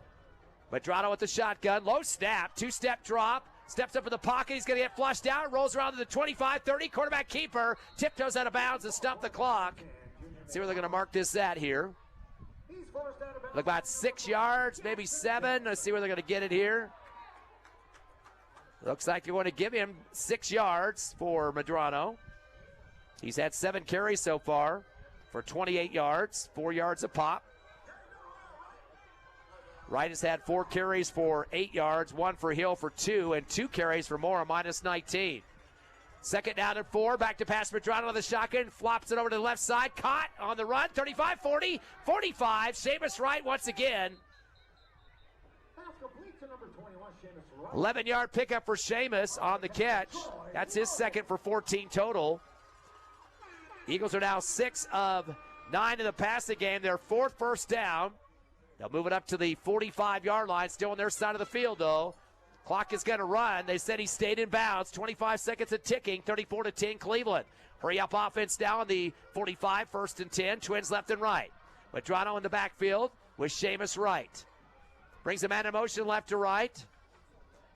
Medrano with the shotgun. Low snap, 2-step drop. Steps up in the pocket. He's going to get flushed out. Rolls around to the 25-30. Quarterback keeper tiptoes out of bounds and stump the clock. See where they're going to mark this at here. Look, about 6 yards, maybe 7. Let's see where they're going to get it here. Looks like you're going to give him 6 yards for Medrano. He's had 7 carries so far for 28 yards, 4 yards a pop. Wright has had 4 carries for 8 yards, 1 for Hill for 2, and 2 carries for Moore, minus 19. Second down and 4, back to pass Medrano on the shotgun, flops it over to the left side, caught on the run, 35, 40, 45, Seamus Wright once again. 11-yard pickup for Seamus on the catch. That's his second for 14 total. Eagles are now 6 of 9 in the passing game. Their 4th first down. They'll move it up to the 45-yard line, still on their side of the field, though. Clock is going to run. They said he stayed in bounds. 25 seconds of ticking, 34-10 Cleveland. Hurry up offense now on the 45, 1st and 10. Twins left and right. Medrano in the backfield with Seamus Wright. Brings a man in motion left to right.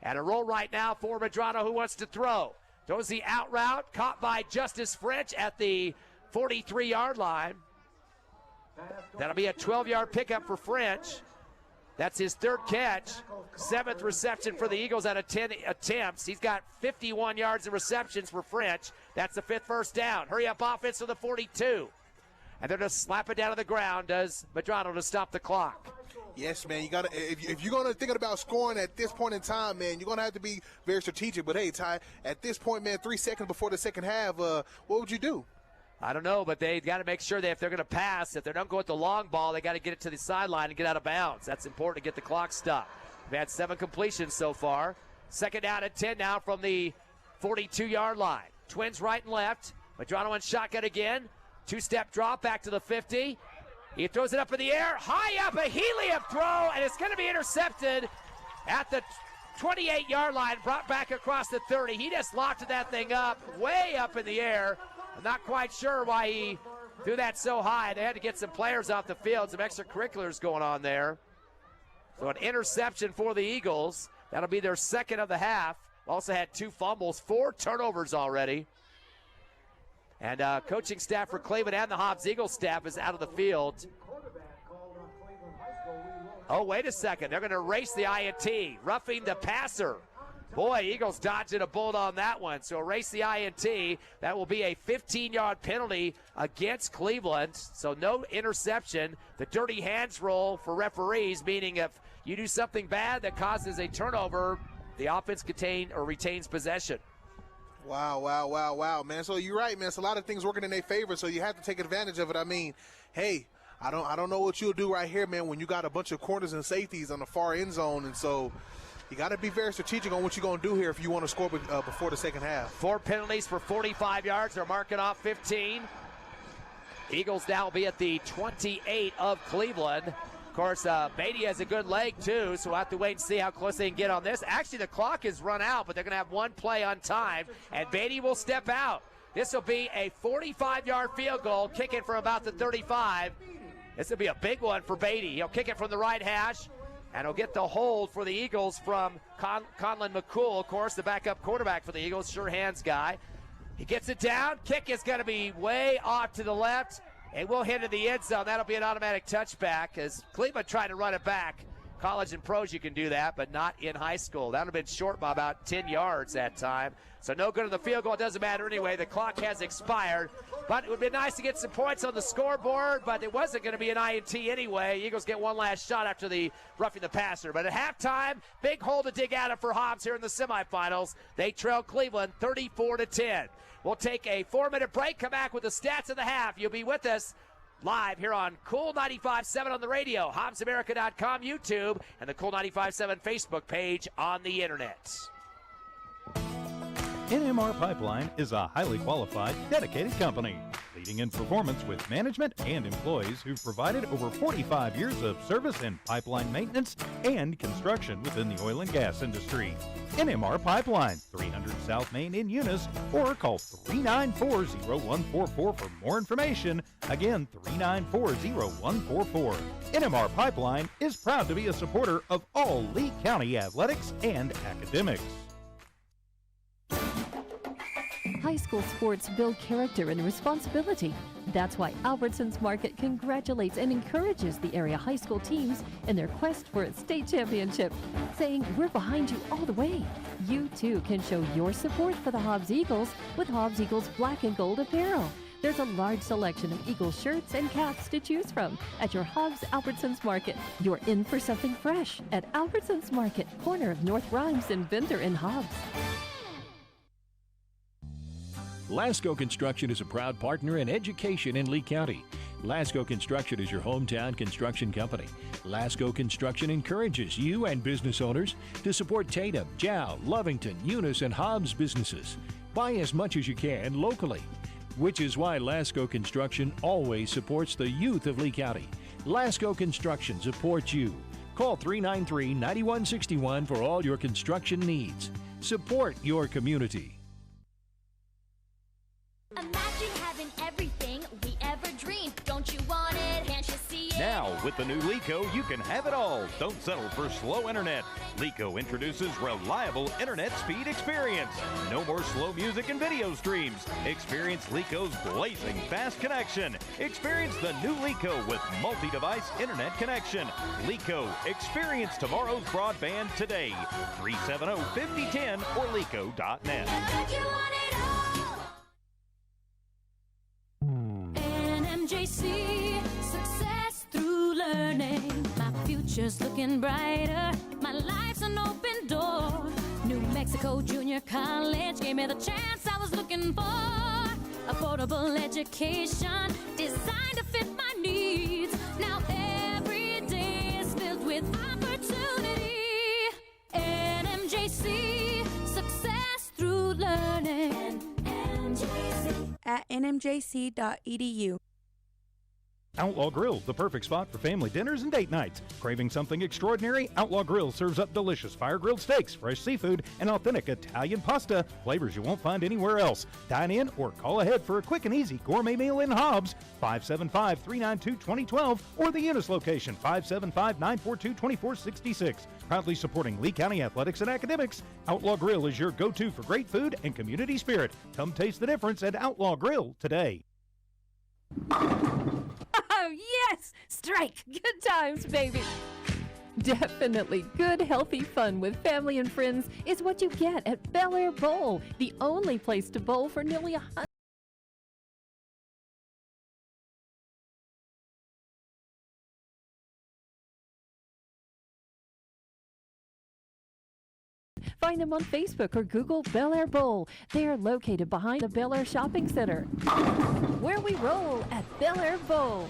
And a roll right now for Medrano, who wants to throw. Throws the out route, caught by Justice French at the 43-yard line. That'll be a 12-yard pickup for French. That's his 3rd catch, 7th reception for the Eagles out of 10 attempts. He's got 51 yards of receptions for French. That's the 5th first down. Hurry up offense to the 42. And they're just slap it down to the ground, does Medrano, to stop the clock. Yes, man. You gotta if you're gonna think about scoring at this point in time, man, you're gonna have to be very strategic. But hey, Ty, at this point, man, 3 seconds before the second half, what would you do? I don't know, but they got to make sure that if they're going to pass, if they don't go with the long ball, they got to get it to the sideline and get out of bounds. That's important to get the clock stopped. We've had 7 completions so far. Second down and 10 now from the 42-yard line. Twins right and left. Medrano in shotgun again. 2-step drop back to the 50. He throws it up in the air. High up, a helium throw, and it's going to be intercepted at the 28-yard line, brought back across the 30. He just lofted that thing up, way up in the air. I'm not quite sure why he threw that so high. They had to get some players off the field, some extracurriculars going on there. So an interception for the Eagles. That'll be their 2nd of the half. Also had 2 fumbles, 4 turnovers already. And coaching staff for Cleveland and the Hobbs Eagles staff is out of the field. Oh, wait a second. They're going to erase the INT, roughing the passer. Boy, Eagles dodging a bullet on that one. So erase the INT. That will be a 15-yard penalty against Cleveland. So no interception. The dirty hands roll for referees, meaning if you do something bad that causes a turnover, the offense retains possession. Wow, man. So you're right, man. It's a lot of things working in their favor, so you have to take advantage of it. I mean, hey, I don't know what you'll do right here, man, when you got a bunch of corners and safeties on the far end zone, and so you got to be very strategic on what you're going to do here if you want to score before the second half. 4 penalties for 45 yards. They're marking off 15. Eagles now will be at the 28 of Cleveland. Of course, Beatty has a good leg, too, so we'll have to wait and see how close they can get on this. Actually, the clock is run out, but they're going to have 1 play on time, and Beatty will step out. This will be a 45-yard field goal, kicking from about the 35. This will be a big one for Beatty. He'll kick it from the right hash, and he'll get the hold for the Eagles from Conlon McCool, of course, the backup quarterback for the Eagles, sure hands guy. He gets it down. Kick is going to be way off to the left. It will hit in the end zone. That'll be an automatic touchback as Cleveland tried to run it back. College and pros, you can do that, but not in high school. That would have been short by about 10 yards that time. So no good on the field goal. It doesn't matter anyway. The clock has expired. But it would be nice to get some points on the scoreboard, but it wasn't going to be an INT anyway. Eagles get one last shot after the roughing the passer. But at halftime, big hole to dig out of for Hobbs here in the semifinals. They trail Cleveland 34-10. We'll take a 4-minute break, come back with the stats of the half. You'll be with us live here on Cool 95.7 on the radio, HobbsAmerica.com, YouTube, and the Cool 95.7 Facebook page on the internet. NMR Pipeline is a highly qualified, dedicated company, leading in performance with management and employees who've provided over 45 years of service in pipeline maintenance and construction within the oil and gas industry. NMR Pipeline, 300 South Main in Eunice, or call 394-0144 for more information. Again, 394-0144. NMR Pipeline is proud to be a supporter of all Lee County athletics and academics. High school sports build character and responsibility. That's why Albertsons Market congratulates and encourages the area high school teams in their quest for a state championship, saying we're behind you all the way. You too can show your support for the Hobbs Eagles with Hobbs Eagles Black and Gold apparel. There's a large selection of Eagles shirts and caps to choose from at your Hobbs Albertsons Market. You're in for something fresh at Albertsons Market, corner of North Rhymes and Venter in Hobbs. Lasco Construction is a proud partner in education in Lee County. Lasco Construction is your hometown construction company. Lasco Construction encourages you and business owners to support Tatum, Jow, Lovington, Eunice, and Hobbs businesses. Buy as much as you can locally, which is why Lasco Construction always supports the youth of Lee County. Lasco Construction supports you. Call 393-9161 for all your construction needs. Support your community. Imagine having everything we ever dreamed. Don't you want it? Can't you see it? Now, with the new Lico, you can have it all. Don't settle for slow internet. Lico introduces reliable internet speed experience. No more slow music and video streams. Experience Lico's blazing fast connection. Experience the new Lico with multi-device internet connection. Lico, experience tomorrow's broadband today. 370-5010 or lico.net. Like you want it all. NMJC, success through learning. My future's looking brighter. My life's an open door. New Mexico Junior College gave me the chance I was looking for. Affordable education designed to fit my needs. Now every day is filled with opportunity. NMJC, success through learning. NMJC. At nmjc.edu. Outlaw Grill, the perfect spot for family dinners and date nights. Craving something extraordinary? Outlaw Grill serves up delicious fire-grilled steaks, fresh seafood, and authentic Italian pasta, flavors you won't find anywhere else. Dine in or call ahead for a quick and easy gourmet meal in Hobbs, 575-392-2012, or the Eunice location, 575-942-2466. Proudly supporting Lee County athletics and academics, Outlaw Grill is your go-to for great food and community spirit. Come taste the difference at Outlaw Grill today. Oh, yes! Strike! Good times, baby! Definitely good, healthy fun with family and friends is what you get at Bel Air Bowl, the only place to bowl for nearly 100. Find them on Facebook or Google Bel Air Bowl. They are located behind the Bel Air Shopping Center. Where we roll at Bel Air Bowl.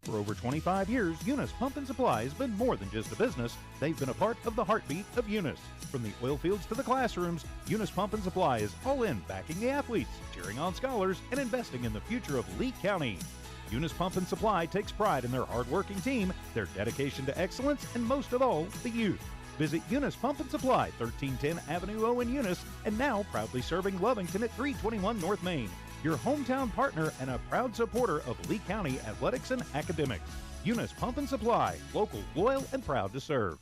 For over 25 years, Eunice Pump and Supply has been more than just a business. They've been a part of the heartbeat of Eunice. From the oil fields to the classrooms, Eunice Pump and Supply is all in backing the athletes, cheering on scholars, and investing in the future of Lee County. Eunice Pump and Supply takes pride in their hardworking team, their dedication to excellence, and most of all, the youth. Visit Eunice Pump and Supply, 1310 Avenue O in Eunice, and now proudly serving Lovington at 321 North Main. Your hometown partner and a proud supporter of Lee County athletics and academics. Eunice Pump and Supply, local, loyal, and proud to serve.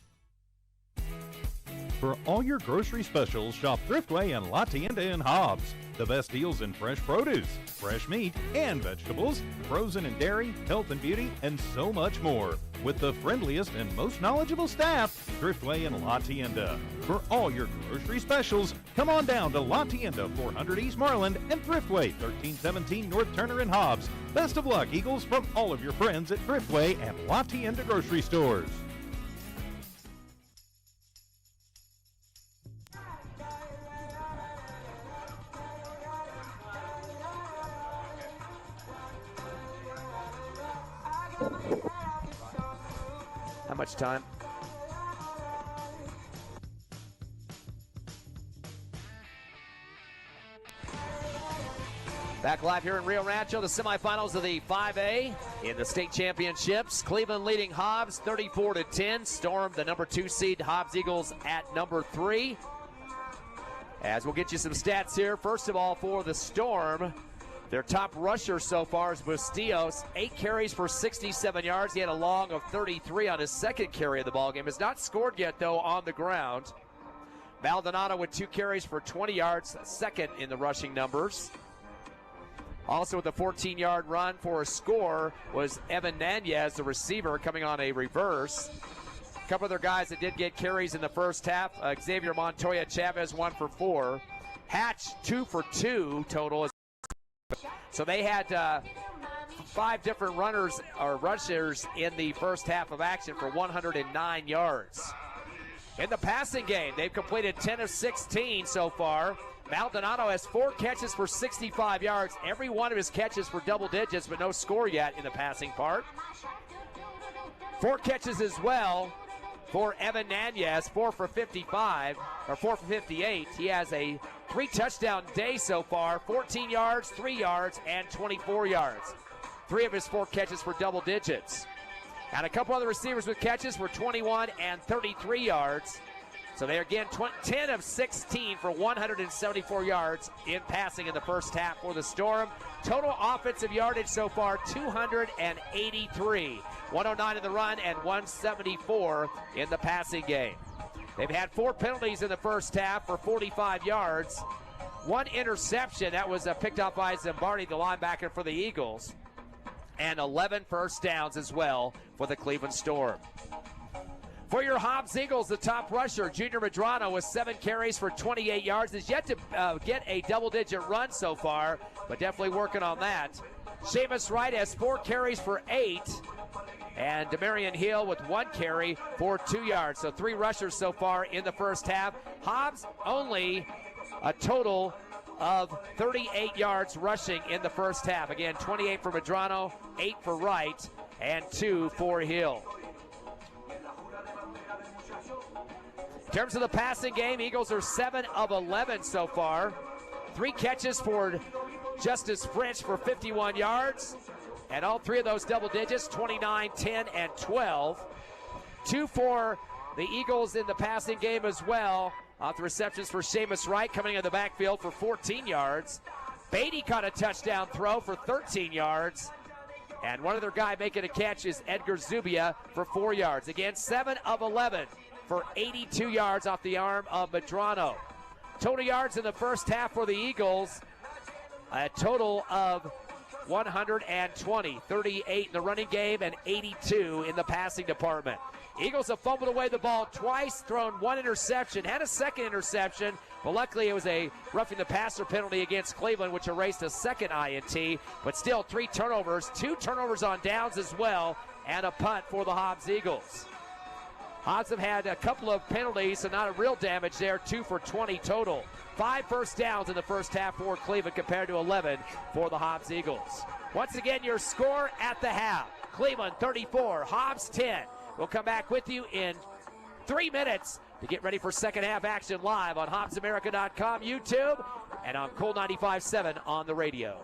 For all your grocery specials, shop Thriftway and La Tienda in Hobbs. The best deals in fresh produce, fresh meat, and vegetables, frozen and dairy, health and beauty, and so much more. With the friendliest and most knowledgeable staff, Thriftway and La Tienda. For all your grocery specials, come on down to La Tienda, 400 East Marland, and Thriftway, 1317 North Turner in Hobbs. Best of luck, Eagles, from all of your friends at Thriftway and La Tienda grocery stores. How much time? Back live here in Rio Rancho, the semifinals of the 5A in the state championships. Cleveland leading Hobbs 34-10. Storm, the number 2 seed, Hobbs Eagles at number 3. As we'll get you some stats here. First of all, for the Storm, their top rusher so far is Bustillos, 8 carries for 67 yards. He had a long of 33 on his second carry of the ballgame. Has not scored yet, though, on the ground. Maldonado with 2 carries for 20 yards, second in the rushing numbers. Also with a 14-yard run for a score was Evan Nanez, the receiver, coming on a reverse. A couple other guys that did get carries in the first half. Xavier Montoya Chavez, 1 for 4. Hatch, 2 for 2 total. So they had 5 different runners or rushers in the first half of action for 109 yards. In the passing game, they've completed 10 of 16 so far. Maldonado has 4 catches for 65 yards. Every one of his catches for double digits, but no score yet in the passing part. 4 catches as well for Evan Nunez, 4 for 55, or 4 for 58. He has a 3-touchdown day so far, 14 yards, 3 yards, and 24 yards. 3 of his 4 catches for double digits. And a couple other receivers with catches for 21 and 33 yards. So they're again 10 of 16 for 174 yards in passing in the first half for the Storm. Total offensive yardage so far, 283. 109 in the run and 174 in the passing game. They've had 4 penalties in the first half for 45 yards. 1 interception, that was picked up by Zimbardi, the linebacker for the Eagles. And 11 first downs as well for the Cleveland Storm. For your Hobbs Eagles, the top rusher, Junior Medrano, with 7 carries for 28 yards, is yet to get a double-digit run so far, but definitely working on that. Seamus Wright has 4 carries for 8, and Demarion Hill with 1 carry for 2 yards. So 3 rushers so far in the first half. Hobbs only a total of 38 yards rushing in the first half. Again, 28 for Medrano, 8 for Wright, and 2 for Hill. In terms of the passing game, Eagles are 7 of 11 so far. 3 catches for Justice French for 51 yards. And all 3 of those double digits, 29, 10, and 12. 2 for the Eagles in the passing game as well. Off the receptions for Seamus Wright coming in the backfield for 14 yards. Beatty caught a touchdown throw for 13 yards. And one other guy making a catch is Edgar Zubia for 4 yards. Again, 7 of 11 for 82 yards off the arm of Medrano. Total yards in the first half for the Eagles, a total of 120, 38 in the running game and 82 in the passing department. Eagles have fumbled away the ball twice, thrown 1 interception, had a second interception, but luckily it was a roughing the passer penalty against Cleveland, which erased a second INT, but still 3 turnovers, 2 turnovers on downs as well, and a punt for the Hobbs Eagles. Hobbs have had a couple of penalties, so not a real damage there, 2 for 20 total. 5 first downs in the first half for Cleveland compared to 11 for the Hobbs Eagles. Once again, your score at the half. Cleveland 34, Hobbs 10. We'll come back with you in 3 minutes to get ready for second half action live on HobbsAmerica.com, YouTube, and on Cool 95.7 on the radio.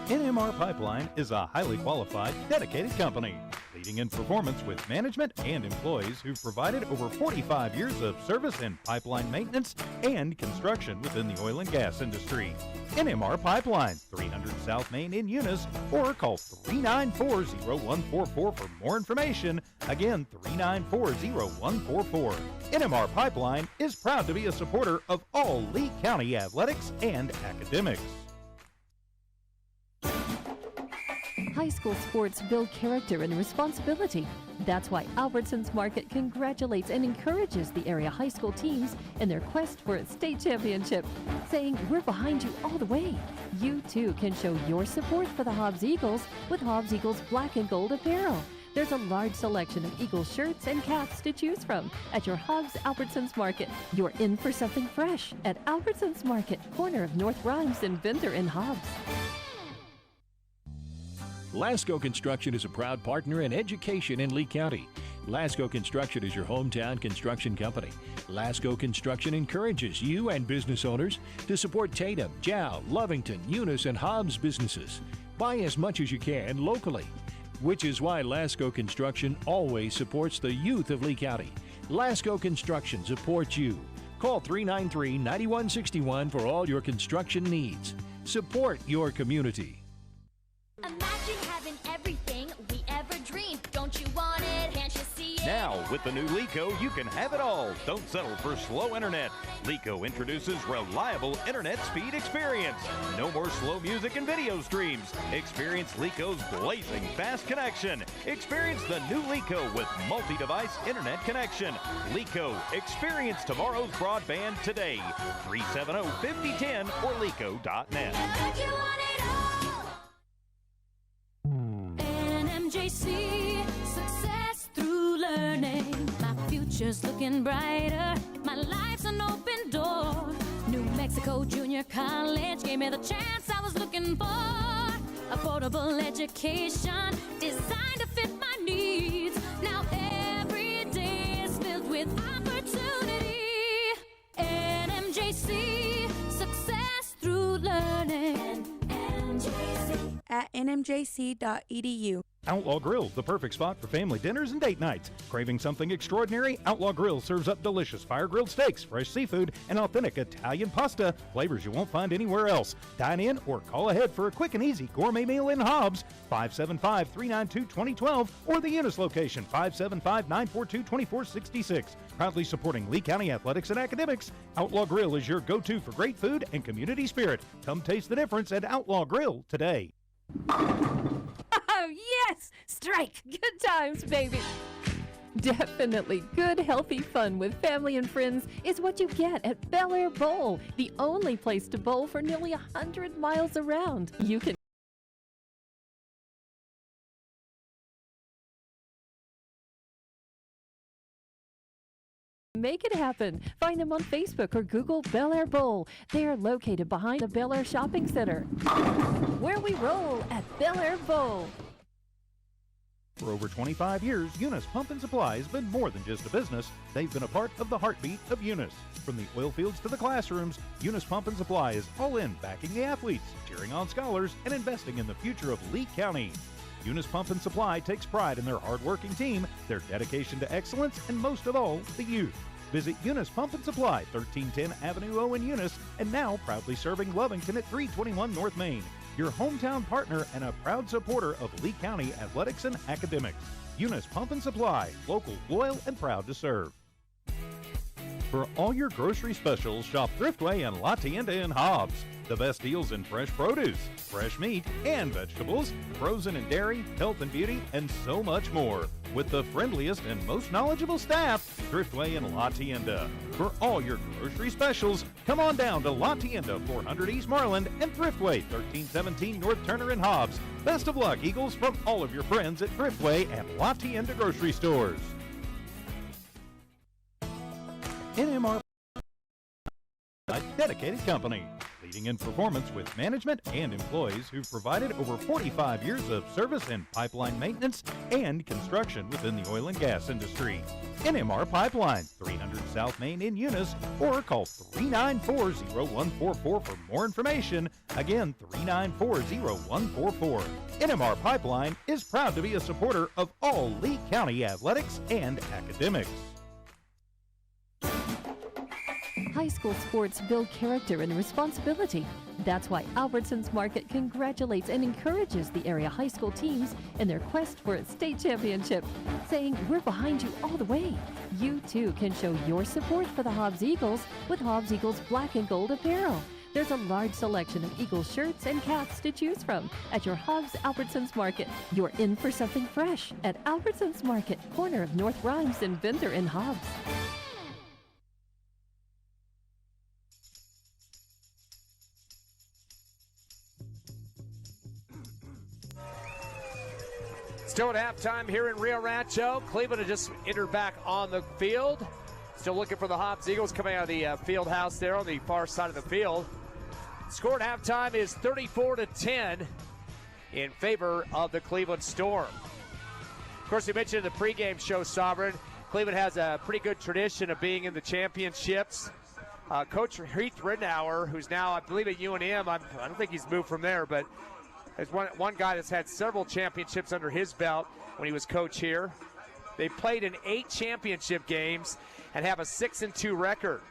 NMR Pipeline is a highly qualified, dedicated company, leading in performance with management and employees who've provided over 45 years of service in pipeline maintenance and construction within the oil and gas industry. NMR Pipeline, 300 South Main in Eunice, or call 394-0144 for more information. Again, 394-0144. NMR Pipeline is proud to be a supporter of all Lee County athletics and academics. High school sports build character and responsibility. That's why Albertsons Market congratulates and encourages the area high school teams in their quest for a state championship, saying we're behind you all the way. You too can show your support for the Hobbs Eagles with Hobbs Eagles Black and Gold apparel. There's a large selection of Eagles shirts and caps to choose from at your Hobbs Albertsons Market. You're in for something fresh at Albertsons Market, corner of North Grimes and Venter in Hobbs. Lasco Construction is a proud partner in education in Lee County. Lasco Construction is your hometown construction company. Lasco Construction encourages you and business owners to support Tatum, Jow, Lovington, Eunice, and Hobbs businesses. Buy as much as you can locally, which is why Lasco Construction always supports the youth of Lee County. Lasco Construction supports you. Call 393-9161 for all your construction needs. Support your community. Imagine having everything we ever dreamed. Don't you want it? Can't you see it? Now, with the new Lico, you can have it all. Don't settle for slow internet. Lico introduces reliable internet speed experience. No more slow music and video streams. Experience Lico's blazing fast connection. Experience the new Lico with multi-device internet connection. Lico, experience tomorrow's broadband today. 370-5010 or lico.net. NMJC, success through learning. My future's looking brighter. My life's an open door. New Mexico Junior College gave me the chance I was looking for. Affordable education designed to fit my needs. Now every day is filled with opportunity. NMJC, success through learning. NMJC. At nmjc.edu. Outlaw Grill, the perfect spot for family dinners and date nights. Craving something extraordinary? Outlaw Grill serves up delicious fire-grilled steaks, fresh seafood, and authentic Italian pasta, flavors you won't find anywhere else. Dine in or call ahead for a quick and easy gourmet meal in Hobbs, 575-392-2012, or the Eunice location, 575-942-2466. Proudly supporting Lee County athletics and academics, Outlaw Grill is your go-to for great food and community spirit. Come taste the difference at Outlaw Grill today. Oh, yes! Strike! Good times, baby! Definitely good, healthy fun with family and friends is what you get at Bel Air Bowl, the only place to bowl for nearly 100 miles around. You can make it happen. Find them on Facebook or Google Bel Air Bowl. They are located behind the Bel Air Shopping Center. Where we roll at Bel Air Bowl. For over 25 years, Eunice Pump and Supply has been more than just a business. They've been a part of the heartbeat of Eunice. From the oil fields to the classrooms, Eunice Pump and Supply is all in backing the athletes, cheering on scholars, and investing in the future of Lee County. Eunice Pump and Supply takes pride in their hard-working team, their dedication to excellence, and most of all, the youth. Visit Eunice Pump and Supply, 1310 Avenue O in Eunice, and now proudly serving Lovington at 321 North Main. Your hometown partner and a proud supporter of Lee County athletics and academics. Eunice Pump and Supply, local, loyal, and proud to serve. For all your grocery specials, shop Thriftway and La Tienda in Hobbs. The best deals in fresh produce, fresh meat, and vegetables, frozen and dairy, health and beauty, and so much more. With the friendliest and most knowledgeable staff, Thriftway and La Tienda. For all your grocery specials, come on down to La Tienda, 400 East Marland, and Thriftway, 1317 North Turner in Hobbs. Best of luck, Eagles, from all of your friends at Thriftway and La Tienda grocery stores. NMAA, a dedicated company, leading in performance with management and employees who've provided over 45 years of service in pipeline maintenance and construction within the oil and gas industry. NMR Pipeline, 300 South Main in Eunice, or call 394-0144 for more information. Again, 394-0144. NMR Pipeline is proud to be a supporter of all Lee County athletics and academics. High school sports build character and responsibility. That's why Albertsons Market congratulates and encourages the area high school teams in their quest for a state championship, saying we're behind you all the way. You too can show your support for the Hobbs Eagles with Hobbs Eagles Black and Gold apparel. There's a large selection of Eagles shirts and caps to choose from at your Hobbs Albertsons Market. You're in for something fresh at Albertsons Market, corner of North Rhymes and Venter in Hobbs. Still at halftime here in Rio Rancho. Cleveland has just entered back on the field. Still looking for the Hobbs Eagles coming out of the field house there on the far side of the field. Score at halftime is 34-10 in favor of the Cleveland Storm. Of course, we mentioned in the pregame show, Sovereign, Cleveland has a pretty good tradition of being in the championships. Coach Heath Ridenour, who's now, I believe, at UNM, I don't think he's moved from there, but there's one guy that's had several championships under his belt when he was coach here. They played in 8 championship games and have a 6-2 record.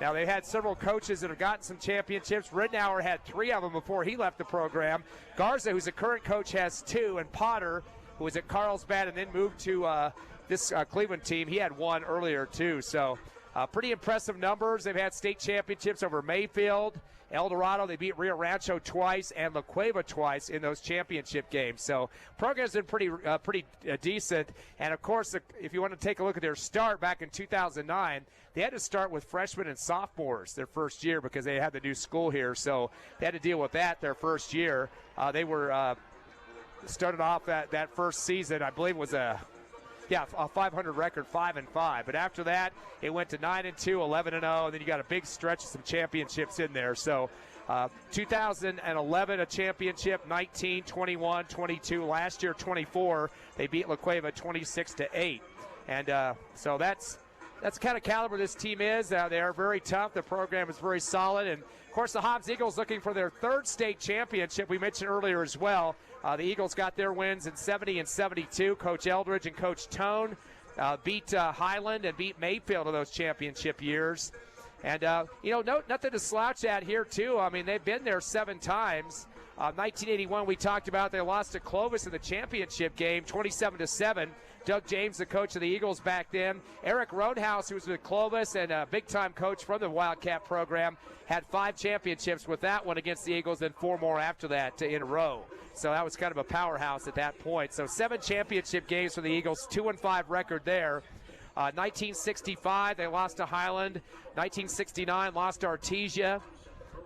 Now, they've had several coaches that have gotten some championships. Ridenour had 3 of them before he left the program. Garza, who's a current coach, has 2, and Potter, who was at Carlsbad and then moved to this Cleveland team. He had one earlier too. So pretty impressive numbers. They've had state championships over Mayfield, El Dorado. They beat Rio Rancho twice and La Cueva twice in those championship games. So program's been pretty decent. And of course, if you want to take a look at their start back in 2009, they had to start with freshmen and sophomores their first year because they had the new school here. So they had to deal with that their first year. They were started off that first season, I believe, was a 500 record, 5-5. But after that, it went to 9-2, 11-0, and then you got a big stretch of some championships in there. So 2011, a championship, 19, 21, 22. Last year, 24. They beat La Cueva 26-8. And so that's the kind of caliber this team is. They are very tough. The program is very solid. And, of course, the Hobbs Eagles looking for their third state championship. We mentioned earlier as well. The Eagles got their wins in 70 and 72. Coach Eldridge and Coach Tone beat Highland and beat Mayfield in those championship years. And, nothing to slouch at here, too. I mean, they've been there 7 times. 1981, we talked about, they lost to Clovis in the championship game, 27-7. Doug James, the coach of the Eagles back then. Eric Roadhouse, who was with Clovis and a big-time coach from the Wildcat program, had 5 championships with that one against the Eagles, then 4 more after that in a row. So that was kind of a powerhouse at that point. So 7 championship games for the Eagles, 2-5 record there. 1965, they lost to Highland. 1969, lost to Artesia.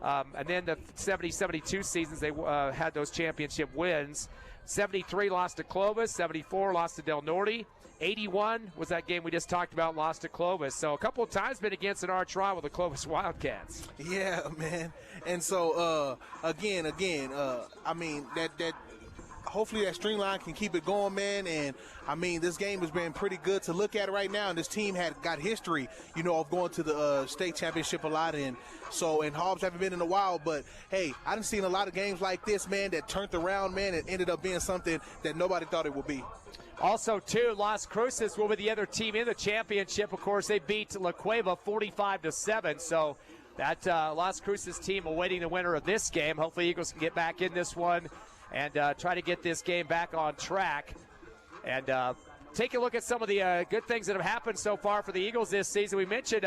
And then the 70-72 seasons, they had those championship wins. 73 lost to Clovis. 74 lost to Del Norte. 81 was that game we just talked about, lost to Clovis. So a couple of times been against an arch rival, the Clovis Wildcats. Yeah, man. And so, again, I mean, that hopefully that streamline can keep it going, man. And, I mean, this game has been pretty good to look at right now. And this team got history, of going to the state championship a lot. And Hobbs haven't been in a while. But, hey, I done seen a lot of games like this, man, that turned around, man, and ended up being something that nobody thought it would be. Also, too, Las Cruces will be the other team in the championship. Of course, they beat La Cueva 45-7. So that Las Cruces team awaiting the winner of this game. Hopefully, Eagles can get back in this one and try to get this game back on track. And take a look at some of the good things that have happened so far for the Eagles this season. We mentioned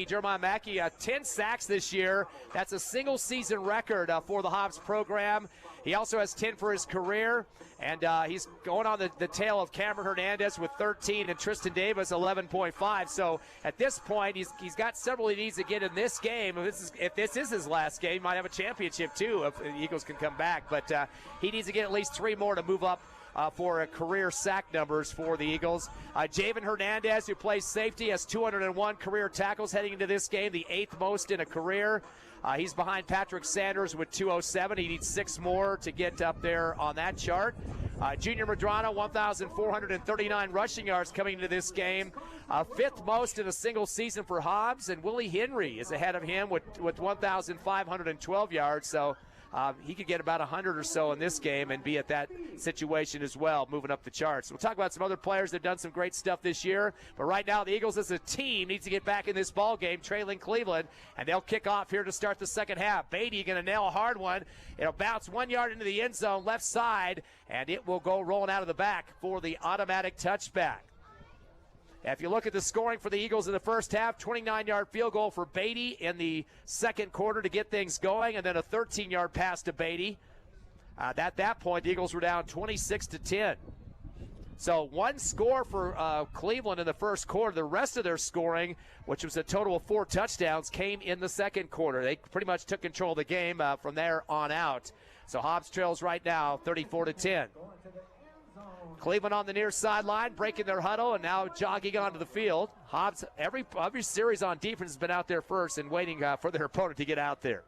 Jeremiah Mackey, 10 sacks this year. That's a single-season record for the Hobbs program. He also has 10 for his career, and he's going on the tail of Cameron Hernandez with 13 and Tristan Davis 11.5. So at this point, he's got several he needs to get in this game. If this is his last game, he might have a championship too if the Eagles can come back. But he needs to get at least 3 more to move up for career sack numbers for the Eagles. Javen Hernandez, who plays safety, has 201 career tackles heading into this game, the 8th most in a career. He's behind Patrick Sanders with 207. He needs 6 more to get up there on that chart. Junior Medrano, 1,439 rushing yards coming into this game. 5th most in a single season for Hobbs, and Willie Henry is ahead of him with 1,512 yards. So he could get about 100 or so in this game and be at that situation as well, moving up the charts. We'll talk about some other players that have done some great stuff this year. But right now, the Eagles as a team needs to get back in this ball game, trailing Cleveland, and they'll kick off here to start the second half. Beatty going to nail a hard one. It'll bounce 1 yard into the end zone, left side, and it will go rolling out of the back for the automatic touchback. If you look at the scoring for the Eagles in the first half, 29-yard field goal for Beatty in the second quarter to get things going, and then a 13-yard pass to Beatty. At that point, the Eagles were down 26-10. So 1 score for Cleveland in the first quarter. The rest of their scoring, which was a total of 4 touchdowns, came in the second quarter. They pretty much took control of the game from there on out. So Hobbs trails right now 34-10. Cleveland on the near sideline, breaking their huddle, and now jogging onto the field. Hobbs, every series on defense has been out there first and waiting for their opponent to get out there.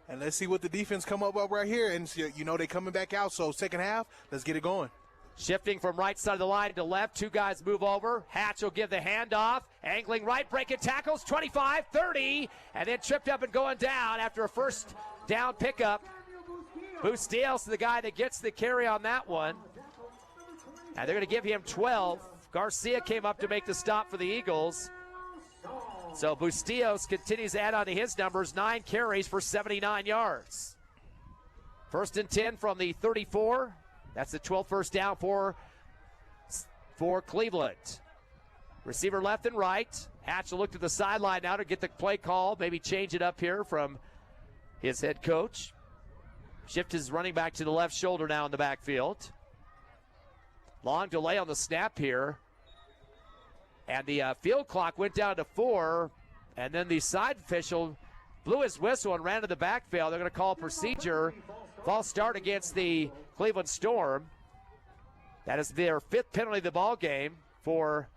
And let's see what the defense come up with right here. And, they're coming back out. So second half, let's get it going. Shifting from right side of the line to left, 2 guys move over. Hatch will give the handoff. Angling right, breaking tackles, 25, 30, and then tripped up and going down after a first down pickup. Bustillos, the guy that gets the carry on that one. And they're going to give him 12. Garcia came up to make the stop for the Eagles. So Bustillos continues to add on to his numbers, 9 carries for 79 yards. 1st and 10 from the 34. That's the 12th first down for for Cleveland. Receiver left and right. Hatch will look to the sideline now to get the play call, maybe change it up here from his head coach. Shift his running back to the left shoulder now in the backfield. Long delay on the snap here. And the field clock went down to 4. And then the side official blew his whistle and ran to the backfield. They're going to call procedure. False start against the Cleveland Storm. That is their 5th penalty of the ball game for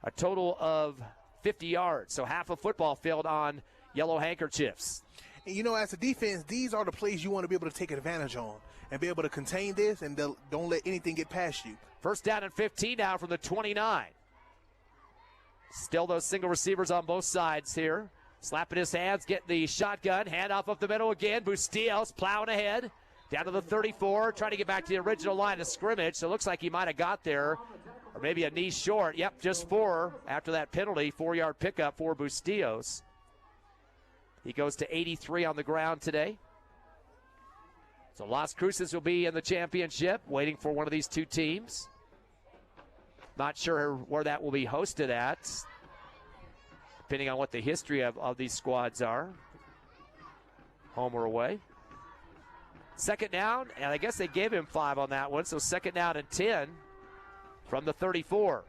a total of 50 yards. So half a football field on yellow handkerchiefs. And you know, as a defense, these are the plays you want to be able to take advantage on and be able to contain this and don't let anything get past you. First down and 15 now from the 29. Still those single receivers on both sides here. Slapping his hands, getting the shotgun. Handoff up the middle again. Bustillos plowing ahead. Down to the 34, trying to get back to the original line of scrimmage. So it looks like he might have got there. Or maybe a knee short. Yep, just 4 after that penalty. 4-yard pickup for Bustillos. He goes to 83 on the ground today. So Las Cruces will be in the championship, waiting for one of these two teams. Not sure where that will be hosted at, depending on what the history of these squads are. Home or away. Second down, and I guess they gave him 5 on that one, so second down and 10 from the 34.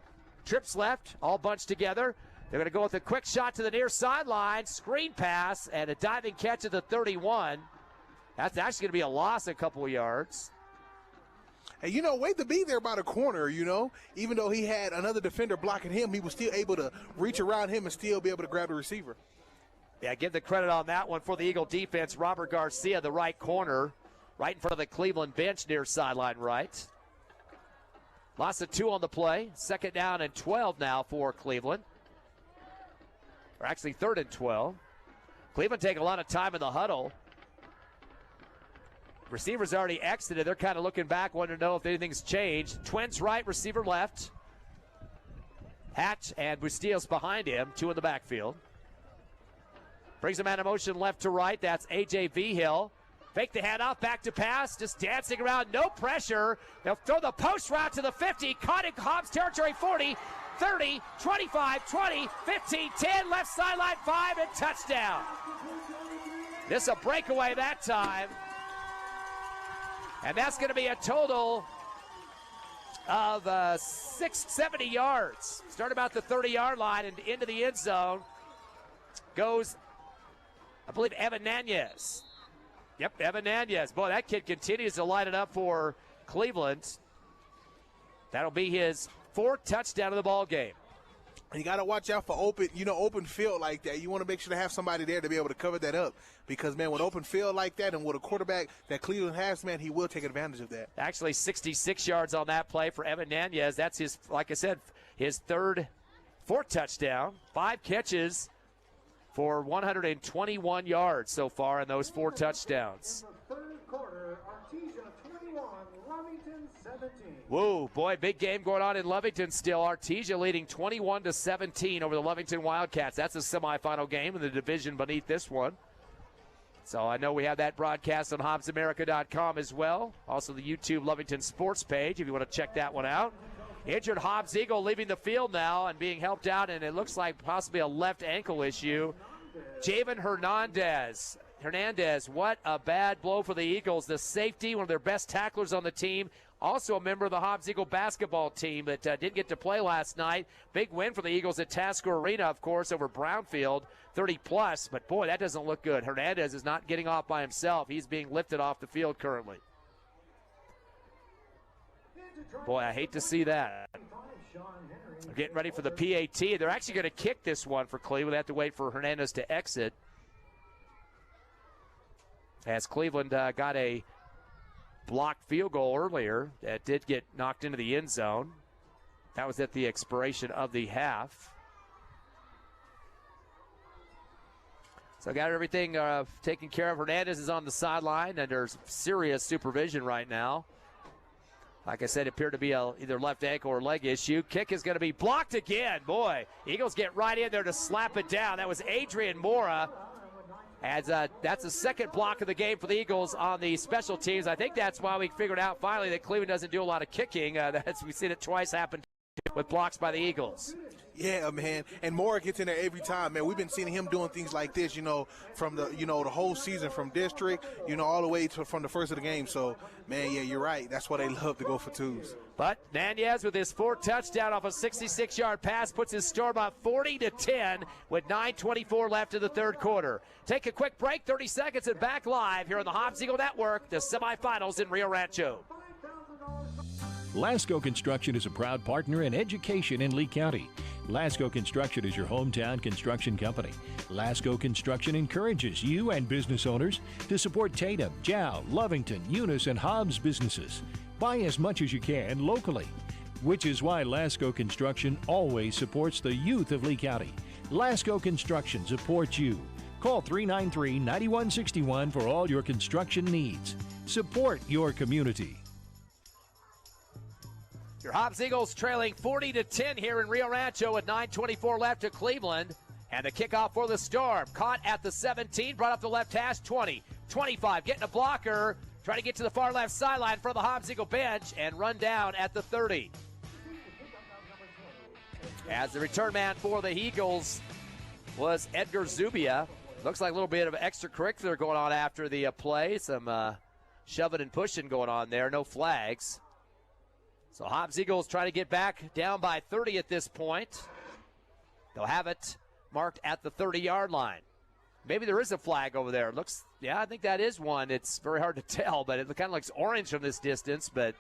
Trips left, all bunched together. They're going to go with a quick shot to the near sideline, screen pass, and a diving catch at the 31. That's actually going to be a loss a couple of yards. And, you know, wait to be there by the corner, you know. Even though he had another defender blocking him, he was still able to reach around him and still be able to grab the receiver. Yeah, give the credit on that one for the Eagle defense. Robert Garcia, the right corner, right in front of the Cleveland bench near sideline right. Loss of 2 on the play. Second down and 12 now for Cleveland. Or actually third and 12. Cleveland take a lot of time in the huddle. Receivers already exited. They're kind of looking back, wanting to know if anything's changed. Twins right, receiver left. Hatch and Bustillos behind him, 2 in the backfield. Brings him out of motion left to right. That's A.J. Vigil. Fake the handoff, back to pass, just dancing around, no pressure. They'll throw the post route to the 50, caught in Hobbs territory, 40, 30, 25, 20, 15, 10, left sideline, 5, and touchdown. This a breakaway that time. And that's going to be a total of 70 yards. Start about the 30-yard line and into the end zone goes, I believe, Evan Nanez. Yep, Evan Nanez. Boy, that kid continues to light it up for Cleveland. That'll be his 4th touchdown of the ball game. You got to watch out for open field like that. You want to make sure to have somebody there to be able to cover that up. Because, man, with open field like that and with a quarterback that Cleveland has, man, he will take advantage of that. Actually, 66 yards on that play for Evan Nanez. That's his, like I said, his 4th touchdown. 5 catches for 121 yards so far in those 4 touchdowns. Whoa, boy, big game going on in Lovington still. Artesia leading 21-17 over the Lovington Wildcats. That's a semifinal game in the division beneath this one. So I know we have that broadcast on HobbsAmerica.com as well. Also the YouTube Lovington Sports page if you want to check that one out. Injured Hobbs Eagle leaving the field now and being helped out, and it looks like possibly a left ankle issue. Javen Hernandez, what a bad blow for the Eagles. The safety, one of their best tacklers on the team, also a member of the Hobbs Eagle basketball team that didn't get to play last night. Big win for the Eagles at Tasker Arena, of course, over Brownfield, 30-plus. But, boy, that doesn't look good. Hernandez is not getting off by himself. He's being lifted off the field currently. Boy, I hate to see that. They're getting ready for the PAT. They're actually going to kick this one for Cleveland. They have to wait for Hernandez to exit. As Cleveland got a blocked field goal earlier that did get knocked into the end zone. That was at the expiration of the half. So got everything taken care of. Hernandez is on the sideline under serious supervision right now. Like I said, it appeared to be either left ankle or leg issue. Kick is going to be blocked again. Boy, Eagles get right in there to slap it down. That was Adrian Mora. As that's the 2nd block of the game for the Eagles on the special teams. I think that's why we figured out finally that Cleveland doesn't do a lot of kicking. We've seen it twice happen with blocks by the Eagles. Yeah, man. And Moore gets in there every time, man. We've been seeing him doing things like this, from the whole season, from district, all the way from the first of the game. So, man, yeah, you're right. That's why they love to go for twos. But Nunez with his 4th touchdown off a 66-yard pass puts his Storm up 40-10 with 9:24 left in the third quarter. Take a quick break, 30 seconds, and back live here on the Hobbs Eagle Network, the semifinals in Rio Rancho. Lasco Construction is a proud partner in education in Lee County. Lasco Construction is your hometown construction company. Lasco Construction encourages you and business owners to support Tatum, Jow, Lovington, Eunice, and Hobbs businesses. Buy as much as you can locally, which is why Lasco Construction always supports the youth of Lee County. Lasco Construction supports you. Call 393-9161 for all your construction needs. Support your community. Your Hobbs Eagles trailing 40-10 here in Rio Rancho with 9:24 left to Cleveland. And the kickoff for the Storm. Caught at the 17, brought up the left hash, 20, 25, getting a blocker, trying to get to the far left sideline for the Hobbs Eagle bench and run down at the 30. As the return man for the Eagles was Edgar Zubia. Looks like a little bit of extracurricular going on after the play. Some shoving and pushing going on there. No flags. So Hobbs Eagles try to get back down by 30 at this point. They'll have it marked at the 30-yard line. Maybe there is a flag over there. I think that is one. It's very hard to tell, but it kind of looks orange from this distance. But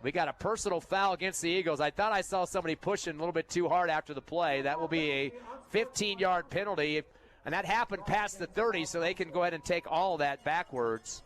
we got a personal foul against the Eagles. I thought I saw somebody pushing a little bit too hard after the play. That will be a 15-yard penalty. And that happened past the 30, so they can go ahead and take all of that backwards.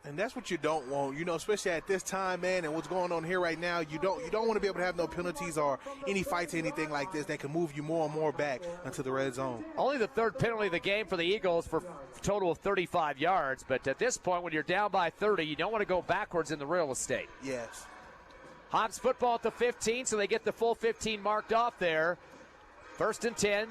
And that's what you don't want, especially at this time, man, and what's going on here right now. You don't want to be able to have no penalties or any fights or anything like this that can move you more and more back into the red zone. Only the 3rd penalty of the game for the Eagles for a total of 35 yards. But at this point, when you're down by 30, you don't want to go backwards in the real estate. Yes. Hobbs football at the 15, so they get the full 15 marked off there. 1st and 10.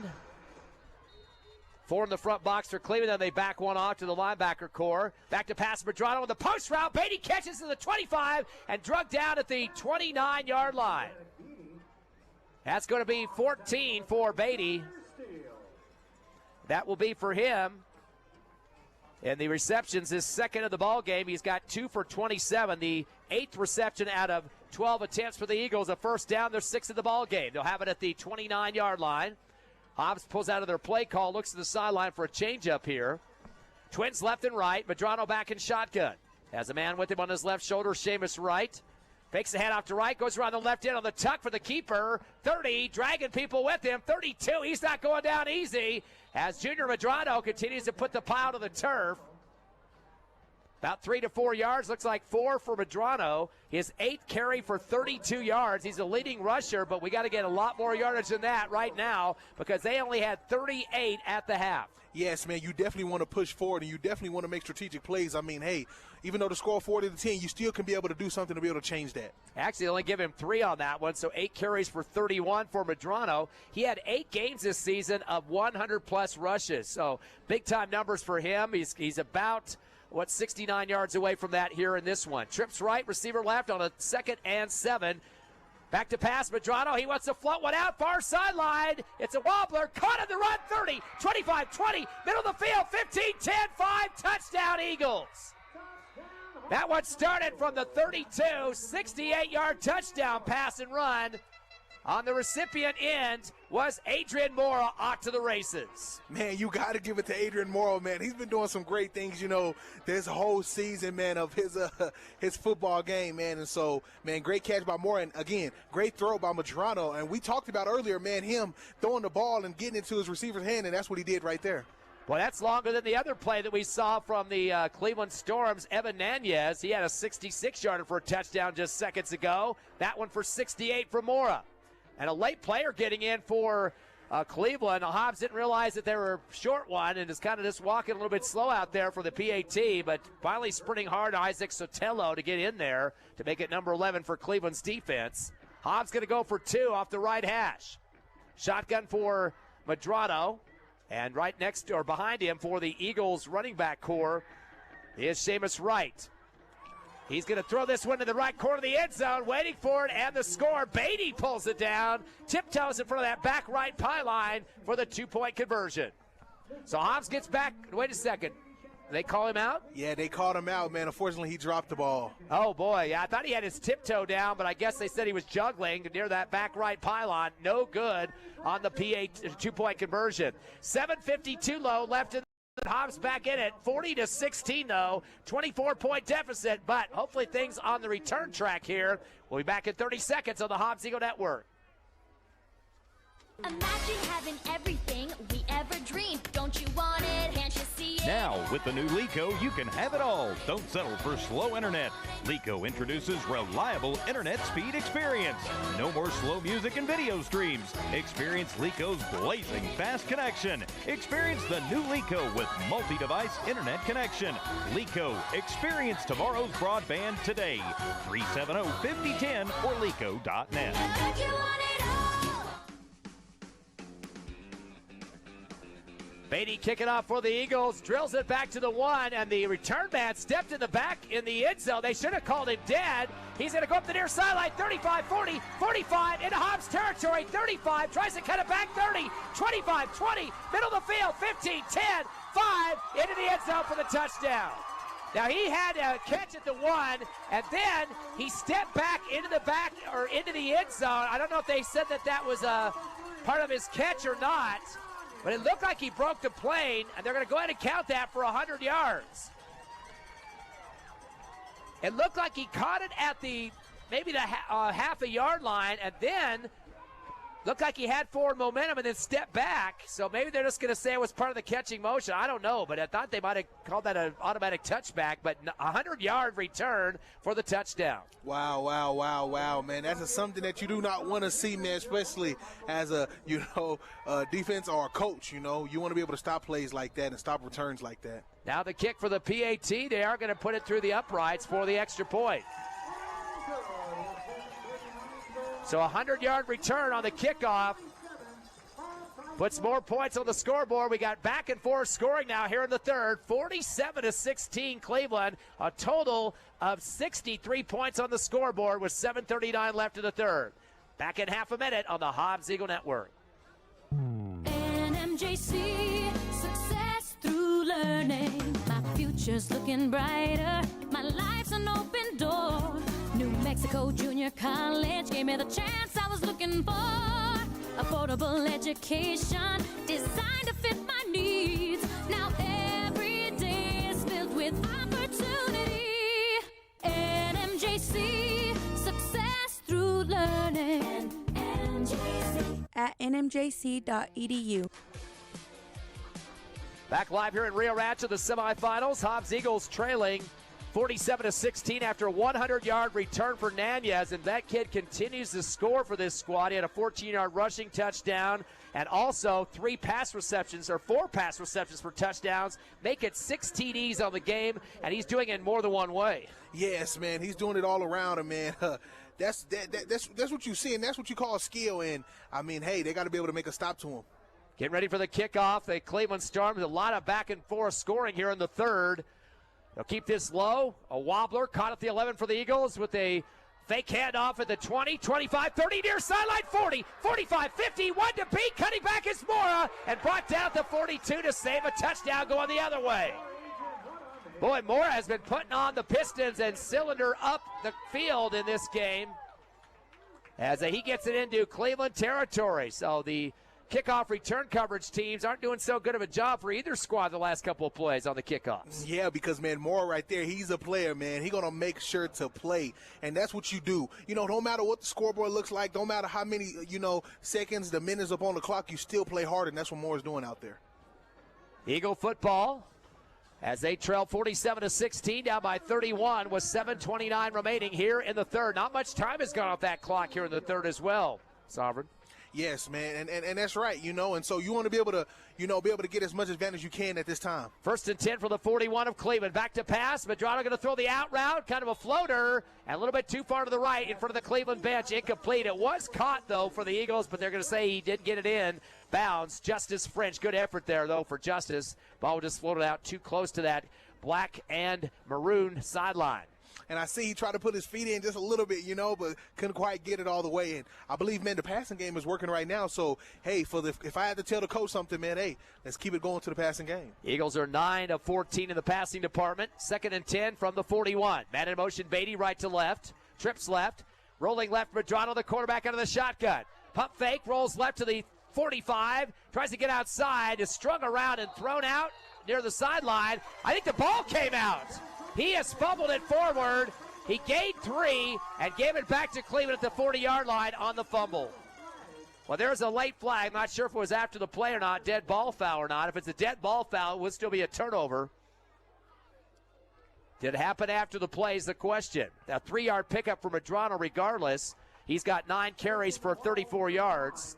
4 in the front box for Cleveland, then they back one off to the linebacker core. Back to pass Medrano with the post route. Beatty catches to the 25 and drug down at the 29-yard line. That's going to be 14 for Beatty. That will be for him. And the receptions, his 2nd of the ball game. He's got 2 for 27. The 8th reception out of 12 attempts for the Eagles. A first down, their 6th of the ball game. They'll have it at the 29-yard line. Hobbs pulls out of their play call, looks to the sideline for a changeup here. Twins left and right. Medrano back in shotgun. Has a man with him on his left shoulder, Seamus Wright. Fakes the head off to right, goes around the left end on the tuck for the keeper. 30, dragging people with him. 32, he's not going down easy as Junior Medrano continues to put the pile to the turf. About 3 to 4 yards. Looks like 4 for Medrano. His 8th carry for 32 yards. He's a leading rusher, but we got to get a lot more yardage than that right now because they only had 38 at the half. Yes, man, you definitely want to push forward, and you definitely want to make strategic plays. I mean, hey, even though the score 40-10, you still can be able to do something to be able to change that. Actually, only give him 3 on that one, so 8 carries for 31 for Medrano. He had 8 games this season of 100-plus rushes, so big-time numbers for him. He's about 69 yards away from that here in this one. Trips right, receiver left on a 2nd and 7. Back to pass, Medrano. He wants to float one out, far sideline. It's a wobbler, caught on the run, 30, 25, 20, middle of the field, 15, 10, 5, touchdown Eagles. That one started from the 32, 68-yard touchdown pass and run. On the recipient end was Adrian Mora off to the races. Man, you got to give it to Adrian Mora, man. He's been doing some great things, this whole season, man, of his football game, man. And so, man, great catch by Mora. And, again, great throw by Medrano. And we talked about earlier, man, him throwing the ball and getting into his receiver's hand, and that's what he did right there. Well, that's longer than the other play that we saw from the Cleveland Storm's Evan Nunez. He had a 66-yarder for a touchdown just seconds ago. That one for 68 for Mora. And a late player getting in for Cleveland. Hobbs didn't realize that they were short one and is kind of just walking a little bit slow out there for the PAT, but finally sprinting hard Isaac Sotelo to get in there to make it number 11 for Cleveland's defense. Hobbs going to go for 2 off the right hash. Shotgun for Medrano, and right next or behind him for the Eagles running back core is Seamus Wright. He's going to throw this one to the right corner of the end zone, waiting for it, and the score. Beatty pulls it down, tiptoes in front of that back right pylon for the 2-point conversion. So Hobbs gets back. Wait a second. They call him out? Yeah, they called him out, man. Unfortunately, he dropped the ball. Oh, boy. Yeah, I thought he had his tiptoe down, but I guess they said he was juggling near that back right pylon. No good on the PA 2-point conversion. 7:52 low left in. Hobbs back in it, 40-16 though, 24-point deficit, but hopefully things on the return track here. We'll be back in 30 seconds on the Hobbs Eagle Network. Imagine having everything we ever dreamed. Don't you want it? Can't you see it? Now, with the new Lico, you can have it all. Don't settle for slow internet. Lico introduces reliable internet speed experience. No more slow music and video streams. Experience Lico's blazing fast connection. Experience the new Lico with multi-device internet connection. Lico, experience tomorrow's broadband today. 370-5010 or lico.net. Don't you want it all? Beatty kicking off for the Eagles, drills it back to the 1, and the return man stepped in the back in the end zone. They should have called him dead. He's going to go up the near sideline, 35, 40, 45, into Hobbs territory, 35, tries to cut it back, 30, 25, 20, middle of the field, 15, 10, 5, into the end zone for the touchdown. Now he had a catch at the 1, and then he stepped back into the end zone. I don't know if they said that was a part of his catch or not. But it looked like he broke the plane, and they're going to go ahead and count that for 100 yards. It looked like he caught it at maybe the half a yard line, and then looked like he had forward momentum and then stepped back. So maybe they're just going to say it was part of the catching motion. I don't know, but I thought they might have called that an automatic touchback. But a 100-yard return for the touchdown. Wow, man. That's something that you do not want to see, man, especially as a, defense or a coach, You want to be able to stop plays like that and stop returns like that. Now the kick for the PAT. They are going to put it through the uprights for the extra point. So a 100-yard return on the kickoff puts more points on the scoreboard. We got back and forth scoring now here in the third. 47-16 Cleveland. A total of 63 points on the scoreboard with 7:39 left in the third. Back in half a minute on the Hobbs Eagle Network. NMJC, success through learning. My future's looking brighter. My life's an open door. New Mexico Junior College gave me the chance I was looking for. Affordable education designed to fit my needs. Now every day is filled with opportunity. NMJC, success through learning. NMJC. At nmjc.edu. Back live here in Rio Rancho, the semifinals. Hobbs Eagles trailing 47-16 after a 100-yard return for Nunez, and that kid continues to score for this squad. He had a 14-yard rushing touchdown and also 4 pass receptions for touchdowns. Make it 6 TDs on the game, and he's doing it more than one way. Yes, man, he's doing it all around him, man. That's what you see, and that's what you call skill. And I mean, hey, they got to be able to make a stop to him. Getting ready for the kickoff. The Cleveland Storm, a lot of back and forth scoring here in the third. They'll keep this low. A wobbler caught at the 11 for the Eagles with a fake handoff at the 20, 25, 30, near sideline, 40, 45, 50, 1 to beat. Cutting back is Mora and brought down at the 42 to save a touchdown going the other way. Boy, Mora has been putting on the Pistons and cylinder up the field in this game as he gets it into Cleveland territory. So the kickoff return coverage teams aren't doing so good of a job for either squad the last couple of plays on the kickoffs. Yeah, because, man, Moore right there, he's a player, man. He's going to make sure to play, and that's what you do. No matter what the scoreboard looks like, no matter how many, seconds, the minutes up on the clock, you still play hard, and that's what Moore's doing out there. Eagle football as they trail 47-16, down by 31 with 7:29 remaining here in the third. Not much time has gone off that clock here in the third as well, Sovereign. Yes, man, and that's right, and so you want to be able to, get as much advantage you can at this time. 1st and 10 for the 41 of Cleveland. Back to pass. Medrano going to throw the out route, kind of a floater, and a little bit too far to the right in front of the Cleveland bench. Incomplete. It was caught, though, for the Eagles, but they're going to say he did get it in. Bounds. Justice French. Good effort there, though, for Justice. Ball just floated out too close to that black and maroon sideline. and I see he tried to put his feet in just a little bit, but couldn't quite get it all the way. And I believe, man, the passing game is working right now. So, hey, if I had to tell the coach something, man, hey, let's keep it going to the passing game. Eagles are 9 of 14 in the passing department. 2nd and 10 from the 41. Man in motion, Beatty right to left. Trips left. Rolling left, Medrano, the quarterback, out of the shotgun. Pump fake, rolls left to the 45. Tries to get outside. Is strung around and thrown out near the sideline. I think the ball came out. He has fumbled it forward. He gained 3 and gave it back to Cleveland at the 40-yard line on the fumble. Well, there's a late flag. I'm not sure if it was after the play or not, dead ball foul or not. If it's a dead ball foul, it would still be a turnover. Did it happen after the play is the question. A 3-yard pickup for Medrano regardless. He's got 9 carries for 34 yards.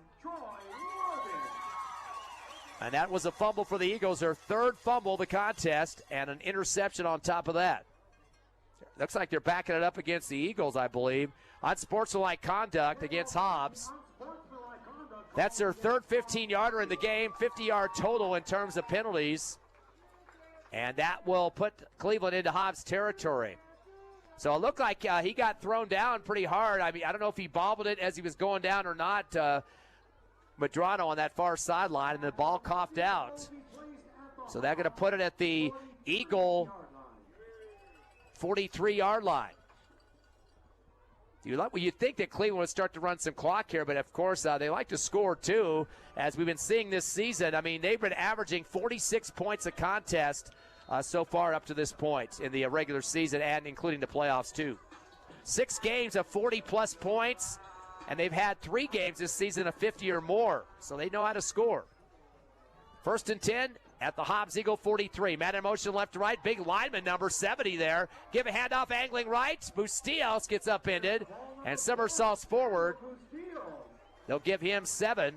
And that was a fumble for the Eagles, their 3rd fumble of the contest, and an interception on top of that. Looks like they're backing it up against the Eagles, I believe. Unsportsmanlike conduct against Hobbs. That's their 3rd 15-yarder in the game, 50-yard total in terms of penalties. And that will put Cleveland into Hobbs territory. So it looked like he got thrown down pretty hard. I mean, I don't know if he bobbled it as he was going down or not. Medrano on that far sideline, and the ball coughed out. So they're going to put it at the Eagle 43-yard line. You'd think that Cleveland would start to run some clock here, but of course they like to score too, as we've been seeing this season. I mean, they've been averaging 46 points a contest so far up to this point in the regular season, and including the playoffs too. 6 games of 40-plus points. And they've had 3 games this season of 50 or more, so they know how to score. 1st and 10 at the Hobbs Eagle 43. Man in motion left to right. Big lineman number 70 there. Give a handoff angling right. Bustillos gets upended and somersaults forward. They'll give him 7.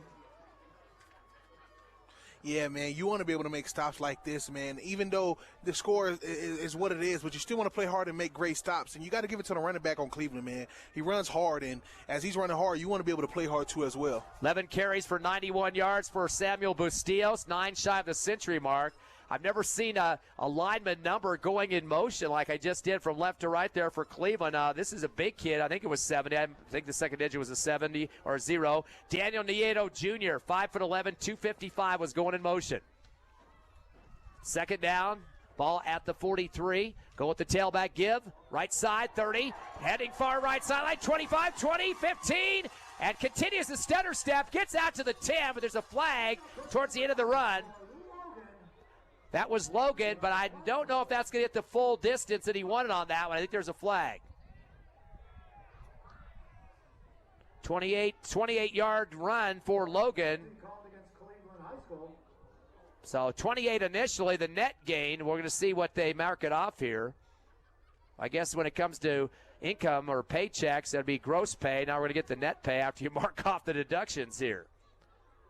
Yeah, man, you want to be able to make stops like this, man. Even though the score is what it is, but you still want to play hard and make great stops. And you got to give it to the running back on Cleveland, man. He runs hard, and as he's running hard, you want to be able to play hard too as well. 11 carries for 91 yards for Samuel Bustillos, 9 shy of the century mark. I've never seen a lineman number going in motion like I just did from left to right there for Cleveland. This is a big kid. I think it was 70. I think the second digit was a 70 or a 0. Daniel Nieto Jr., 5'11", 255, was going in motion. 2nd down, ball at the 43. Go with the tailback give. Right side, 30. Heading far right sideline, 25, 20, 15. And continues the stutter step. Gets out to the 10, but there's a flag towards the end of the run. That was Logan, but I don't know if that's going to hit the full distance that he wanted on that one. I think there's a flag. 28-yard run for Logan. So 28 initially, the net gain. We're going to see what they mark it off here. I guess when it comes to income or paychecks, that'd be gross pay. Now we're going to get the net pay after you mark off the deductions here.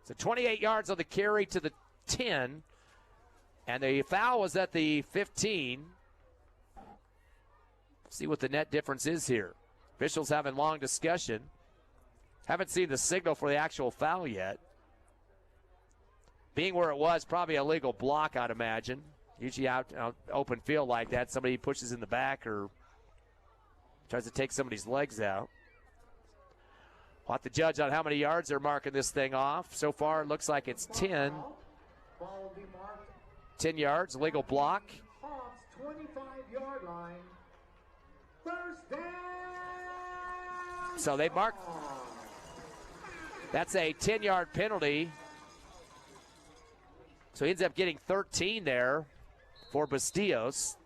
So 28 yards on the carry to the 10. And the foul was at the 15. See what the net difference is here. Officials having long discussion. Haven't seen the signal for the actual foul yet. Being where it was, probably a legal block, I'd imagine. Usually out open field like that, somebody pushes in the back or tries to take somebody's legs out. We'll have to judge on how many yards they're marking this thing off. So far, it looks like it's 10. 10 yards, legal block. 25-yard line. First down. So they mark. That's a 10-yard penalty. So he ends up getting 13 there for Bustillos.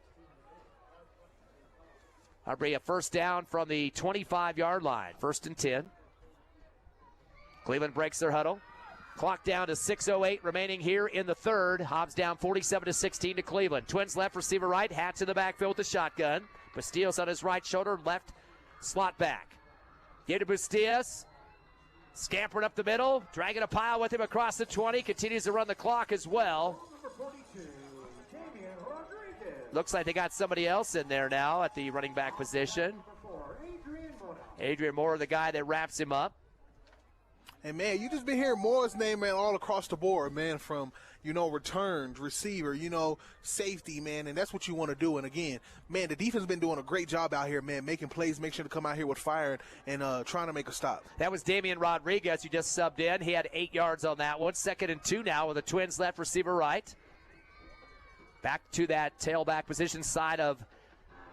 That'll be a 1st down from the 25-yard line. 1st and 10. Cleveland breaks their huddle. Clock down to 6:08 remaining here in the 3rd. Hobbs down 47-16 to Cleveland. Twins left, receiver right. Hats in the backfield with the shotgun. Bustillos on his right shoulder, left slot back. Give to Bustillos. Scampering up the middle, dragging a pile with him across the 20. Continues to run the clock as well. Looks like they got somebody else in there now at the running back position. Adrian Moore, the guy that wraps him up. And, man, you just been hearing Moore's name, man, all across the board, man, from, returns, receiver, safety, man, and that's what you want to do. And, again, man, the defense has been doing a great job out here, man, making plays, make sure to come out here with fire and trying to make a stop. That was Damian Rodriguez, who just subbed in. He had 8 yards on that one. 2nd and 2 now with the Twins left receiver right. Back to that tailback position side of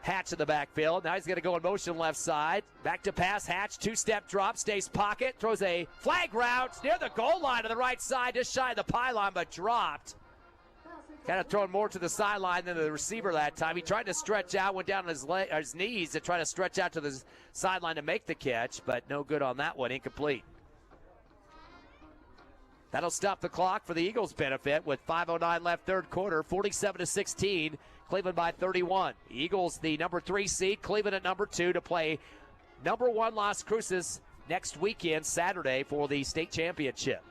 Hatch in the backfield. Now he's going to go in motion left side. Back to pass. Hatch, 2-step drop, stays pocket, throws a flag route near the goal line on the right side, just shy of the pylon, but dropped. Kind of throwing more to the sideline than the receiver that time. He tried to stretch out, went down on his knees to try to stretch out to the sideline to make the catch, but no good on that one, incomplete. That'll stop the clock for the Eagles' benefit with 5:09 left third quarter, 47-16. Cleveland by 31. Eagles, the number 3 seed, Cleveland at number 2 to play number 1 Las Cruces next weekend, Saturday, for the state championship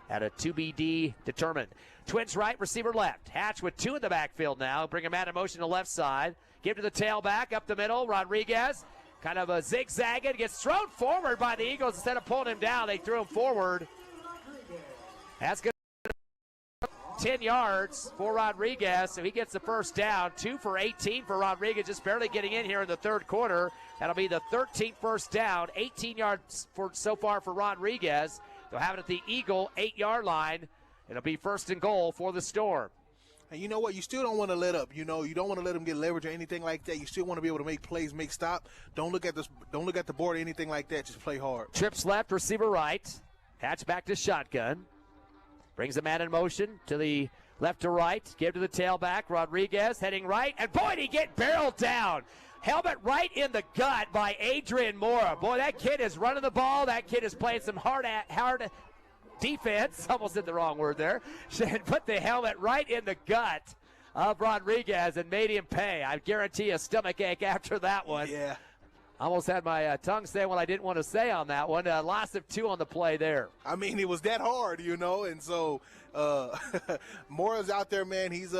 at a 2BD determined. Twins right, receiver left. Hatch with 2 in the backfield now. Bring him out in motion to left side. Give to the tailback, up the middle. Rodriguez, kind of a zigzagging, gets thrown forward by the Eagles. Instead of pulling him down, they threw him forward. That's good. 10 yards for Rodriguez, so he gets the first down. 2 for 18 for Rodriguez, just barely getting in here in the third quarter. That'll be the 13th first down, 18 yards so far for Rodriguez. They'll have it at the Eagle 8-yard line. It'll be 1st and goal for the Storm. And you know what? You still don't want to let up. You don't want to let them get leverage or anything like that. You still want to be able to make plays, make stop. Don't look at the board or anything like that. Just play hard. Trips left, receiver right. Hatch back to shotgun. Brings the man in motion to the left to right. Give to the tailback. Rodriguez heading right. And boy, did he get barreled down. Helmet right in the gut by Adrian Mora. Boy, that kid is running the ball. That kid is playing some hard defense. Almost did the wrong word there. Put the helmet right in the gut of Rodriguez and made him pay. I guarantee a stomach ache after that one. Yeah. Almost had my tongue say what I didn't want to say on that one. Loss of 2 on the play there. I mean, it was that hard, and so Mora's out there, man. He's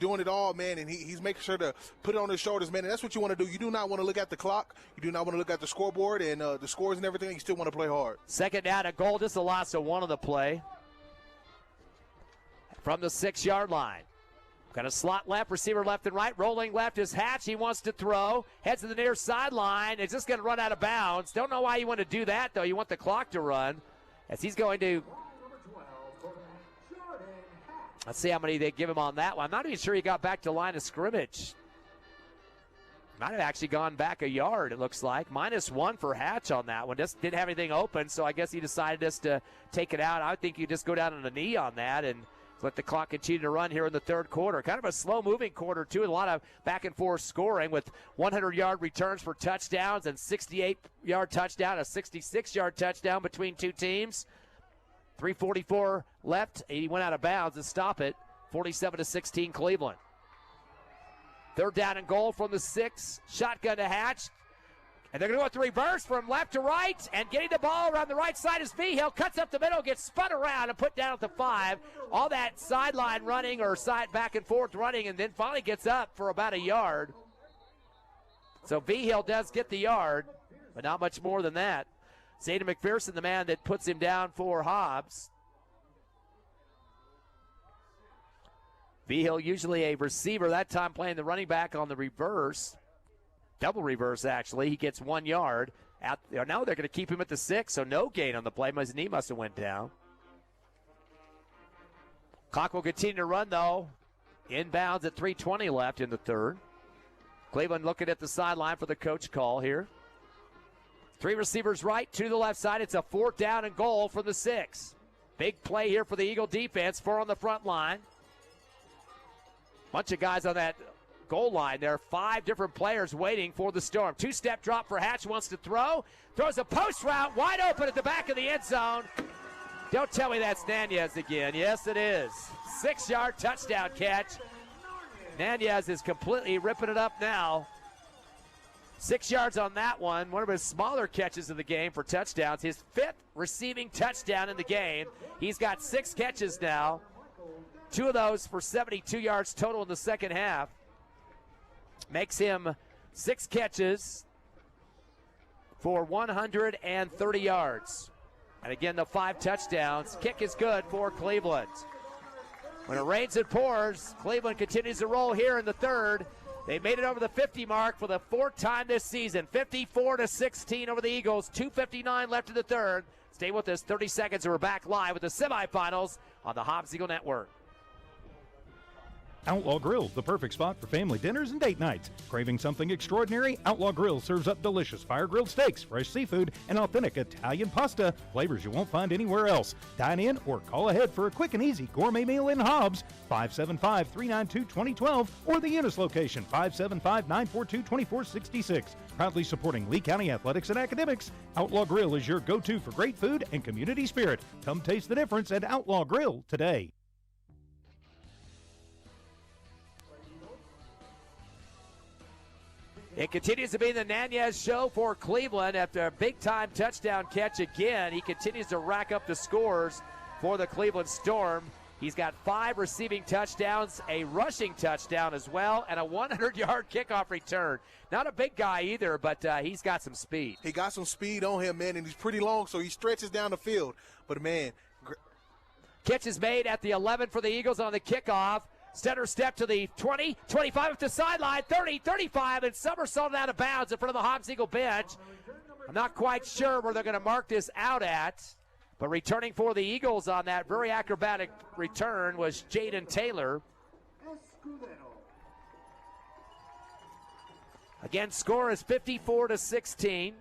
doing it all, man, and he's making sure to put it on his shoulders, man, and that's what you want to do. You do not want to look at the clock. You do not want to look at the scoreboard and the scores and everything. You still want to play hard. 2nd down and goal, just a loss of 1 on the play. From the 6-yard line. Got a slot left, receiver left and right. Rolling left is Hatch. He wants to throw. Heads to the near sideline. It's just going to run out of bounds. Don't know why you want to do that, though. You want the clock to run as he's going to. Let's see how many they give him on that one. I'm not even sure he got back to line of scrimmage. Might have actually gone back a yard, it looks like. -1 for Hatch on that one. Just didn't have anything open, so I guess he decided just to take it out. I think you just go down on the knee on that and let the clock continue to run here in the third quarter. Kind of a slow-moving quarter, too, and a lot of back-and-forth scoring with 100-yard returns for touchdowns and 68-yard touchdown, a 66-yard touchdown between 2 teams. 3:44 left. He went out of bounds to stop it. 47-16 Cleveland. 3rd down and goal from the 6. Shotgun to Hatch. And they're going to go with the reverse from left to right. And getting the ball around the right side is Vigil. Cuts up the middle, gets spun around and put down at the 5. All that sideline running or side back and forth running, and then finally gets up for about a yard. So Vigil does get the yard, but not much more than that. Zayden McPherson, the man that puts him down for Hobbs. Vigil usually a receiver, that time playing the running back on the reverse. Double reverse, actually. He gets 1 yard. Now they're going to keep him at the 6, so no gain on the play. His knee must have went down. Clock will continue to run, though. Inbounds at 3:20 left in the third. Cleveland looking at the sideline for the coach call here. 3 receivers right, 2 to the left side. It's a 4th down and goal from the 6. Big play here for the Eagle defense. 4 on the front line. Bunch of guys on that goal line there. 5 different players waiting for the Storm. 2-step drop for Hatch, wants to throw. Throws a post route wide open at the back of the end zone. Don't tell me that's Nunez again. Yes, it is. 6-yard touchdown catch. Nunez is completely ripping it up now. 6 yards on that one. One of his smaller catches of the game for touchdowns. His 5th receiving touchdown in the game. He's got 6 catches now. 2 of those for 72 yards total in the second half. Makes him 6 catches for 130 yards. And again, the 5 touchdowns. Kick is good for Cleveland. When it rains, it pours. Cleveland continues to roll here in the third. They made it over the 50 mark for the 4th time this season. 54-16 over the Eagles. 2:59 left in the third. Stay with us. 30 seconds and we're back live with the semifinals on the Hobbs Eagle Network. Outlaw Grill, the perfect spot for family dinners and date nights. Craving something extraordinary? Outlaw Grill serves up delicious fire-grilled steaks, fresh seafood, and authentic Italian pasta, flavors you won't find anywhere else. Dine in or call ahead for a quick and easy gourmet meal in Hobbs, 575-392-2012, or the Eunice location, 575-942-2466. Proudly supporting Lee County athletics and academics, Outlaw Grill is your go-to for great food and community spirit. Come taste the difference at Outlaw Grill today. It continues to be the Nunez show for Cleveland after a big-time touchdown catch again. He continues to rack up the scores for the Cleveland Storm. He's got 5 receiving touchdowns, a rushing touchdown as well, and a 100-yard kickoff return. Not a big guy either, but he's got some speed. He got some speed on him, man, and he's pretty long, so he stretches down the field. But, man. Catch is made at the 11 for the Eagles on the kickoff. Stutter step to the 20, 25 up the sideline, 30, 35, and somersaulted out of bounds in front of the Hobbs Eagle bench. I'm not quite sure where they're going to mark this out at, but returning for the Eagles on that very acrobatic return was Jaden Taylor. Again, score is 54-16.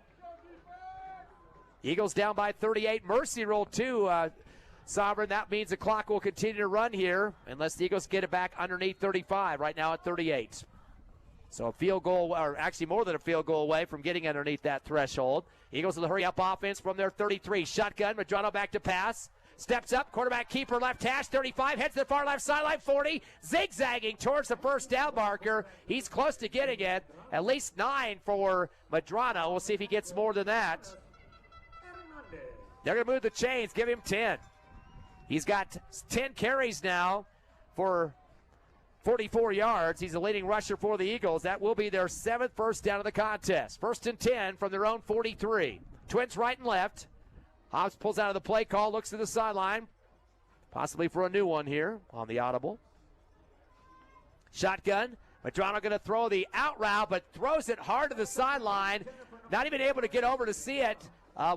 Eagles down by 38. Mercy rule too. Sovereign, that means the clock will continue to run here unless the Eagles get it back underneath 35, right now at 38. So a field goal, or actually more than a field goal away from getting underneath that threshold. Eagles with a hurry-up offense from their 33. Shotgun, Madrano back to pass. Steps up, quarterback keeper left hash, 35, heads to the far left sideline, 40, zigzagging towards the first down marker. He's close to getting it. At least 9 for Madrano. We'll see if he gets more than that. They're going to move the chains, give him 10. He's got 10 carries now for 44 yards. He's the leading rusher for the Eagles. That will be their 7th first down of the contest. 1st and 10 from their own 43. Twins right and left. Hobbs pulls out of the play call, looks to the sideline, possibly for a new one here on the audible. Shotgun. Madrano going to throw the out route, but throws it hard to the sideline. Not even able to get over to see it.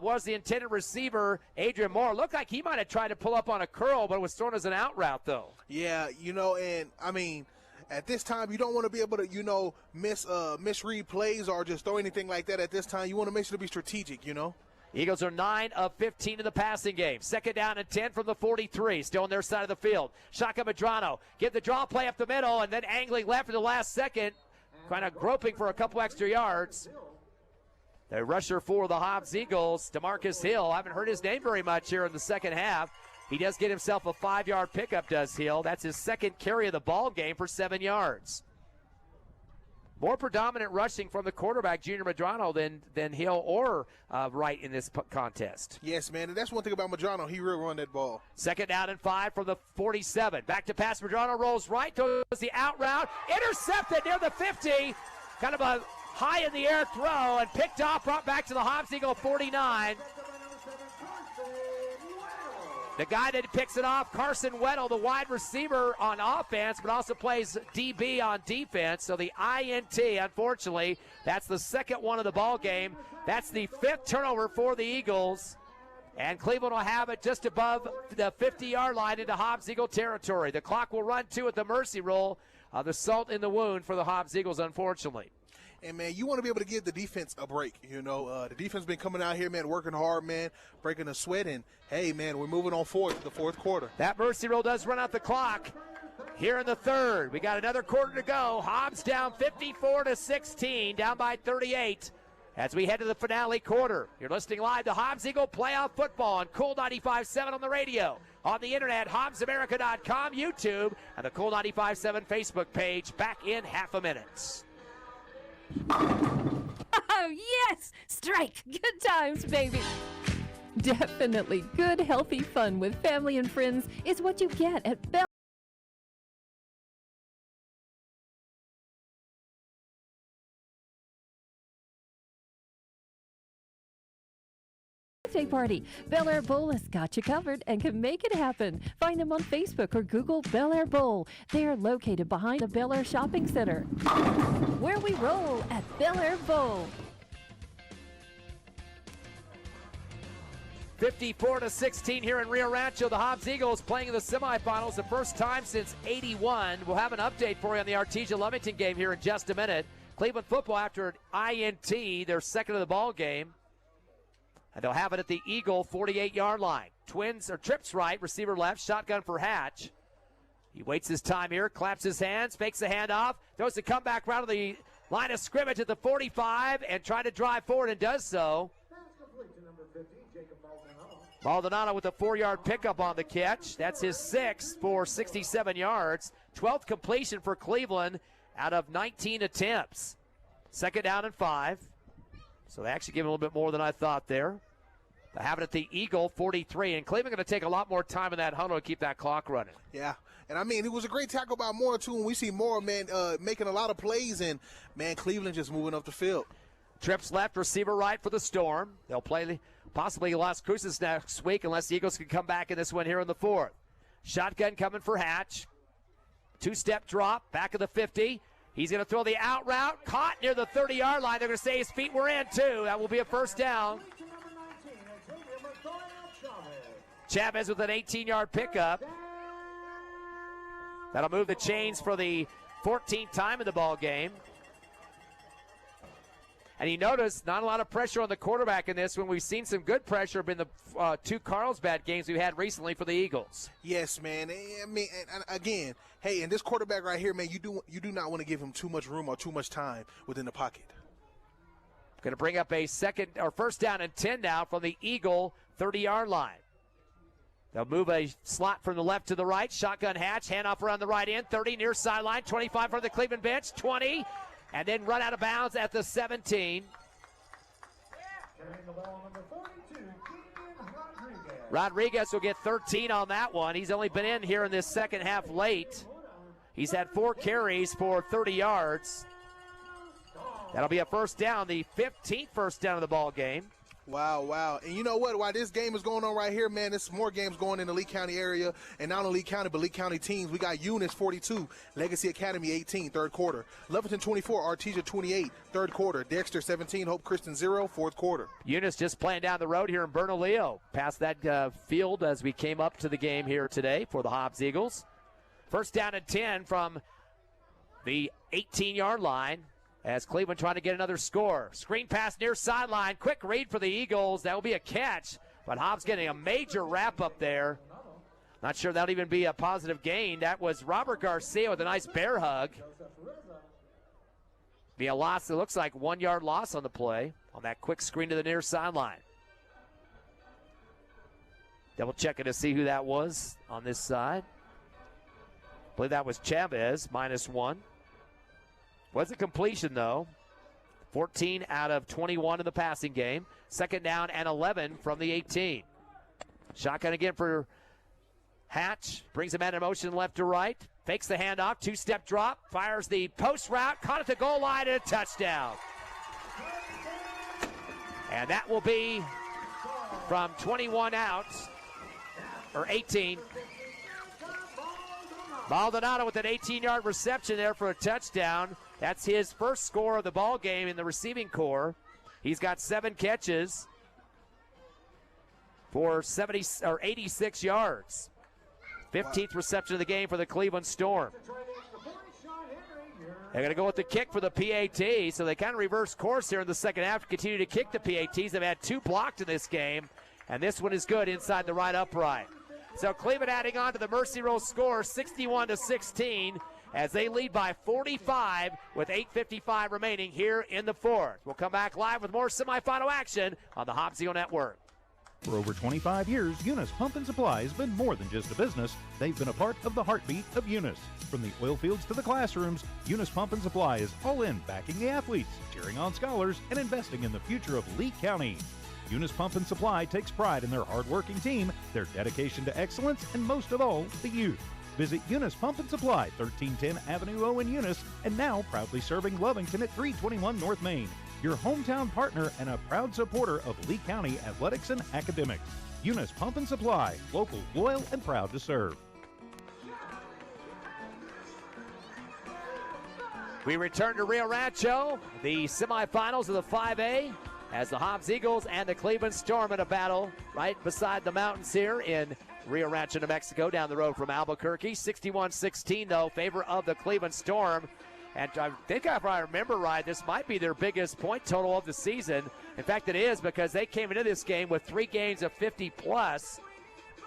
Was the intended receiver, Adrian Moore. Looked like he might have tried to pull up on a curl, but it was thrown as an out route, though. Yeah, and I mean, at this time, you don't want to be able to, misread plays or just throw anything like that at this time. You want to make sure to be strategic, Eagles are 9 of 15 in the passing game. 2nd down and 10 from the 43. Still on their side of the field. Shotgun Madrano. Get the draw play up the middle and then angling left in the last second. Kind of groping for a couple extra yards. The rusher for the Hobbs Eagles, DeMarcus Hill. I haven't heard his name very much here in the second half. He does get himself a 5-yard pickup, does Hill. That's his 2nd carry of the ball game for 7 yards. More predominant rushing from the quarterback, Junior Madrano, than Hill or Wright in this contest. Yes, man, and that's one thing about Madrano. He will run that ball. 2nd down and 5 from the 47. Back to pass. Madrano rolls right, throws the out route. Intercepted near the 50. Kind of a high in the air throw and picked off, brought back to the Hobbs Eagle 49. The guy that picks it off, Carson Weddle, the wide receiver on offense, but also plays DB on defense. So the INT, unfortunately, that's the 2nd one of the ball game. That's the 5th turnover for the Eagles. And Cleveland will have it just above the 50-yard line into Hobbs Eagle territory. The clock will run too at the mercy roll. The salt in the wound for the Hobbs Eagles, unfortunately. And, man, you want to be able to give the defense a break. The defense been coming out here, man, working hard, man, breaking a sweat. And, hey, man, we're moving on forward to the 4th quarter. That mercy roll does run out the clock here in the 3rd. We got another quarter to go. Hobbs down 54-16, down by 38 as we head to the finale quarter. You're listening live to Hobbs Eagle Playoff Football on Cool 95.7 on the radio, on the internet, HobbsAmerica.com, YouTube, and the Cool 95.7 Facebook page. Back in half a minute. Oh, yes! Strike! Good times, baby! Definitely good, healthy fun with family and friends is what you get at Bell. birthday party. Bel Air Bowl has got you covered and can make it happen. Find them on Facebook or Google Bel Air Bowl. They are located behind the Bel Air Shopping Center. Where we roll at Bel Air Bowl. 54-16 here in Rio Rancho. The Hobbs Eagles playing in the semifinals the first time since '81. We'll have an update for you on the Artesia-Lovington game here in just a minute. Cleveland football after an INT, their second of the ball game. And they'll have it at the Eagle 48-yard line. Twins or trips right, receiver left, shotgun for Hatch. He waits his time here, claps his hands, fakes the handoff, throws the comeback route to the line of scrimmage at the 45 and try to drive forward and does so. Maldonado with a 4-yard pickup on the catch. That's his 6th for 67 yards. 12th completion for Cleveland out of 19 attempts. Second down and 5. So they actually give him a little bit more than I thought there. They have it at the Eagle 43. And Cleveland going to take a lot more time in that huddle to keep that clock running. Yeah. And, I mean, it was a great tackle by Moore, too. And we see Moore, man, making a lot of plays. And, man, Cleveland just moving up the field. Trips left, receiver right for the Storm. They'll play possibly Las Cruces next week unless the Eagles can come back in this one here in the 4th. Shotgun coming for Hatch. 2-step drop, back of the 50. He's going to throw the out route. Caught near the 30-yard line. They're going to say his feet were in, too. That will be a first down. Chavez with an 18-yard pickup. That'll move the chains for the 14th time in the ball game. And you notice not a lot of pressure on the quarterback in this when we've seen some good pressure in the 2 Carlsbad games we've had recently for the Eagles. Yes, man. I mean, and again, hey, and this quarterback right here, man, you do not want to give him too much room or too much time within the pocket. Going to bring up a first down and 10 now from the Eagle 30-yard line. They'll move a slot from the left to the right. Shotgun Hatch, handoff around the right end, 30 near sideline, 25 from the Cleveland bench, 20. And then run out of bounds at the 17. Rodriguez will get 13 on that one. He's only been in here in this second half late. He's had 4 carries for 30 yards. That'll be a first down, the 15th first down of the ball game. Wow. And you know what? While this game is going on right here, man, there's more games going in the Lee County area. And not only Lee County, but Lee County teams. We got Eunice 42, Legacy Academy 18, third quarter. Lovington 24, Artesia 28, third quarter. Dexter 17, Hope Christian 0, fourth quarter. Eunice just playing down the road here in Bernalillo. Past that field as we came up to the game here today for the Hobbs Eagles. First down and 10 from the 18-yard line. As Cleveland trying to get another score. Screen pass near sideline. Quick read for the Eagles. That will be a catch. But Hobbs getting a major wrap up there. Not sure that'll even be a positive gain. That was Robert Garcia with a nice bear hug. Be a loss. It looks like 1 yard loss on the play on that quick screen to the near sideline. Double checking to see who that was on this side. I believe that was Chavez, -1. Was a completion, though. 14 out of 21 in the passing game. Second down and 11 from the 18. Shotgun again for Hatch. Brings a man in motion left to right. Fakes the handoff. 2-step drop. Fires the post route. Caught at the goal line and a touchdown. And that will be from 21 out, or 18. Maldonado with an 18-yard reception there for a touchdown. That's his first score of the ball game in the receiving corps. He's got 7 catches for 86 yards. 15th reception of the game for the Cleveland Storm. They're going to go with the kick for the PAT, so they kind of reverse course here in the second half to continue to kick the PATs. They've had 2 blocked in this game, and this one is good inside the right upright. So Cleveland adding on to the Mercy Roll score, 61-16, as they lead by 45 with 8:55 remaining here in the 4th. We'll come back live with more semifinal action on the Hobbs Eagle Network. For over 25 years, Eunice Pump and Supply has been more than just a business. They've been a part of the heartbeat of Eunice. From the oil fields to the classrooms, Eunice Pump and Supply is all in backing the athletes, cheering on scholars, and investing in the future of Lee County. Eunice Pump and Supply takes pride in their hard-working team, their dedication to excellence, and most of all, the youth. Visit Eunice Pump and Supply, 1310 Avenue O in Eunice, and now proudly serving Lovington at 321 North Main. your hometown partner and a proud supporter of Lee County athletics and academics. Eunice Pump and Supply, local, loyal, and proud to serve. We return to Rio Rancho, the semifinals of the 5A, as the Hobbs Eagles and the Cleveland Storm in a battle right beside the mountains here in Rio Rancho, New Mexico, down the road from Albuquerque. 61-16, though, favor of the Cleveland Storm. And I think if I remember right, this might be their biggest point total of the season. In fact, it is, because they came into this game with 3 games of 50-plus.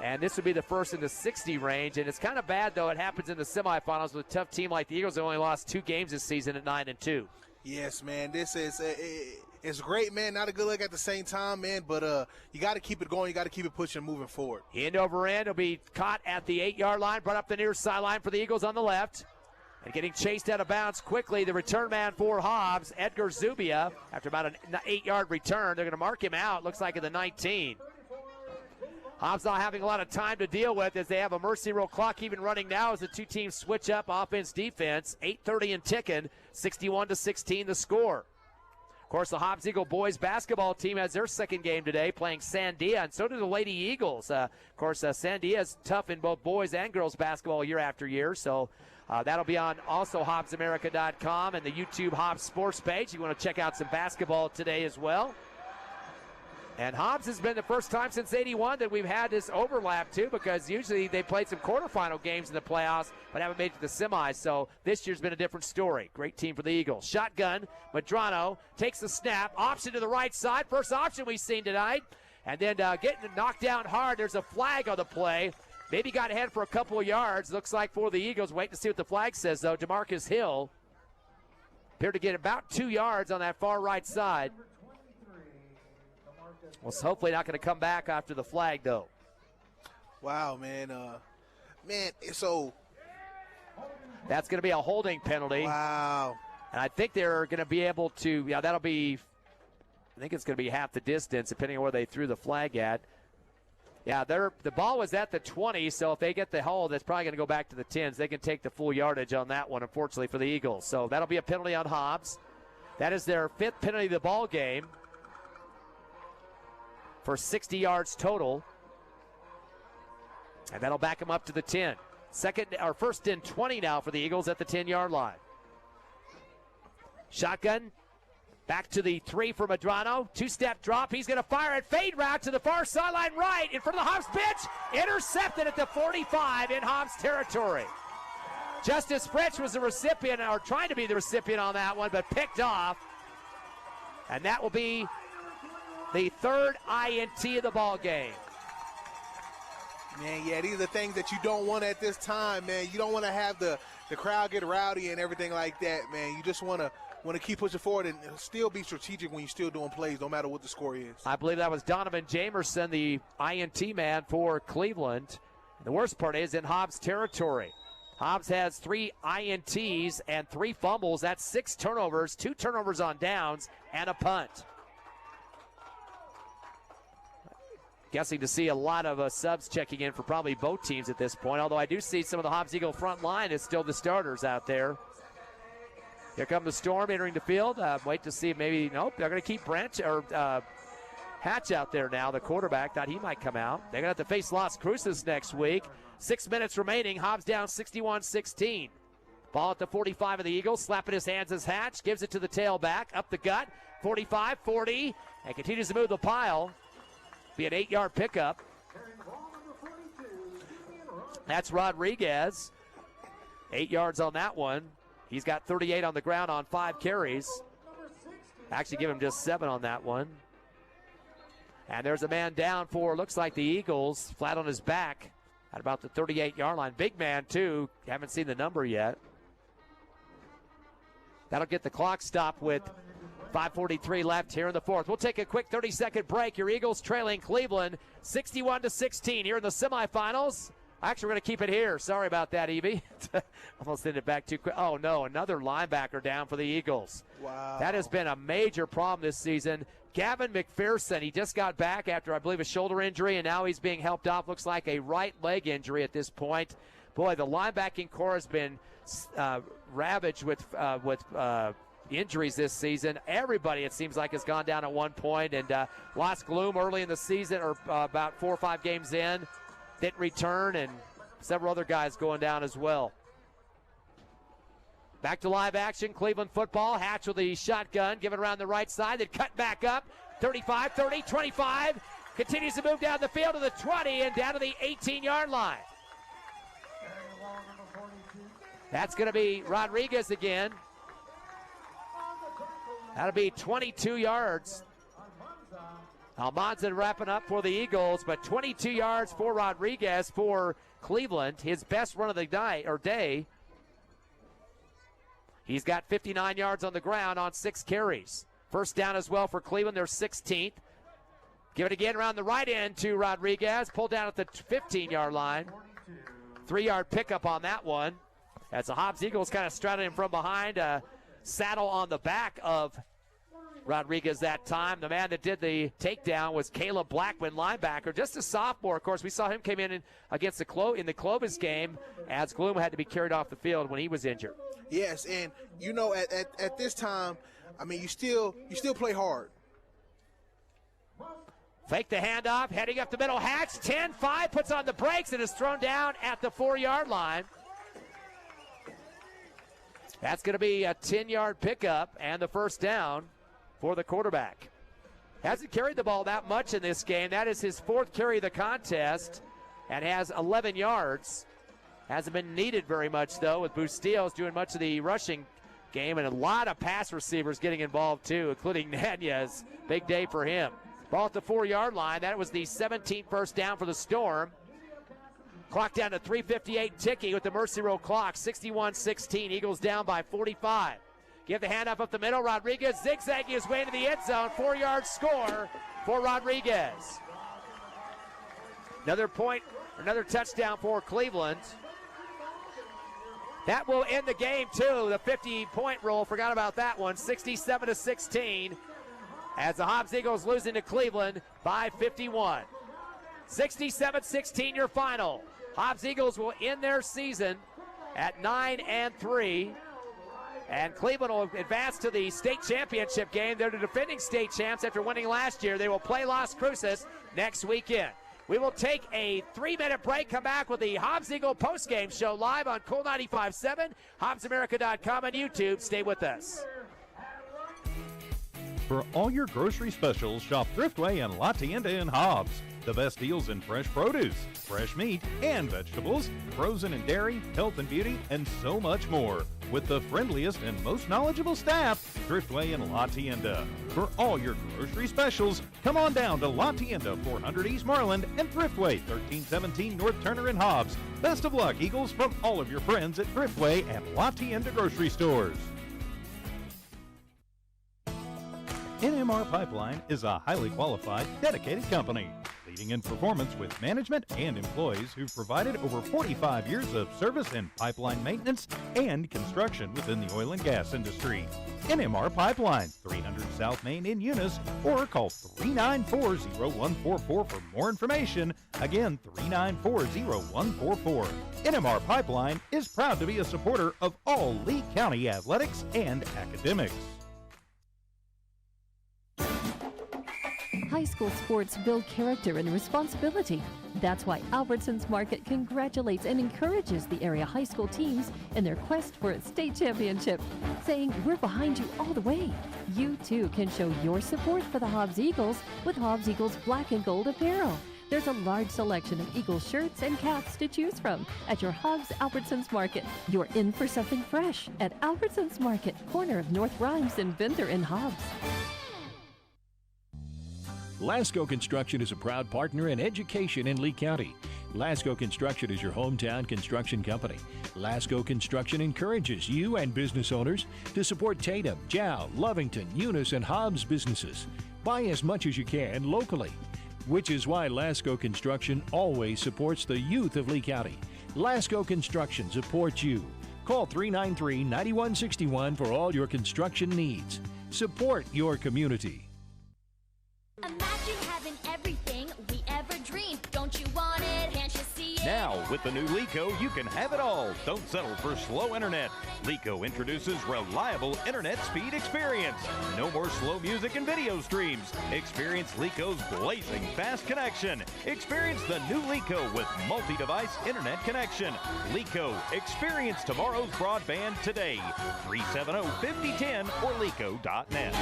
And this would be the first in the 60 range. And it's kind of bad, though, it happens in the semifinals with a tough team like the Eagles that only lost 2 games this season at 9-2. Yes, man, this is it's great, man. Not a good look at the same time, man, but you got to keep it going. You got to keep it pushing, moving forward. End over end will be caught at the 8-yard line, brought up the near sideline for the Eagles on the left. And getting chased out of bounds quickly, the return man for Hobbs, Edgar Zubia, after about an 8-yard return. They're going to mark him out, looks like at the 19. Hobbs not having a lot of time to deal with as they have a mercy rule clock even running now as the two teams switch up offense, defense. 8:30 and ticking, 61-16 the score. Of course, the Hobbs Eagle boys basketball team has their second game today playing Sandia, and so do the Lady Eagles. Of course, Sandia is tough in both boys and girls basketball year after year, so that'll be on also HobbsAmerica.com and the YouTube Hobbs Sports page. You want to check out some basketball today as well. And Hobbs has been the first time since '81 that we've had this overlap, too, because usually they played some quarterfinal games in the playoffs but haven't made it to the semis. So this year's been a different story. Great team for the Eagles. Shotgun, Madrano takes the snap. Option to the right side. First option we've seen tonight. And then getting knocked down hard. There's a flag on the play. Maybe got ahead for a couple of yards. Looks like for the Eagles. Wait to see what the flag says, though. DeMarcus Hill appeared to get about 2 yards on that far right side. Well, it's hopefully not going to come back after the flag, though. Wow, man. So that's going to be a holding penalty. Wow. And I think they're going to be able to, that'll be, I think it's going to be half the distance, depending on where they threw the flag at. Yeah, the ball was at the 20, so if they get the hold, it's probably going to go back to the 10s. They can take the full yardage on that one, unfortunately, for the Eagles. So that'll be a penalty on Hobbs. That is their 5th penalty of the ball game for 60 yards total. And that'll back them up to the 10. First and 20 now for the Eagles at the 10-yard line. Shotgun. Back to the 3 for Madrano. 2-step drop. He's going to fire it. Fade route to the far sideline right in front of the Hobbs bench. Intercepted at the 45 in Hobbs territory. Justice Fritsch was the recipient, or trying to be the recipient on that one, but picked off. And that will be the 3rd INT of the ball game. Man, yeah, these are the things that you don't want at this time, man. You don't want to have the crowd get rowdy and everything like that, man. You just want to keep pushing forward and still be strategic when you're still doing plays, no matter what the score is. I believe that was Donovan Jamerson, the INT man for Cleveland. The worst part is in Hobbs territory. Hobbs has 3 INTs and 3 fumbles. That's 6 turnovers, 2 turnovers on downs, and a punt. Guessing to see a lot of subs checking in for probably both teams at this point, although I do see some of the Hobbs Eagle front line is still the starters out there. Here come the Storm entering the field. Wait to see maybe, nope, they're going to keep Hatch out there now, the quarterback. Thought he might come out. They're going to have to face Las Cruces next week. 6 minutes remaining. Hobbs down 61-16. Ball at the 45 of the Eagles. Slapping his hands as Hatch. Gives it to the tailback. Up the gut. 45, 40. And continues to move the pile. Be an 8-yard pickup. That's Rodriguez. 8 yards on that one. He's got 38 on the ground on 5 carries. Actually give him just 7 on that one. And there's a man down for, looks like the Eagles, flat on his back at about the 38-yard line. Big man, too. Haven't seen the number yet. That'll get the clock stopped with 5:43 left here in the 4th. We'll take a quick 30-second break. Your Eagles trailing Cleveland 61-16 here in the semifinals. Actually, we're going to keep it here. Sorry about that, Evie. Almost sent it back too quick. Oh, no, another linebacker down for the Eagles. Wow. That has been a major problem this season. Gavin McPherson, he just got back after, I believe, a shoulder injury, and now he's being helped off. Looks like a right leg injury at this point. Boy, the linebacking core has been ravaged with injuries this season. Everybody, it seems like, has gone down at one point, and lost Gloom early in the season, or about 4 or 5 games in. Didn't return, and several other guys going down as well. Back to live action, Cleveland football. Hatch with the shotgun, give it around the right side, then cut back up. 35, 30, 25. Continues to move down the field to the 20 and down to the 18-yard line. That's going to be Rodriguez again. That'll be 22 yards. Almanza wrapping up for the Eagles, but 22 yards for Rodriguez for Cleveland, his best run of the night or day. He's got 59 yards on the ground on 6 carries. First down as well for Cleveland, their 16th. Give it again around the right end to Rodriguez. Pulled down at the 15-yard line. 3-yard pickup on that one. As the Hobbs Eagles kind of straddling him from behind. Saddle on the back of Rodriguez that time. The man that did the takedown was Caleb Blackman, linebacker. Just a sophomore, of course. We saw him came in against in the Clovis game as Gloom had to be carried off the field when he was injured. Yes, and you know at this time, I mean, you still play hard. Fake the handoff, heading up the middle. Hatch, 10-5, puts on the brakes and is thrown down at the 4-yard line. That's going to be a 10-yard pickup and the first down for the quarterback. Hasn't carried the ball that much in this game. That is his 4th carry of the contest and has 11 yards. Hasn't been needed very much, though, with Bustillos doing much of the rushing game and a lot of pass receivers getting involved, too, including Nunez. Big day for him. Ball at the 4-yard line. That was the 17th first down for the Storm. Clock down to 3:58 ticking with the Mercy Roll clock. 61-16. Eagles down by 45. Give the handoff up the middle. Rodriguez zigzagging his way into the end zone. 4-yard score for Rodriguez. Another point, another touchdown for Cleveland. That will end the game, too. The 50-point roll. Forgot about that one. 67-16. As the Hobbs Eagles losing to Cleveland by 51. 67-16 your final. Hobbs Eagles will end their season at 9-3. And Cleveland will advance to the state championship game. They're the defending state champs after winning last year. They will play Las Cruces next weekend. We will take a 3-minute break, come back with the Hobbs Eagle postgame show live on Cool 95.7, HobbsAmerica.com, and YouTube. Stay with us. For all your grocery specials, shop Thriftway and La Tienda in Hobbs. The best deals in fresh produce, fresh meat, and vegetables, frozen and dairy, health and beauty, and so much more. With the friendliest and most knowledgeable staff, Thriftway and La Tienda. For all your grocery specials, come on down to La Tienda, 400 East Marland, and Thriftway, 1317 North Turner in Hobbs. Best of luck, Eagles, from all of your friends at Thriftway and La Tienda grocery stores. NMR Pipeline is a highly qualified, dedicated company, leading in performance with management and employees who've provided over 45 years of service in pipeline maintenance and construction within the oil and gas industry. NMR Pipeline, 300 South Main in Eunice, or call 394-0144 for more information. Again, 394-0144. NMR Pipeline is proud to be a supporter of all Lee County athletics and academics. High school sports build character and responsibility. That's why Albertsons Market congratulates and encourages the area high school teams in their quest for a state championship, saying we're behind you all the way. You too can show your support for the Hobbs Eagles with Hobbs Eagles Black and Gold apparel. There's a large selection of Eagles shirts and caps to choose from at your Hobbs Albertsons Market. You're in for something fresh at Albertsons Market, corner of North Rhymes and Venter in Hobbs. Lasco Construction is a proud partner in education in Lee County. Lasco Construction is your hometown construction company. Lasco Construction encourages you and business owners to support Tatum, Jow, Lovington, Eunice, and Hobbs businesses. Buy as much as you can locally, which is why Lasco Construction always supports the youth of Lee County. Lasco Construction supports you. Call 393-9161 for all your construction needs. Support your community. Imagine having everything we ever dreamed. Don't you want it? Can't you see it? Now, With the new Lico, you can have it all. Don't settle for slow internet. Lico introduces reliable internet speed experience. No more slow music and video streams. Experience Lico's blazing fast connection. Experience the new Lico with multi-device internet connection. Lico, experience tomorrow's broadband today. 370-5010 or lico.net.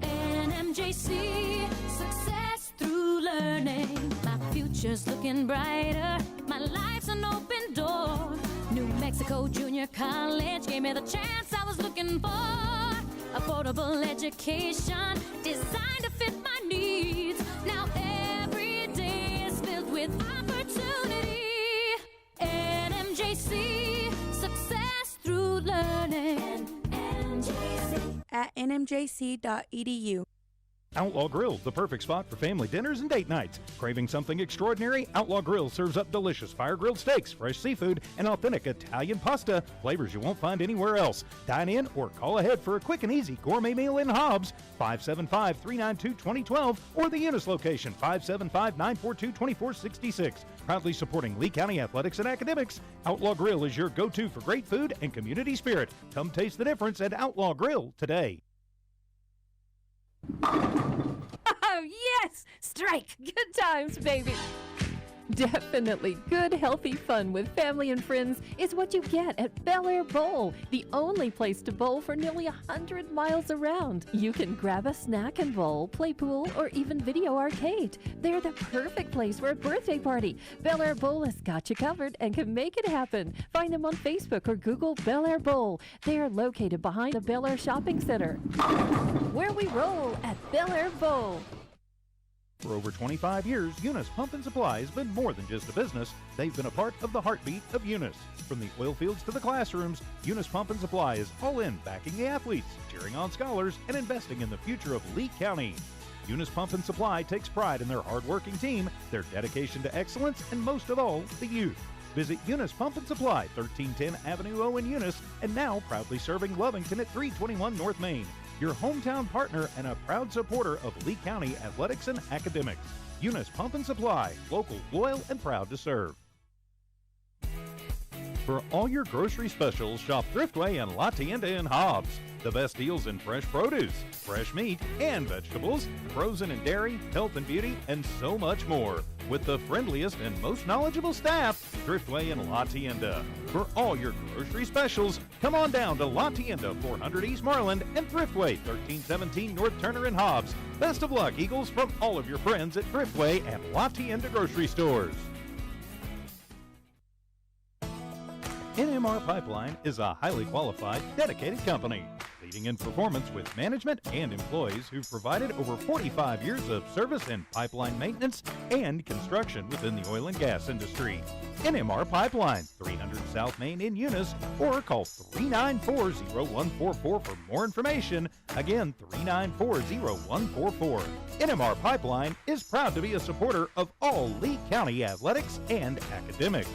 NMJC, success through learning. My future's looking brighter. My life's an open door. New Mexico Junior College gave me the chance I was looking for. Affordable education designed to fit my needs. Now every day is filled with opportunity. NMJC, success through learning. NMJC. At nmjc.edu. Outlaw Grill, the perfect spot for family dinners and date nights. Craving something extraordinary? Outlaw Grill serves up delicious fire-grilled steaks, fresh seafood, and authentic Italian pasta, flavors you won't find anywhere else. Dine in or call ahead for a quick and easy gourmet meal in Hobbs, 575-392-2012, or the Eunice location, 575-942-2466. Proudly supporting Lee County athletics and academics, Outlaw Grill is your go-to for great food and community spirit. Come taste the difference at Outlaw Grill today. Oh, yes! Strike! Good times, baby! Definitely good, healthy fun with family and friends is what you get at Bel Air Bowl, the only place to bowl for nearly 100 miles around. You can grab a snack and bowl, play pool, or even video arcade. They're the perfect place for a birthday party. Bel Air Bowl has got you covered and can make it happen. Find them on Facebook or Google Bel Air Bowl. They are located behind the Bel Air Shopping Center. Where we roll at Bel Air Bowl. For over 25 years, Eunice Pump and Supply has been more than just a business. They've been a part of the heartbeat of Eunice. From the oil fields to the classrooms, Eunice Pump and Supply is all in backing the athletes, cheering on scholars, and investing in the future of Lee County. Eunice Pump and Supply takes pride in their hard-working team, their dedication to excellence, and most of all, the youth. Visit Eunice Pump and Supply, 1310 Avenue O in Eunice, and now proudly serving Lovington at 321 North Main. Your hometown partner and a proud supporter of Lee County athletics and academics. Eunice Pump and Supply, local, loyal, and proud to serve. For all your grocery specials, shop Thriftway and La Tienda in Hobbs. The best deals in fresh produce, fresh meat, and vegetables, frozen and dairy, health and beauty, and so much more. With the friendliest and most knowledgeable staff, Thriftway and La Tienda. For all your grocery specials, come on down to La Tienda, 400 East Marland, and Thriftway, 1317 North Turner in Hobbs. Best of luck, Eagles, from all of your friends at Thriftway and La Tienda grocery stores. NMR Pipeline is a highly qualified, dedicated company, leading in performance with management and employees who've provided over 45 years of service in pipeline maintenance and construction within the oil and gas industry. NMR Pipeline, 300 South Main in Eunice, or call 394-0144 for more information. Again, 394-0144. NMR Pipeline is proud to be a supporter of all Lee County athletics and academics.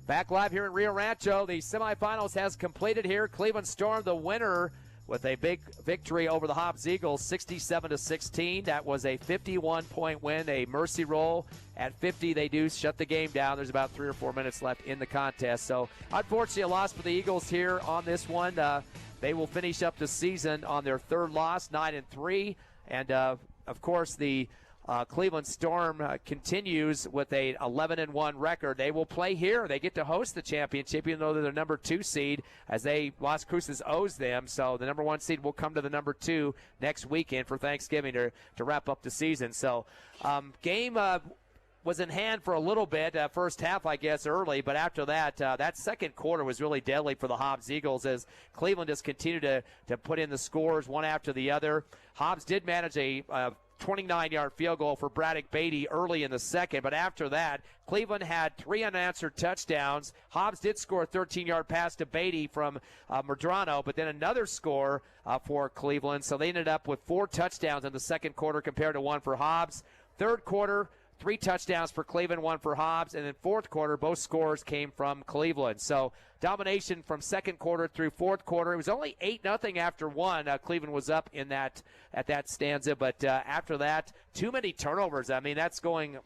Back live here in Rio Rancho, the semifinals has completed here. Cleveland Storm, the winner, with a big victory over the Hobbs Eagles, 67-16. That was a 51-point win, a mercy roll. At 50, they do shut the game down. There's about 3 or 4 minutes left in the contest. So, unfortunately, a loss for the Eagles here on this one. They will finish up the season on their third loss, 9-3. And, of course, the Cleveland Storm continues with a 11-1 record. They will play here. They get to host the championship, even though they're the number 2 seed, as Las Cruces owes them. So the number 1 seed will come to the number 2 next weekend for Thanksgiving to wrap up the season. So game was in hand for a little bit, first half, I guess, early. But after that, that second quarter was really deadly for the Hobbs Eagles as Cleveland just continued to put in the scores one after the other. Hobbs did manage a 29-yard field goal for Braddock Beatty early in the second, but after that, Cleveland had 3 unanswered touchdowns. Hobbs did score a 13-yard pass to Beatty from Medrano, but then another score for Cleveland, so they ended up with 4 touchdowns in the second quarter compared to 1 for Hobbs. Third quarter, 3 touchdowns for Cleveland, 1 for Hobbs. And then fourth quarter, both scores came from Cleveland. So domination from second quarter through fourth quarter. It was only 8-0 after 1. Cleveland was up in that at that stanza. But after that, too many turnovers. I mean, that's going,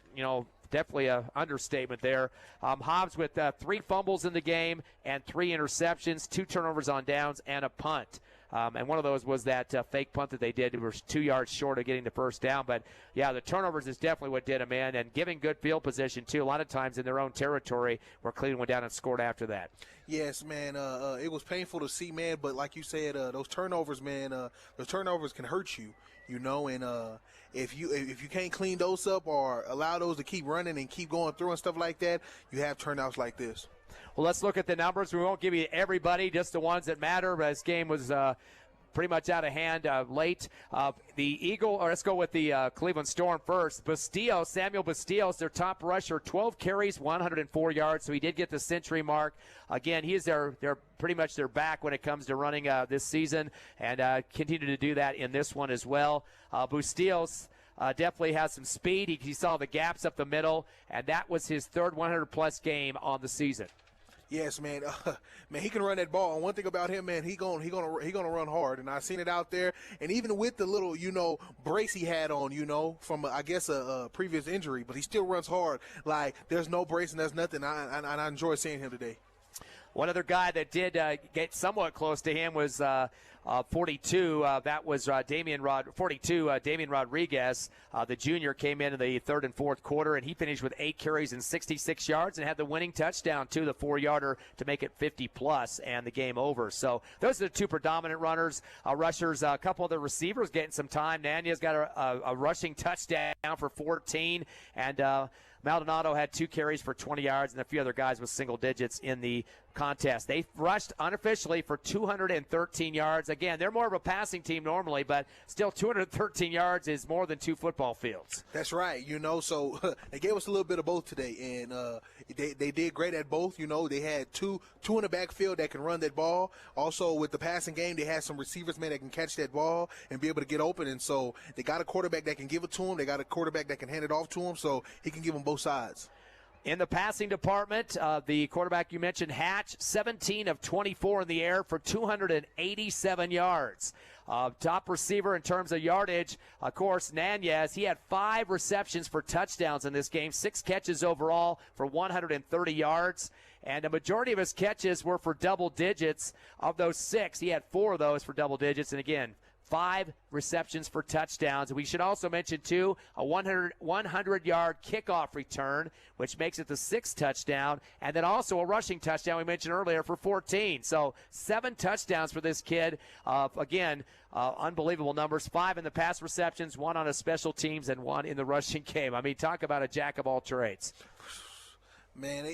definitely an understatement there. Hobbs with 3 fumbles in the game and 3 interceptions, 2 turnovers on downs, and a punt. And one of those was that fake punt that they did. It was 2 yards short of getting the first down. But, yeah, the turnovers is definitely what did them in. And giving good field position, too, a lot of times in their own territory where Cleveland went down and scored after that. Yes, man. It was painful to see, man. But like you said, those turnovers, man, those turnovers can hurt you, And if you can't clean those up or allow those to keep running and keep going through and stuff like that, you have turnouts like this. Well, let's look at the numbers. We won't give you everybody, just the ones that matter. But this game was pretty much out of hand late. Let's go with the Cleveland Storm first. Samuel Bastillos, their top rusher, 12 carries, 104 yards. So he did get the century mark. Again, he's their pretty much their back when it comes to running this season, and continue to do that in this one as well. Bastillos definitely has some speed. He saw the gaps up the middle, and that was his third 100-plus game on the season. Yes, man. Man, he can run that ball. And one thing about him, man, he gonna run hard. And I seen it out there. And even with the little, brace he had on, from I guess a previous injury, but he still runs hard. Like there's no brace and there's nothing. I enjoy seeing him today. One other guy that did get somewhat close to him was 42. That was Damian Rodriguez. The junior came in the third and fourth quarter, and he finished with 8 carries and 66 yards and had the winning touchdown, too, the 4-yarder to make it 50-plus and the game over. So those are the 2 predominant rushers. A couple of the receivers getting some time. Nanya's got a rushing touchdown for 14, and Maldonado had 2 carries for 20 yards, and a few other guys with single digits in the contest. They rushed unofficially for 213 yards. Again, they're more of a passing team normally, but still 213 yards is more than 2 football fields. That's right, so they gave us a little bit of both today, and they did great at both. They had two in the backfield that can run that ball. Also, with the passing game, they had some receivers, man, that can catch that ball and be able to get open, and so they got a quarterback that can give it to him. They got a quarterback that can hand it off to him, so he can give them both sides. In the passing department, the quarterback you mentioned, Hatch, 17 of 24 in the air for 287 yards. Top receiver in terms of yardage, of course, Nunez. He had 5 receptions for touchdowns in this game, 6 catches overall for 130 yards. And the majority of his catches were for double digits. Of those 6, he had 4 of those for double digits. And again, 5 receptions for touchdowns. We should also mention, too, a 100-yard kickoff return, which makes it the 6th touchdown, and then also a rushing touchdown we mentioned earlier for 14. So 7 touchdowns for this kid. Unbelievable numbers. 5 in the pass receptions, 1 on a special teams, and 1 in the rushing game. I mean, talk about a jack of all trades. Man,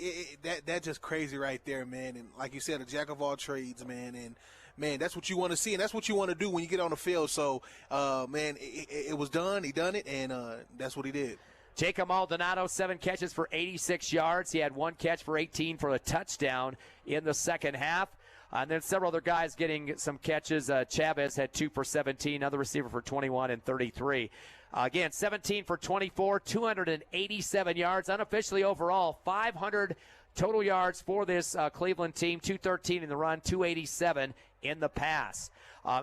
that's just crazy right there, man. And like you said, a jack of all trades, man. And man, that's what you want to see, and that's what you want to do when you get on the field. So, man, it was done. He done it, and that's what he did. Jacob Maldonado, 7 catches for 86 yards. He had 1 catch for 18 for a touchdown in the second half. And then several other guys getting some catches. Chavez had 2 for 17, another receiver for 21 and 33. Again, 17 for 24, 287 yards. Unofficially overall, 500 total yards for this Cleveland team, 213 in the run, 287 in the pass.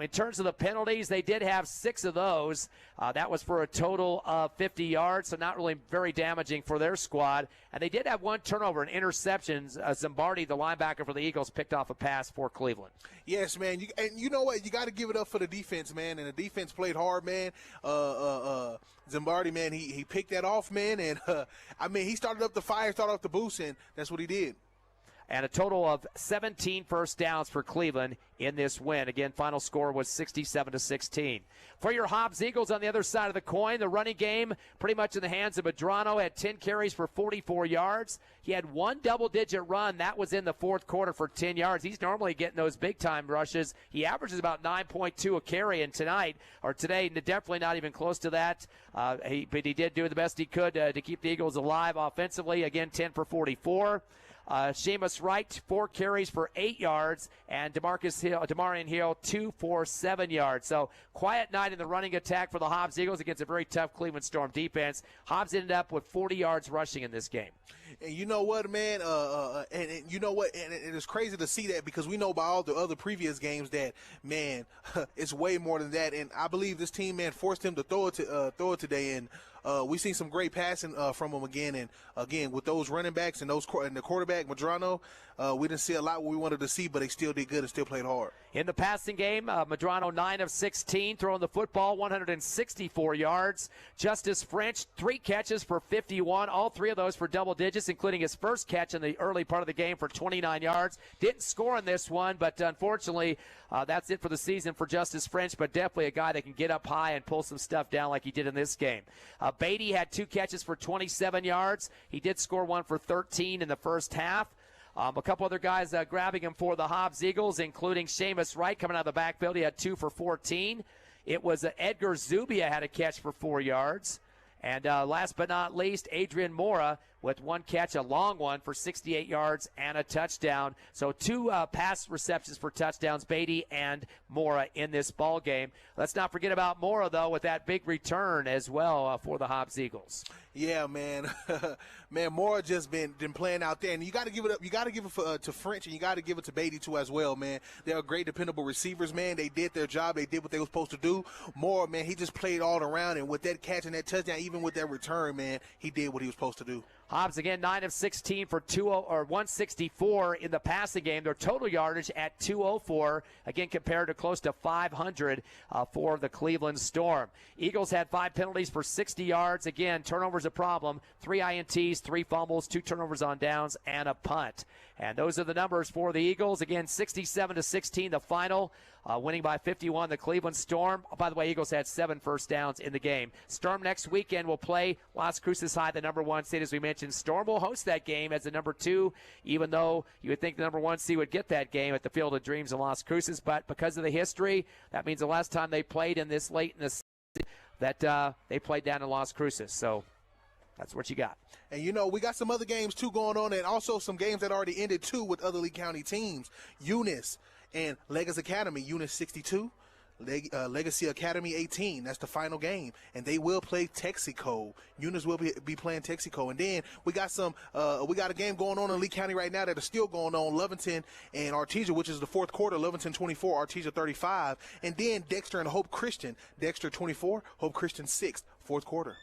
In terms of the penalties, they did have 6 of those. That was for a total of 50 yards, so not really very damaging for their squad. And they did have 1 turnover, an interception. Zimbardi, the linebacker for the Eagles, picked off a pass for Cleveland. Yes, man. And you know what? You got to give it up for the defense, man. And the defense played hard, man. Zimbardi, man, he picked that off, man. And, he started up the fire, started up the boost, and that's what he did. And a total of 17 first downs for Cleveland in this win. Again, final score was 67-16. For your Hobbs Eagles on the other side of the coin, the running game pretty much in the hands of Medrano. Had 10 carries for 44 yards. He had 1 double-digit run. That was in the fourth quarter for 10 yards. He's normally getting those big-time rushes. He averages about 9.2 a carry, and today, definitely not even close to that. But he did do the best he could to keep the Eagles alive offensively. Again, 10 for 44. Seamus Wright, 4 carries for 8 yards, and Demarion Hill, 2 for 7 yards. So quiet night in the running attack for the Hobbs Eagles against a very tough Cleveland Storm defense. Hobbs ended up with 40 yards rushing in this game. And you know what, man? And you know what? And it's crazy to see that because we know by all the other previous games that, man, it's way more than that. And I believe this team, man, forced him to throw it today. And we seen some great passing from him again. And again, with those running backs and the quarterback Medrano, we didn't see a lot what we wanted to see, but they still did good and still played hard. In the passing game, Medrano 9 of 16, throwing the football, 164 yards. Justice French, 3 catches for 51, all 3 of those for double digits, including his first catch in the early part of the game for 29 yards. Didn't score in this one, but unfortunately, that's it for the season for Justice French, but definitely a guy that can get up high and pull some stuff down like he did in this game. Beatty had 2 catches for 27 yards. He did score 1 for 13 in the first half. A couple other guys grabbing him for the Hobbs Eagles, including Seamus Wright coming out of the backfield. He had 2 for 14. It was Edgar Zubia had a catch for 4 yards. And last but not least, Adrian Mora with 1 catch, a long one for 68 yards and a touchdown. So 2 pass receptions for touchdowns, Beatty and Mora in this ball game. Let's not forget about Mora, though, with that big return as well for the Hobbs Eagles. Yeah, man. Man, Mora just been playing out there. And you got to give it up. You got to give it to French, and you got to give it to Beatty, too, as well, man. They're great, dependable receivers, man. They did their job. They did what they were supposed to do. Mora, man, he just played all around. And with that catch and that touchdown, even with that return, man, he did what he was supposed to do. Hobbs, again, 9 of 16 for 164 in the passing game. Their total yardage at 204, again, compared to close to 500 for the Cleveland Storm. Eagles had 5 penalties for 60 yards. Again, turnovers a problem. 3 INTs, 3 fumbles, 2 turnovers on downs, and a punt. And those are the numbers for the Eagles. Again, 67-16, the final. Winning by 51, the Cleveland Storm. Oh, by the way, Eagles had 7 first downs in the game. Storm next weekend will play Las Cruces High, the number 1 seed, as we mentioned. Storm will host that game as the number 2, even though you would think the number 1 seed would get that game at the Field of Dreams in Las Cruces. But because of the history, that means the last time they played in this late in the season that they played down in Las Cruces. So that's what you got. And, you know, we got some other games, too, going on, and also some games that already ended, too, with other Lee County teams. Eunice and Legacy Academy, Eunice 62, Legacy Academy 18. That's the final game. And they will play Texaco. Eunice will be playing Texaco. And then we got we got a game going on in Lee County right now that is still going on. Lovington and Artesia, which is the 4th quarter. Lovington 24, Artesia 35. And then Dexter and Hope Christian. Dexter 24, Hope Christian 6, 4th quarter.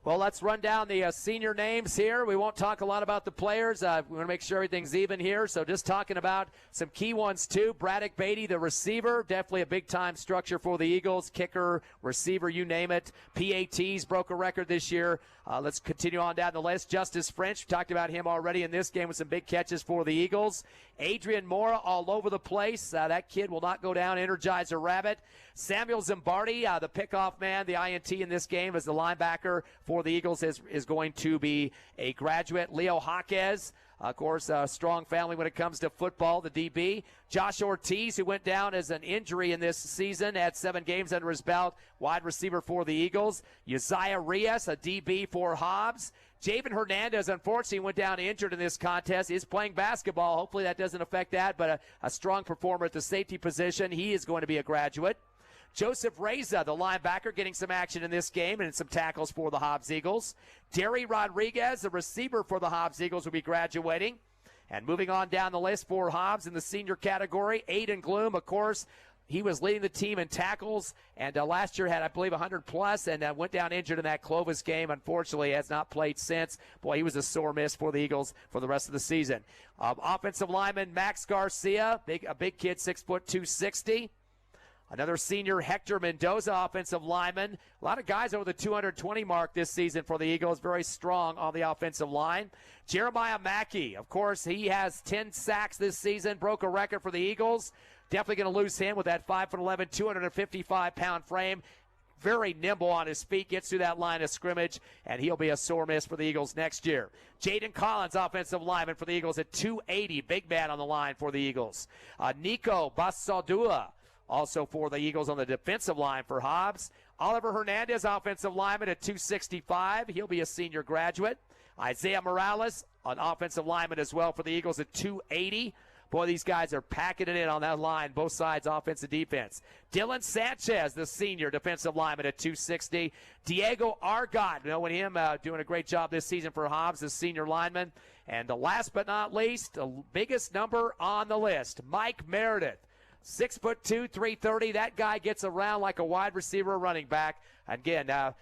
Well, let's run down the senior names here. We won't talk a lot about the players. We want to make sure everything's even here. So just talking about some key ones, too. Braddock Beatty, the receiver, definitely a big-time structure for the Eagles. Kicker, receiver, you name it. PATs broke a record this year. Let's continue on down the list. Justice French, we talked about him already in this game with some big catches for the Eagles. Adrian Mora all over the place. That kid will not go down. Energizer Rabbit. Samuel Zimbardi, the pickoff man, the INT in this game as the linebacker for the Eagles is going to be a graduate. Leo Jaquez, of course, a strong family when it comes to football, the DB. Josh Ortiz, who went down as an injury in this season, had 7 games under his belt, wide receiver for the Eagles. Uzziah Rios, a DB for Hobbs. Javen Hernandez, unfortunately, went down injured in this contest. Is playing basketball. Hopefully that doesn't affect that, but a strong performer at the safety position. He is going to be a graduate. Joseph Reza, the linebacker, getting some action in this game and some tackles for the Hobbs Eagles. Derry Rodriguez, the receiver for the Hobbs Eagles, will be graduating. And moving on down the list for Hobbs in the senior category, Aiden Gloom, of course, he was leading the team in tackles, and last year had, I believe, 100-plus, and went down injured in that Clovis game. Unfortunately, has not played since. Boy, he was a sore miss for the Eagles for the rest of the season. Offensive lineman Max Garcia, a big kid, 6', 260. Another senior, Hector Mendoza, offensive lineman. A lot of guys over the 220 mark this season for the Eagles. Very strong on the offensive line. Jeremiah Mackey, of course, he has 10 sacks this season. Broke a record for the Eagles. Definitely going to lose him with that 5'11", 255-pound frame. Very nimble on his feet, gets through that line of scrimmage, and he'll be a sore miss for the Eagles next year. Jaden Collins, offensive lineman for the Eagles at 280. Big man on the line for the Eagles. Nico Basaldua, also for the Eagles on the defensive line for Hobbs. Oliver Hernandez, offensive lineman at 265. He'll be a senior graduate. Isaiah Morales, an offensive lineman as well for the Eagles at 280. Boy, these guys are packing it in on that line, both sides, offense and defense. Dylan Sanchez, the senior defensive lineman at 260. Diego Argot, knowing him, doing a great job this season for Hobbs, the senior lineman. And the last but not least, the biggest number on the list, Mike Meredith. 6'2", 330. That guy gets around like a wide receiver or running back. Again, a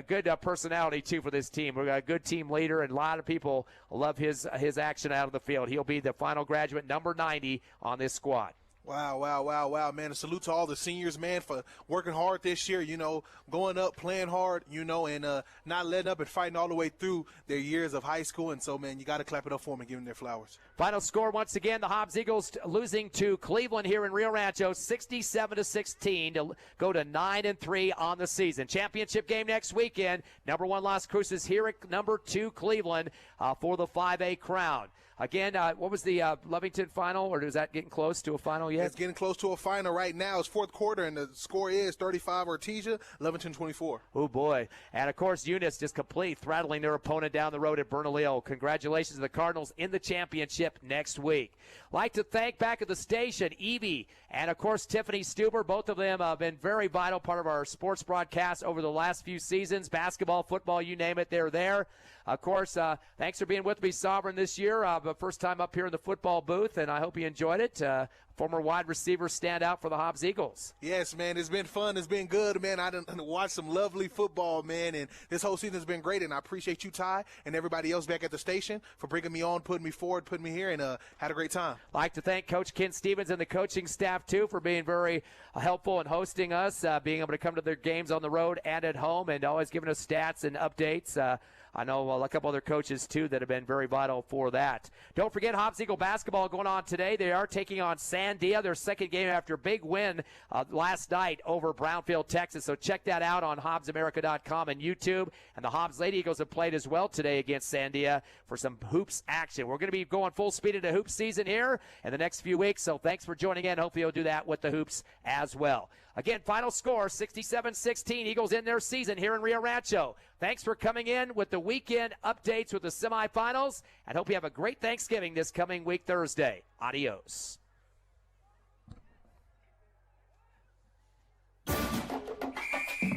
good personality, too, for this team. We've got a good team leader, and a lot of people love his action out of the field. He'll be the final graduate, number 90, on this squad. Wow, man. A salute to all the seniors, man, for working hard this year, going up, playing hard, and not letting up and fighting all the way through their years of high school. And so, man, you got to clap it up for them and give them their flowers. Final score once again, the Hobbs Eagles losing to Cleveland here in Rio Rancho, 67-16 to go to 9-3 on the season. Championship game next weekend. Number 1 Las Cruces here at number 2 Cleveland for the 5A crown. Again, what was the Lovington final, or is that getting close to a final yet? It's getting close to a final right now. It's fourth quarter, and the score is 35 Artesia, Lovington 24. Oh, boy. And, of course, Eunice just completely throttling their opponent down the road at Bernalillo. Congratulations to the Cardinals in the championship next week. Like to thank back at the station, Evie and, of course, Tiffany Stuber. Both of them have been very vital part of our sports broadcast over the last few seasons. Basketball, football, you name it, they're there. Of course, thanks for being with me, Sovereign, this year. But first time up here in the football booth, and I hope you enjoyed it. Former wide receiver standout for the Hobbs Eagles. Yes, man, it's been fun. It's been good, man. I done watched some lovely football, man, and this whole season has been great, and I appreciate you, Ty, and everybody else back at the station for bringing me on, putting me forward, putting me here, and had a great time. I'd like to thank Coach Ken Stevens and the coaching staff, too, for being very helpful in hosting us, being able to come to their games on the road and at home, and always giving us stats and updates. I know a couple other coaches, too, that have been very vital for that. Don't forget Hobbs Eagle basketball going on today. They are taking on Sandia, their second game after a big win last night over Brownfield, Texas. So check that out on HobbsAmerica.com and YouTube. And the Hobbs Lady Eagles have played as well today against Sandia for some hoops action. We're going to be going full speed into hoops season here in the next few weeks. So thanks for joining in. Hopefully you'll do that with the hoops as well. Again, final score, 67-16. Eagles in their season here in Rio Rancho. Thanks for coming in with the weekend updates with the semifinals, and hope you have a great Thanksgiving this coming week, Thursday. Adios.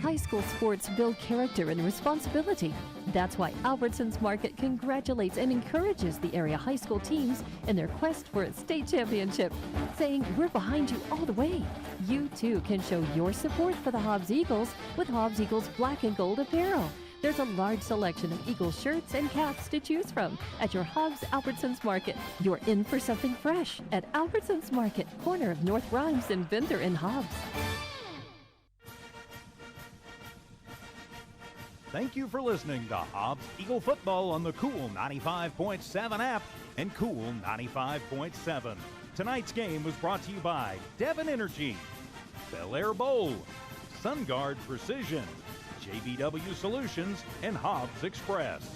High school sports build character and responsibility. That's why Albertsons Market congratulates and encourages the area high school teams in their quest for a state championship, saying we're behind you all the way. You too can show your support for the Hobbs Eagles with Hobbs Eagles Black and Gold apparel. There's a large selection of Eagles shirts and caps to choose from at your Hobbs Albertsons Market. You're in for something fresh at Albertsons Market, corner of North Rhymes and Venter in Hobbs. Thank you for listening to Hobbs Eagle Football on the Cool 95.7 app and Cool 95.7. Tonight's game was brought to you by Devon Energy, Bel Air Bowl, SunGuard Precision, JBW Solutions, and Hobbs Express.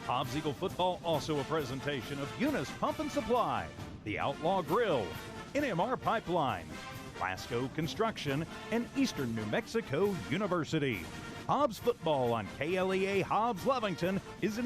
Hobbs Eagle Football also a presentation of Eunice Pump and Supply, The Outlaw Grill, NMR Pipeline, Lasco Construction, and Eastern New Mexico University. Hobbs Football on KLEA Hobbs Lovington is an